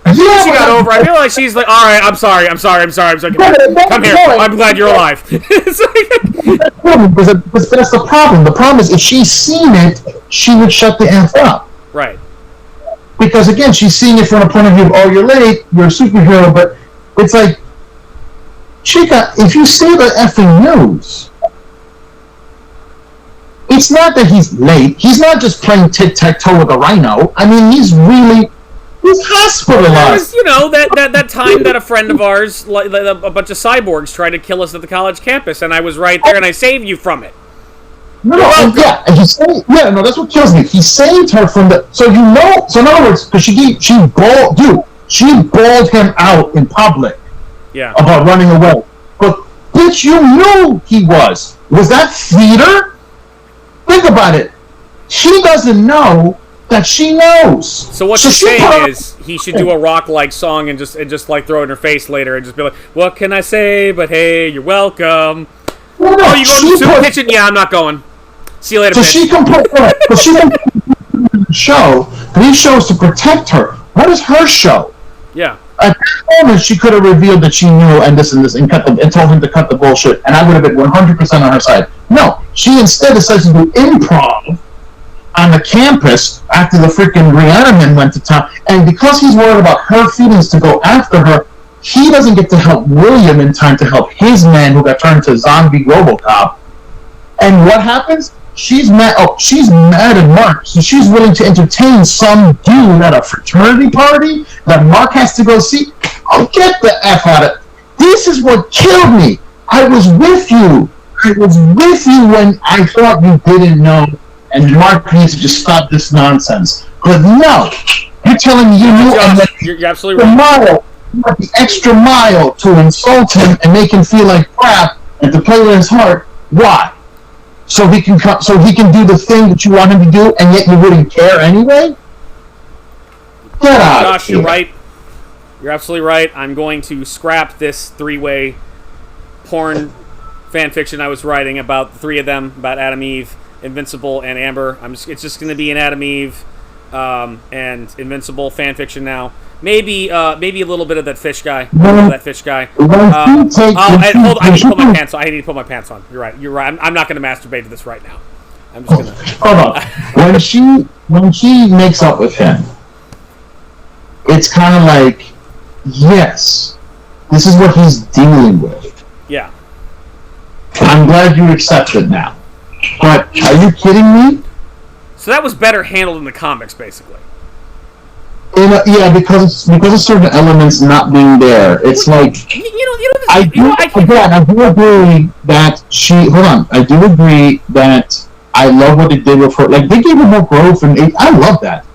Yeah, she got over. I feel like she's like, all right, I'm sorry. Come here. I'm glad you're alive. Because that's the problem. The problem is if she's seen it, she would shut the F up. Right. Because again, she's seeing it from a point of view of, oh, you're late, you're a superhero, but it's like, Chica, if you say the effing news, it's not that he's late. He's not just playing tic-tac-toe with a rhino. I mean, he's hospitalized. There was, that time that a friend of ours, a bunch of cyborgs, tried to kill us at the college campus, and I was right there, and I saved you from it. And that's what kills me. He saved her from the. So in other words, because she bawled him out in public. Yeah. About running away, but bitch, you knew he was. Was that theater? Think about it. She doesn't know that she knows. So what you're saying is he should do a rock-like song and just like throw it in her face later and just be like, "What can I say? But hey, you're welcome." No, oh, you going to the soup kitchen? Yeah, I'm not going. See you later. So bitch. she show these shows to protect her. What is her show? Yeah. At that moment, she could have revealed that she knew and this and told him to cut the bullshit, and I would have been 100% on her side. No, she instead decides to do improv on the campus after the freaking Rihanna man went to town, and because he's worried about her feelings to go after her, he doesn't get to help William in time to help his man who got turned to zombie RoboCop. And what happens? She's mad. Oh, she's mad at Mark, so she's willing to entertain some dude at a fraternity party that Mark has to go see. Oh, get the F out of it. This is what killed me. I was with you. I was with you when I thought you didn't know, and Mark needs to just stop this nonsense. But no, you're telling me you knew, Josh, and then you're absolutely right. The extra mile to insult him and make him feel like crap and to play with his heart. Why? So he can do the thing that you want him to do, and yet you wouldn't care anyway. Get out! Josh, you're right. You're absolutely right. I'm going to scrap this 3-way porn fan fiction I was writing about the 3 of them, about Adam, Eve, Invincible, and Amber. It's just going to be an Adam, Eve, and Invincible fan fiction now. Maybe a little bit of that fish guy. That fish guy. Hold on, I need to put my pants on. I need to put my pants on. You're right. I'm not going to masturbate to this right now. I'm just going to. Hold on. When she makes up with him, it's kind of like, yes, this is what he's dealing with. Yeah. I'm glad you accept it now. But are you kidding me? So that was better handled in the comics, basically. Yeah, because of certain elements not being there, it's like I do agree that I do agree that I love what they did with her. Like, they gave her more growth, and I love that.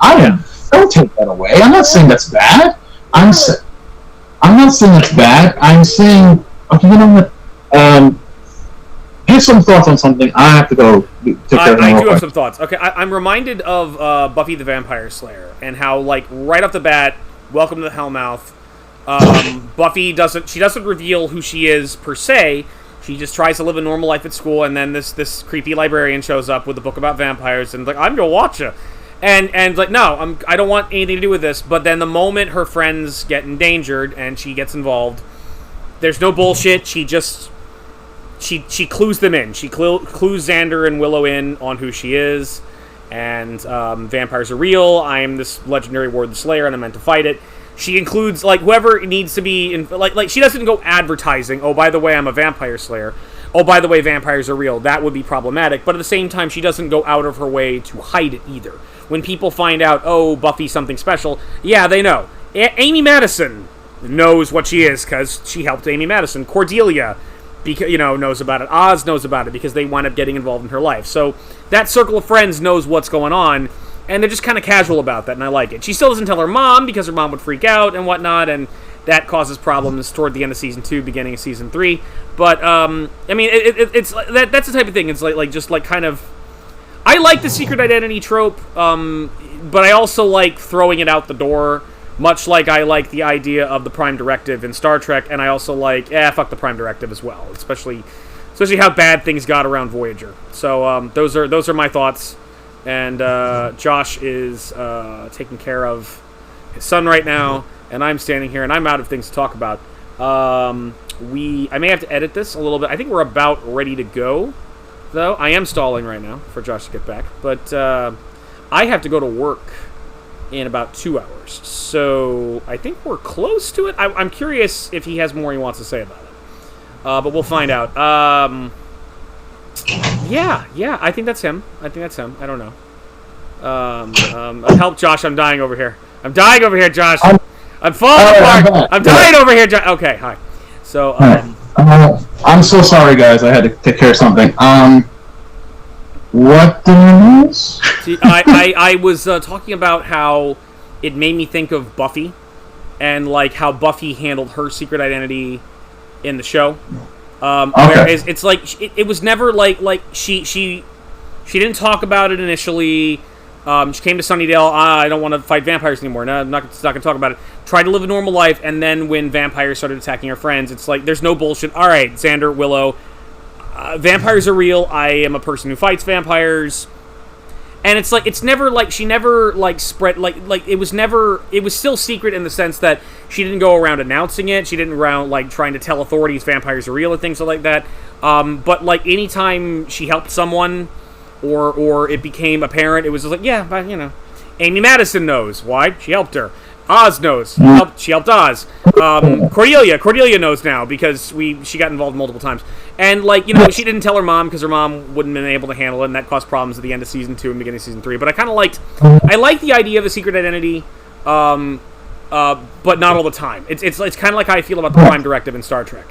Don't take that away. I'm not saying that's bad. I'm not saying that's bad. I'm saying, okay, you know what? Give some thoughts on something. I have to go take care of I do have some thoughts. Okay, I'm reminded of Buffy the Vampire Slayer and how, like, right off the bat, welcome to the Hellmouth. Buffy doesn't reveal who she is per se. She just tries to live a normal life at school, and then this creepy librarian shows up with a book about vampires and like, I'm gonna watch you. And like, no, I don't want anything to do with this. But then the moment her friends get endangered and she gets involved, there's no bullshit. She clues them in. She clues Xander and Willow in on who she is. And vampires are real. I am this legendary Ward the Slayer, and I'm meant to fight it. She includes, like, whoever needs to be in, like she doesn't go advertising, oh, by the way, I'm a vampire slayer. Oh, by the way, vampires are real. That would be problematic. But at the same time, she doesn't go out of her way to hide it either. When people find out, oh, Buffy's something special, yeah, they know. Amy Madison knows what she is because she helped Amy Madison. Cordelia, knows about it. Oz knows about it because they wind up getting involved in her life. So that circle of friends knows what's going on, and they're just kind of casual about that, and I like it. She still doesn't tell her mom because her mom would freak out and whatnot, and that causes problems toward the end of Season 2, beginning of Season 3. But, I mean, it's that's the type of thing. It's like kind of... I like the secret identity trope, but I also like throwing it out the door, much like I like the idea of the Prime Directive in Star Trek, and I also like, fuck the Prime Directive as well, especially how bad things got around Voyager. So those are my thoughts, and Josh is taking care of his son right now, and I'm standing here, and I'm out of things to talk about. I may have to edit this a little bit. I think we're about ready to go, though. I am stalling right now for Josh to get back, but I have to go to work in about 2 hours, so I think we're close to it. I'm curious if he has more he wants to say about it, but we'll find out. Yeah, I think that's him. I don't know. Help, Josh. I'm dying over here. Josh. I'm falling apart. I'm dying over here, Josh. Okay, hi. So, I'm so sorry, guys. I had to take care of something. What the news? See, I was talking about how it made me think of Buffy, and like how Buffy handled her secret identity in the show. Whereas it's like it was never like she didn't talk about it initially. She came to Sunnydale. I don't want to fight vampires anymore. No, I'm not going to talk about it. Tried to live a normal life, and then when vampires started attacking her friends, it's like there's no bullshit. All right, Xander, Willow, vampires are real. I am a person who fights vampires, and it's like it's never like she never like spread like it was never. It was still secret in the sense that she didn't go around announcing it. She didn't around like trying to tell authorities vampires are real and things like that. But like anytime she helped someone, or it became apparent, it was just like, yeah, but Amy Madison knows. Why? She helped her. Oz knows. She helped Oz. Cordelia knows now because she got involved multiple times. And she didn't tell her mom because her mom wouldn't have been able to handle it, and that caused problems at the end of Season 2 and beginning of Season 3. But I like the idea of a secret identity, but not all the time. It's kind of like how I feel about the Prime Directive in Star Trek.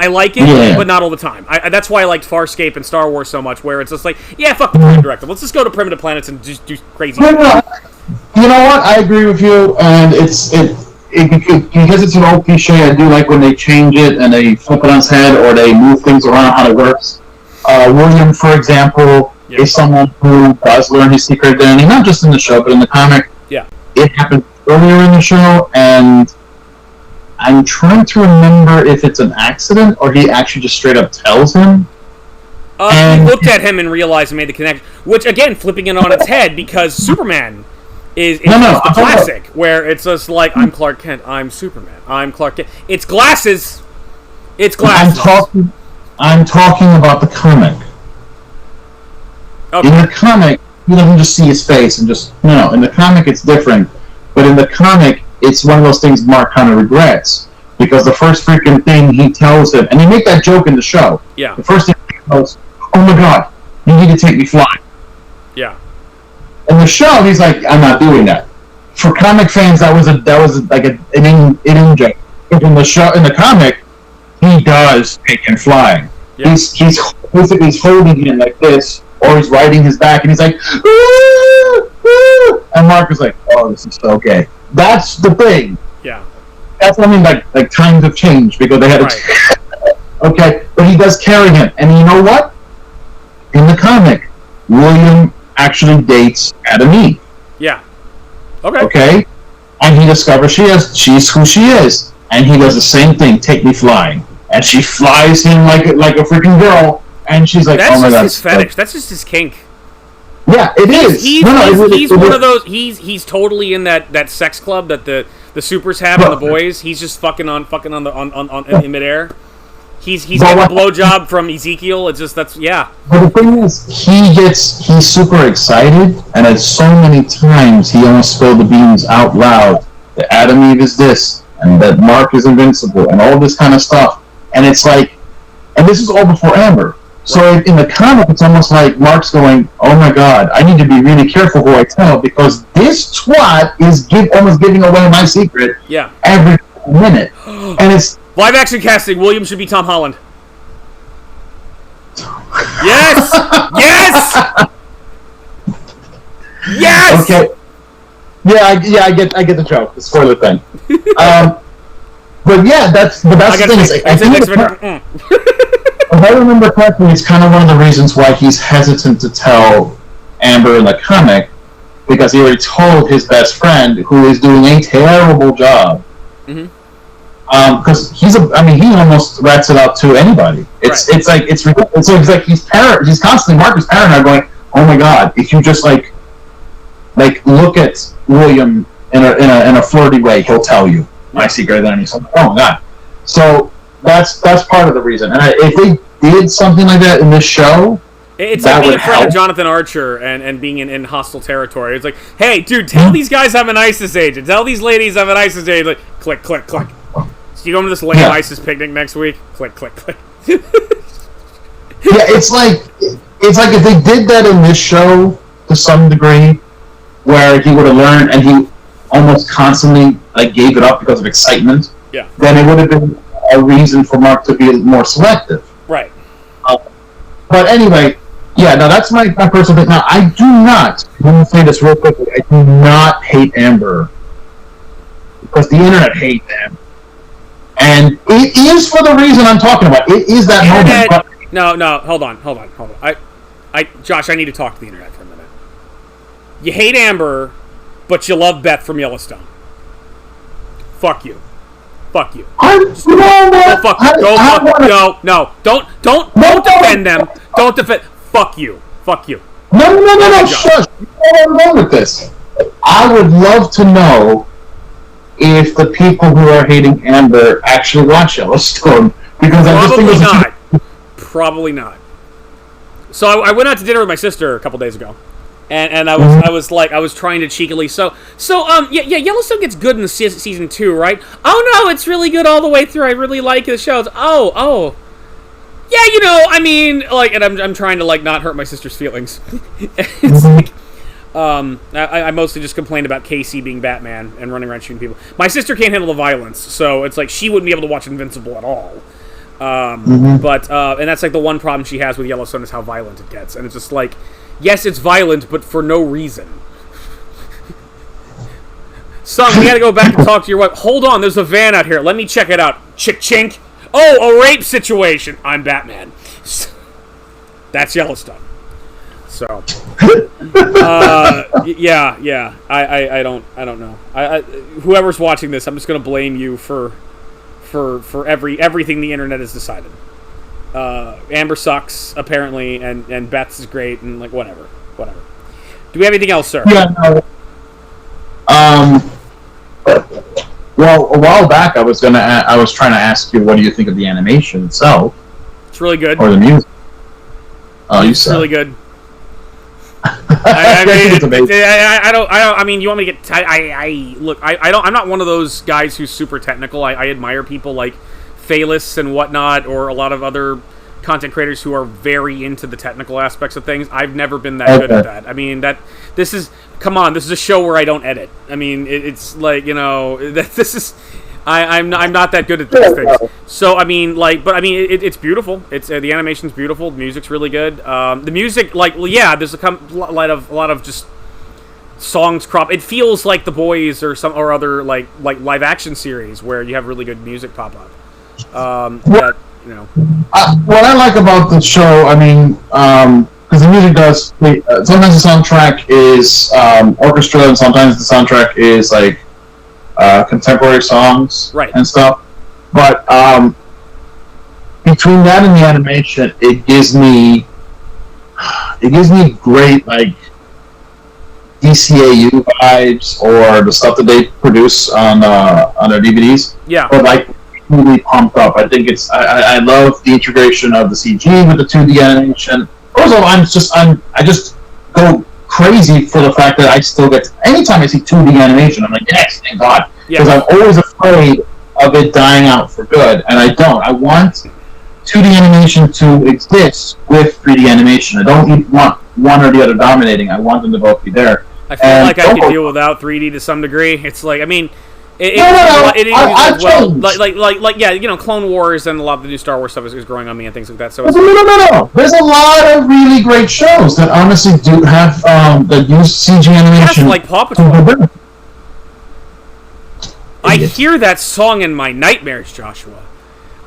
I like it, but not all the time. That's why I liked Farscape and Star Wars so much, where it's just like, yeah, fuck the Prime Directive. Let's just go to primitive planets and just do crazy shit. You know what? I agree with you, and because it's an old cliche, I do like when they change it and they flip it on its head or they move things around how it works. William, for example, is someone who does learn his secret identity, not just in the show, but in the comic. Yeah. It happened earlier in the show, and I'm trying to remember if it's an accident or he actually just straight up tells him. He looked at him and realized and made the connection. Which, again, flipping it on its head, because Superman is the classic, where it's just like, I'm Clark Kent, I'm Superman, I'm Clark Kent. It's glasses. It's glasses. I'm talking about the comic. Okay. In the comic, you doesn't just see his face and just... No, in the comic it's different. But in the comic, it's one of those things Mark kind of regrets. Because the first freaking thing he tells him... And they make that joke in the show. Yeah. The first thing he goes, oh my god, you need to take me flying. Yeah. In the show, he's like, I'm not doing that. For comic fans, that was like an in joke. But in the comic, he does take him flying. Yeah. He's holding him like this, or he's riding his back, and he's like, and Mark is like, oh, this is so gay. That's the thing. Yeah. That's what I mean, like times have changed because they had to. Okay, but he does carry him, and you know what? In the comic, William actually dates Adam Eve. Yeah. Okay. Okay, and he discovers she's who she is, and he does the same thing. Take me flying, and she flies him like a freaking girl, and she's like, that's oh my god, that's just his fetish. That's just his kink. Yeah, it is. He's one of those. He's totally in that sex club that the supers have and the boys. He's just fucking on in midair. He's getting a blowjob from Ezekiel. It's just But the thing is, he's super excited, and at so many times he almost spilled the beans out loud that Adam Eve is this, and that Mark is invincible, and all this kind of stuff. And it's like, and this is all before Amber. So in the comic, it's almost like Mark's going, oh my god, I need to be really careful who I tell, because this twat is almost giving away my secret every minute. And it's... Live action casting, William should be Tom Holland. Yes! Yes! Yes! Okay. Yeah, I get the joke, the spoiler thing. But yeah, that's the thing. If I remember correctly, it's kind of one of the reasons why he's hesitant to tell Amber in the comic, because he already told his best friend, who is doing a terrible job. Mm-hmm. Because he almost rats it out to anybody. It's like he's constantly Mark is paranoid, going, oh my god, if you just like look at William in a flirty way, he'll tell you my secret identity. So, oh my god. So that's part of the reason. And if they did something like that in this show, it's like being in front of Jonathan Archer and being in hostile territory. It's like, hey, dude, tell these guys I'm an ISIS agent. Tell these ladies I'm an ISIS agent. Like, click, click, click. So you go to this lame ISIS picnic next week? Click, click, click. It's like if they did that in this show to some degree, where he would have learned and he almost constantly gave it up because of excitement. Yeah. Then it would have been a reason for Mark to be more selective. Right. But anyway, no, that's my personal thing. Now, I do not, let me say this real quickly, I do not hate Amber. Because the internet hates Amber. And it is for the reason I'm talking about. It is that moment. No, hold on. Josh, I need to talk to the internet for a minute. You hate Amber, but you love Beth from Yellowstone. Fuck you. Fuck you. Don't defend them. Don't defend. Fuck you. No, shush. You know where I'm going with this. I would love to know if the people who are hating Amber actually watch Yellowstone, because Probably not. So I went out to dinner with my sister a couple days ago, and I was trying to cheekily Yellowstone gets good in the season 2, right? Oh no, it's really good all the way through. I really like the shows. Oh. Yeah, and I'm trying to not hurt my sister's feelings. It's like, I mostly just complained about Casey being Batman and running around shooting people. My sister can't handle the violence, so it's like she wouldn't be able to watch Invincible at all. But and that's like the one problem she has with Yellowstone is how violent it gets, and it's just like, yes, it's violent, but for no reason. Son, we gotta go back and talk to your wife. Hold on, there's a van out here. Let me check it out. Chink. Oh, a rape situation. I'm Batman. That's Yellowstone. So, yeah. I don't know. Whoever's watching this, I'm just gonna blame you for everything the internet has decided. Amber sucks apparently, and Beth's is great, and like whatever. Do we have anything else, sir? Yeah. No. Well, a while back, I was trying to ask you, what do you think of the animation itself? It's really good. Or the music? Oh, you said really good. I mean, you want me to get? Look. I'm not one of those guys who's super technical. I admire people like Phalis and whatnot, or a lot of other content creators who are very into the technical aspects of things. I've never been that good at that. I mean, this is a show where I don't edit. I mean, it's like, this is. I'm not that good at these things. So I mean, it's beautiful. It's the animation's beautiful. The music's really good. The music, there's a lot of just songs crop. It feels like The Boys or some or other like live action series where you have really good music pop up. What I like about the show, I mean, because the music does. Sometimes the soundtrack is orchestra, and sometimes the soundtrack is like contemporary songs, right, and stuff. But between that and the animation, it gives me great like DCAU vibes, or the stuff that they produce on their DVDs. Yeah, but like really pumped up. I think I love the integration of the CG with the 2D animation. First of all, I just go crazy for the fact that I still get anytime I see 2D animation, I'm like, yes, thank God, because I'm always afraid of it dying out for good, and I don't. I want 2D animation to exist with 3D animation. I don't even want one or the other dominating. I want them to both be there. I feel like I could deal without 3D to some degree. It's like, I mean, well. Clone Wars and a lot of the new Star Wars stuff is growing on me and things like that. So no. There's a lot of really great shows that honestly do have that use CG animation. Yes, like Paw Patrol. I hear that song in my nightmares, Joshua.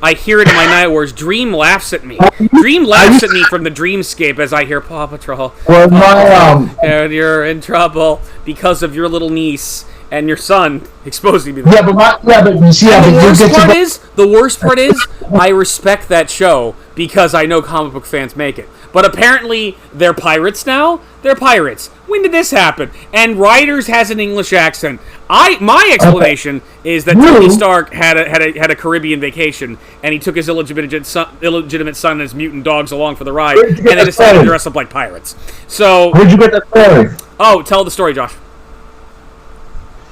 I hear it in my nightmares. Dream laughs at me. Dream laughs at me from the dreamscape as I hear Paw Patrol. Well, and you're in trouble because of your little niece and your son exposing me. But you see, the worst part is, I respect that show because I know comic book fans make it. But apparently, they're pirates now. They're pirates. When did this happen? And Ryder's has an English accent. My explanation is that Tony Stark had a Caribbean vacation, and he took his illegitimate son and his mutant dogs along for the ride, and they decided to dress up like pirates. So, where'd you get that story? Oh, tell the story, Josh.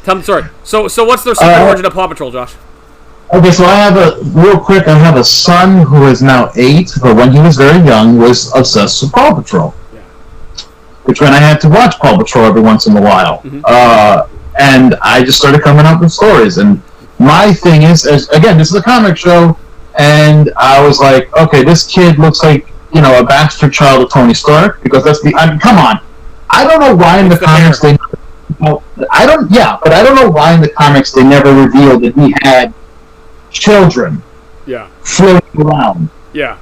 Tell me the story. So what's the secret origin of Paw Patrol, Josh? Okay, so I have a son who is now 8, but when he was very young, was obsessed with Paw Patrol. Yeah. Which meant I had to watch Paw Patrol every once in a while. Mm-hmm. And I just started coming up with stories. And my thing is, again, this is a comic show, and I was like, okay, this kid looks like, a bastard child of Tony Stark, because come on. I don't know why in the comics I don't know why in the comics they never revealed that he had children floating around. Yeah.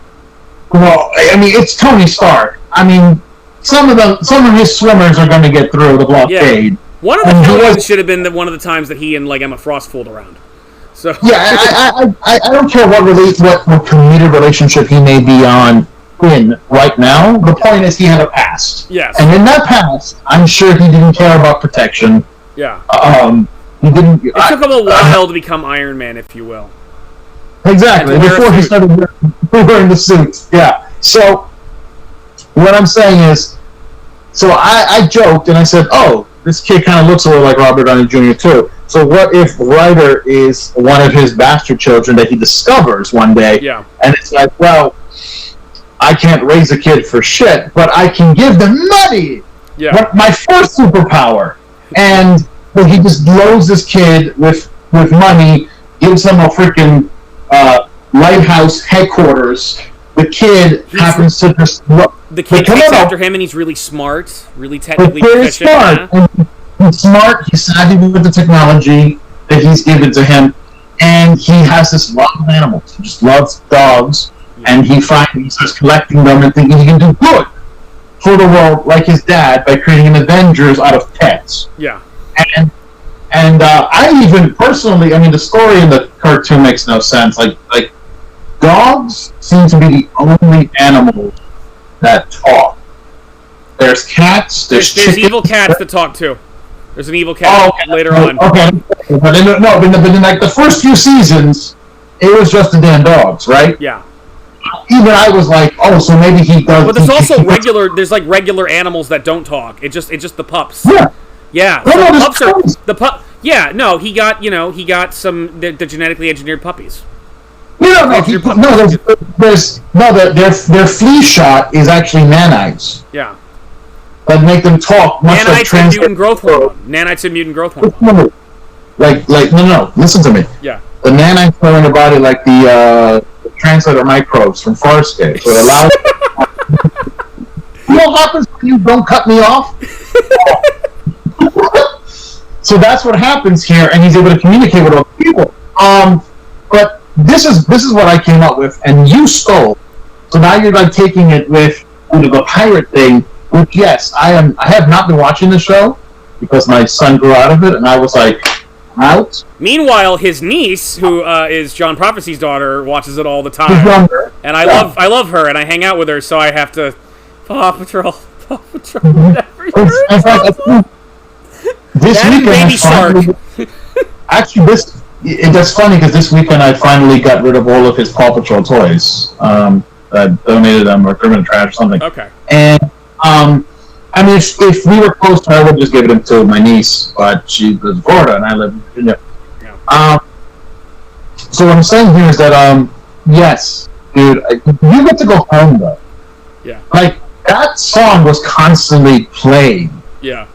Well, I mean, it's Tony Stark. I mean, some of his swimmers are going to get through the blockade. Yeah. One of the films should have been one of the times that he and like Emma Frost fooled around. So yeah, I don't care what comedic relationship he may be in right now. The point is he had a past. Yes. And in that past, I'm sure he didn't care about protection. Yeah. He didn't. It took him a while to become Iron Man, if you will. Exactly. Before he started wearing the suit. Yeah. So what I'm saying is, I joked and I said, "Oh, this kid kind of looks a little like Robert Downey Jr. too. So what if Ryder is one of his bastard children that he discovers one day? Yeah. And it's like, well, I can't raise a kid for shit, but I can give them money. Yeah. My first superpower." And he just loads this kid with money, gives him a freaking lighthouse headquarters. The kid happens to just look. The kid takes after him, and he's really smart, really technically proficient. Smart. Yeah. He's smart. He's savvy with the technology that he's given to him, and he has this love of animals. He just loves dogs, and he starts collecting them and thinking he can do good for the world, like his dad, by creating an Avengers out of pets. Yeah. And I even personally, I mean, the story in the cartoon makes no sense. Like dogs seem to be the only animals that talk. There's cats. There's evil cats that talk too. There's an evil cat later on. Okay, but in like the first few seasons, it was just the damn dogs, right? Yeah. Even I was like, oh, so maybe he does. But there's also regular. There's like regular animals that don't talk. It's just the pups. Yeah. Yeah. No, so no, the pups are the pup. Yeah. No, he got some the genetically engineered puppies. No, their flea shot is actually nanites. Yeah. That make them talk. Much nanites like and mutant growth hormone. Nanites and mutant growth hormone. Like no. Listen to me. Yeah. The nanites are in the body like the translator microbes from Farscape. So it allows. You know what happens when you don't cut me off? So that's what happens here, and he's able to communicate with other people. But this is what I came up with, and you stole. So now you're like taking it with the pirate thing. Which yes, I have not been watching the show because my son grew out of it, and I was like, out. Meanwhile, his niece, who is John Prophecy's daughter, watches it all the time, and I love her, and I hang out with her, so I have to Paw Patrol, whatever. This weekend, actually, that's funny because this weekend I finally got rid of all of his Paw Patrol toys. I donated them or threw them in the trash or something. Okay. And I mean, if we were close to her, I would just give them to my niece, but she lives in Florida and I live in Virginia. Yeah. So what I'm saying here is that yes, dude, you get to go home though. Yeah. Like that song was constantly played. Yeah.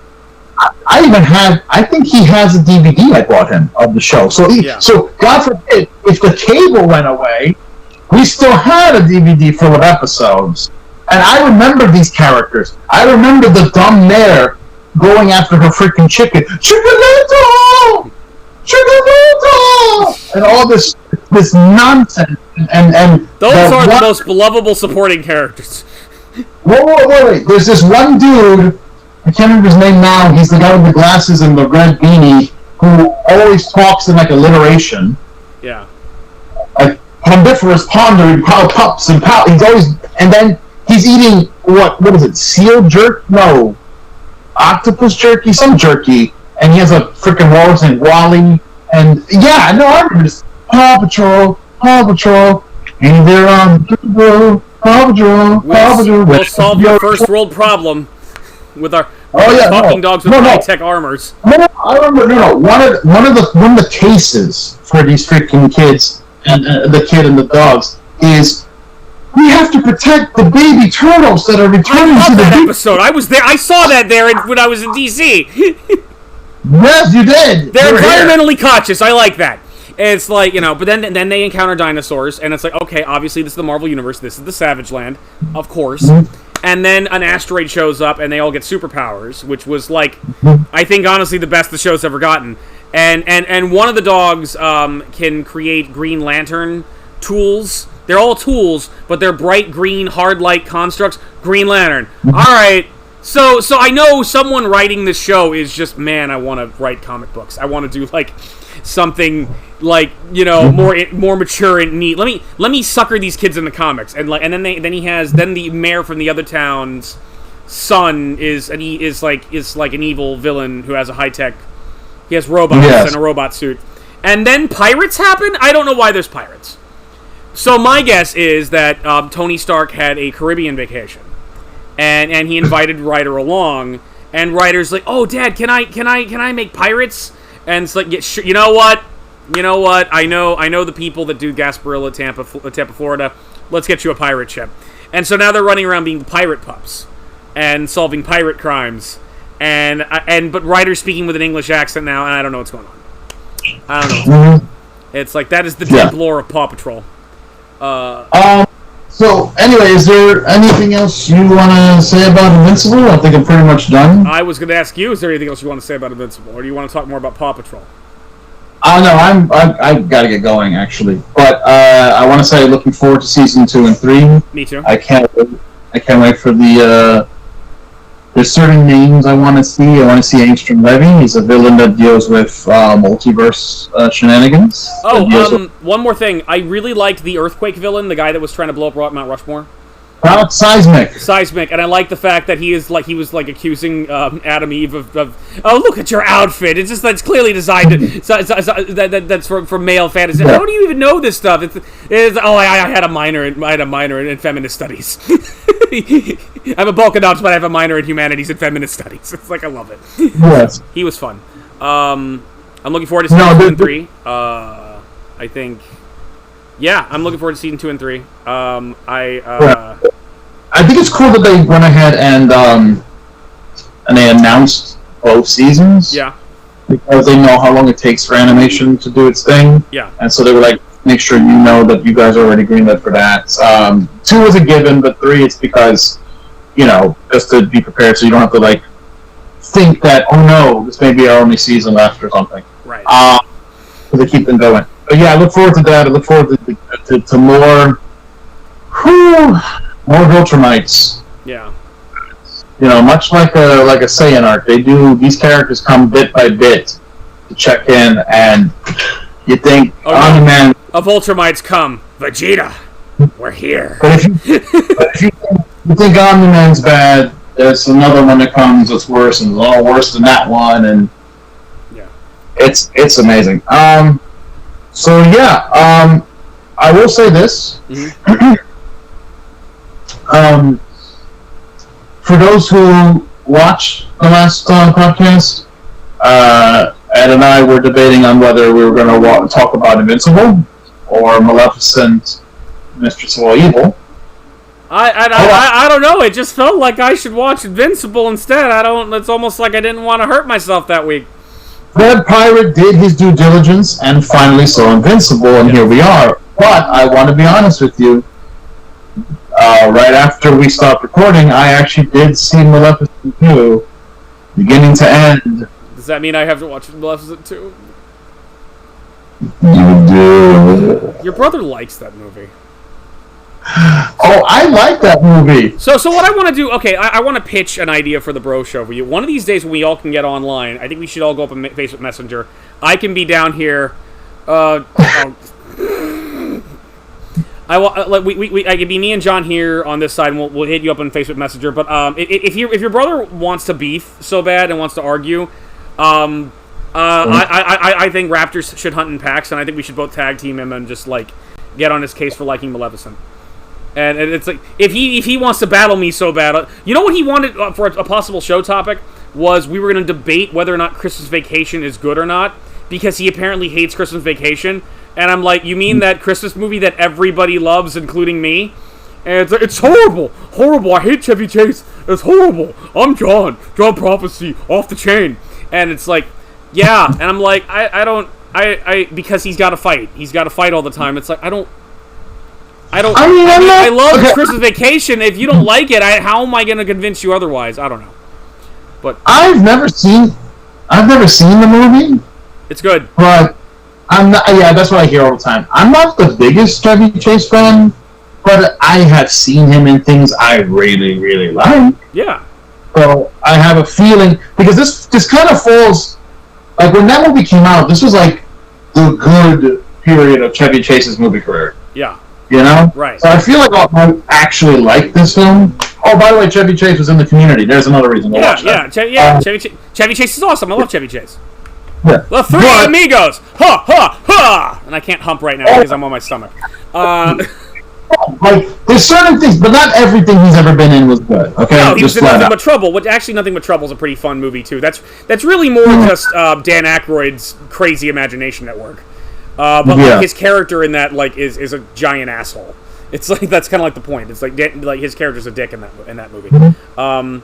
I even had. I think he has a DVD I bought him of the show. So, so God forbid, if the cable went away, we still had a DVD full of episodes. And I remember these characters. I remember the dumb mare going after her freaking chicken, Chicolato, Chicolato, and all this nonsense. And those are the most lovable supporting characters. Wait. There's this one dude. I can't remember his name now. He's the guy with the glasses and the red beanie who always talks in like alliteration. Yeah. Like pondiferous pondering, pups and pow. He's always, and then he's eating what is it? Seal jerky? No, octopus jerky, some jerky, and he has a freaking Rose and Wally. And yeah, no, I remember this. Paw Patrol, and they're on the road. Paw Patrol. We'll solve your first world problem. With our talking dogs with high-tech armors. No, I remember. One of the cases for these freaking kids and the kid and the dogs is we have to protect the baby turtles that are returning to the episode. I was there. I saw that there when I was in DC. Yes, you did. They're environmentally conscious. I like that. It's like, but then they encounter dinosaurs, and it's like, okay, obviously this is the Marvel Universe. This is the Savage Land, of course. Mm-hmm. And then an asteroid shows up, and they all get superpowers, which was, like, I think, honestly, the best the show's ever gotten. And one of the dogs can create Green Lantern tools. They're all tools, but they're bright green, hard light constructs. Green Lantern. All right. So I know someone writing this show is just, man, I want to write comic books. I want to do, like, something like more mature and neat. Let me sucker these kids into comics, and then the mayor from the other town's son is like an evil villain who has a high tech. He has robots and a robot suit, and then pirates happen. I don't know why there's pirates. So my guess is that Tony Stark had a Caribbean vacation, and he invited Ryder along, and Ryder's like, "Oh, Dad, can I make pirates?" And it's like, you know what? I know the people that do Gasparilla, Tampa, Florida. Let's get you a pirate ship. And so now they're running around being pirate pups and solving pirate crimes. But Ryder's speaking with an English accent now, and I don't know what's going on. I don't know. It's like that is the deep lore of Paw Patrol. So, anyway, is there anything else you want to say about Invincible? I think I'm pretty much done. I was going to ask you, is there anything else you want to say about Invincible, or do you want to talk more about Paw Patrol? No, I gotta get going actually, but I want to say looking forward to season 2 and 3. Me too. I can't wait for the. There's certain names I want to see. I want to see Angstrom Levy. He's a villain that deals with multiverse shenanigans. Oh, one more thing. I really liked the Earthquake villain, the guy that was trying to blow up Mount Rushmore. Seismic, and I like the fact that he was accusing Adam Eve of oh, look at your outfit. It's just that's clearly designed that's for male fantasy. How do you even know this stuff? I had a minor in feminist studies. I'm a Balkanops, but I have a minor in humanities and feminist studies. It's like I love it. Yes, he was fun. I'm looking forward to season 2 and 3. I think. Yeah, I'm looking forward to season 2 and 3. I think it's cool that they went ahead and they announced both seasons. Yeah. Because they know how long it takes for animation to do its thing. Yeah. And so they were like, make sure you know that you guys are already greenlit for that. 2 is a given, but 3 it's because, just to be prepared so you don't have to like think that, oh no, this may be our only season left or something. Right. So they keep them going. But yeah, I look forward to that. I look forward to more Viltrumites. Yeah. Much like a Saiyan arc, these characters come bit by bit to check in, and you think, Omni-Man... A Viltrumites come. Vegeta, we're here. But if you think Omni-Man's bad, there's another one that comes that's worse, and a little worse than that one, and... Yeah. It's amazing. So yeah, I will say this. Mm-hmm. For those who watched the last podcast, Ed and I were debating on whether we were going to talk about Invincible or Maleficent, Mistress of All Evil. I don't know. It just felt like I should watch Invincible instead. It's almost like I didn't want to hurt myself that week. Dreadpirate did his due diligence and finally saw Invincible, and here we are. But I want to be honest with you. Right after we stopped recording, I actually did see Maleficent 2, beginning to end. Does that mean I have to watch Maleficent 2? You do. Your brother likes that movie. Oh, I like that movie. So what I want to do, okay, I want to pitch an idea for the bro show for you. One of these days when we all can get online, I think we should all go up on Facebook Messenger. I can be down here. I could be me and John here on this side, and we'll hit you up on Facebook Messenger. But if your brother wants to beef so bad and wants to argue, I think Raptors should hunt in packs, and I think we should both tag team him and just like get on his case for liking Maleficent. And it's like if he wants to battle me so bad, you know what he wanted for a possible show topic was we were going to debate whether or not Christmas Vacation is good or not, because he apparently hates Christmas Vacation. And I'm like, you mean that Christmas movie that everybody loves, including me? And it's like, it's horrible, I hate Chevy Chase, it's horrible, I'm John Prophecy, off the chain. And it's like, yeah, and I'm like, because he's got to fight all the time. It's like, I love Christmas Vacation. If you don't like it, how am I going to convince you otherwise? I don't know. But I've never seen the movie. It's good. But I'm not. Yeah, that's what I hear all the time. I'm not the biggest Chevy Chase fan, but I have seen him in things I really, really like. Yeah. So I have a feeling, because this kind of falls, like when that movie came out, this was like the good period of Chevy Chase's movie career. Yeah. You know? Right. So I feel like I actually like this film. Oh, by the way, Chevy Chase was in the Community. There's another reason to watch that. Chevy Chase is awesome. I love Chevy Chase. Yeah. The Three Amigos! Ha, ha, ha! And I can't hump right now because I'm on my stomach. Like, there's certain things, but not everything he's ever been in was good. Okay, no, he was in Nothing But Trouble. Nothing But Trouble is a pretty fun movie too. That's really more just Dan Aykroyd's crazy imagination at work. But like, his character in that is a giant asshole. It's like that's kind of like the point. It's like his character's a dick in that movie. I mean,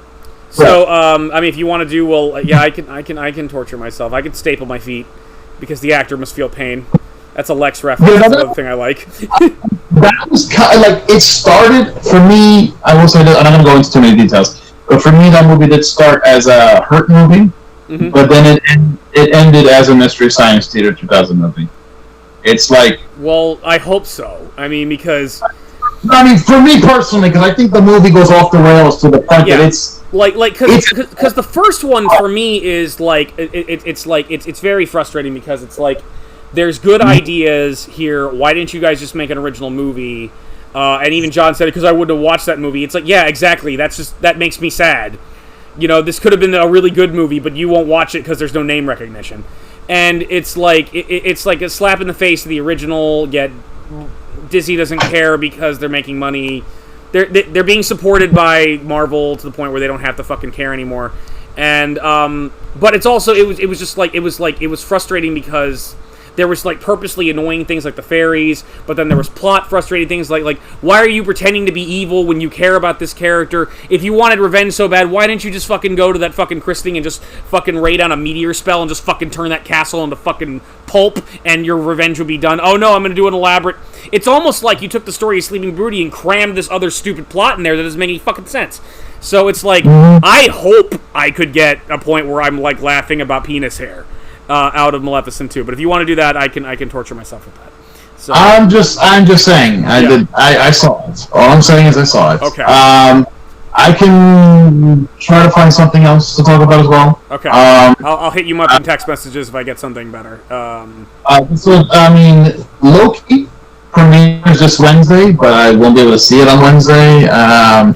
if you want to do, I can torture myself. I can staple my feet because the actor must feel pain. That's a Lex reference. That's another thing I like. That was like, it started, for me, I will say that, I'm not going to go into too many details, but for me, that movie did start as a Hurt movie, but then it ended as a Mystery Science Theater 2000 movie. It's like... Well, I hope so. I mean, because... I mean, for me personally, because I think the movie goes off the rails to the point that it's... Because the first one, for me, is, like, it's very frustrating, because it's like, there's good ideas here, why didn't you guys just make an original movie? And even John said it, because I wouldn't have watched that movie. It's like, yeah, exactly, that makes me sad. You know, this could have been a really good movie, but you won't watch it because there's no name recognition. And it's like, it's like a slap in the face of the original, yet Disney doesn't care because they're making money. They're being supported by Marvel to the point where they don't have to fucking care anymore. And but it's also it was frustrating because there was like purposely annoying things like the fairies, but then there was plot frustrating things like why are you pretending to be evil when you care about this character? If you wanted revenge so bad, why didn't you just fucking go to that fucking christening and just fucking raid on a meteor spell and just fucking turn that castle into fucking pulp and your revenge would be done? Oh no, I'm gonna do an elaborate... It's almost like you took the story of Sleeping Beauty and crammed this other stupid plot in there that doesn't make any fucking sense. So it's like, I hope I could get a point where I'm like laughing about penis hair out of Maleficent 2. But if you want to do that, I can torture myself with that. So I'm just saying. I saw it. All I'm saying is I saw it. Okay. I can try to find something else to talk about as well. Okay. I'll hit you up in text messages if I get something better. So I mean, Loki premieres this Wednesday, but I won't be able to see it on Wednesday.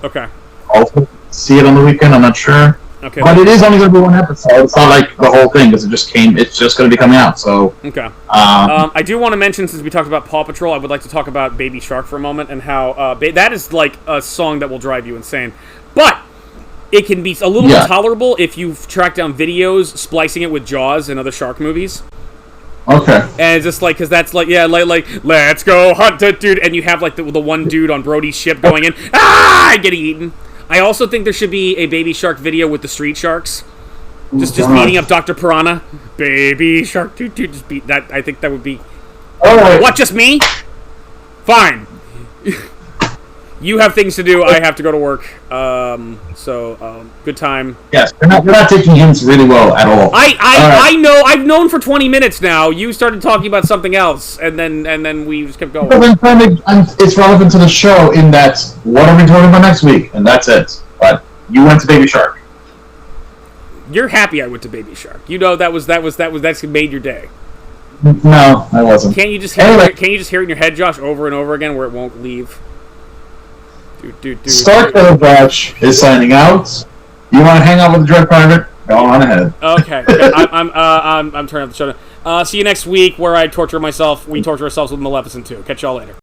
Okay. Also see it on the weekend. I'm not sure. Okay. But it is only going to be one episode. It's not like the whole thing, because it's just going to be coming out. So okay. I do want to mention, since we talked about Paw Patrol, I would like to talk about Baby Shark for a moment, and how that is like a song that will drive you insane. But it can be a little tolerable if you track down videos splicing it with Jaws and other shark movies. Okay. And it's just like, because that's like, yeah, like let's go hunt it, dude. And you have like the one dude on Brody's ship going in, and getting eaten. I also think there should be a Baby Shark video with the street sharks. Just beating up Dr. Piranha. Baby Shark, dude, just beat that. I think that would be... Alright. What, just me? Fine. You have things to do, I have to go to work. Good time. Yes, you're not taking hints really well at all. I know, I've known for 20 minutes now. You started talking about something else, and then we just kept going. It's relevant to the show in that, what are we talking about next week? And that's it. But you went to Baby Shark. You're happy I went to Baby Shark. You know that's made your day. No, I wasn't. Can't you just hear it in your head, Josh, over and over again where it won't leave? Starkillers Josh is signing out. You want to hang out with the Dreadpirate? Go on ahead. Okay. I'm turning off the show. See you next week, where we torture ourselves with Maleficent 2. Catch y'all later.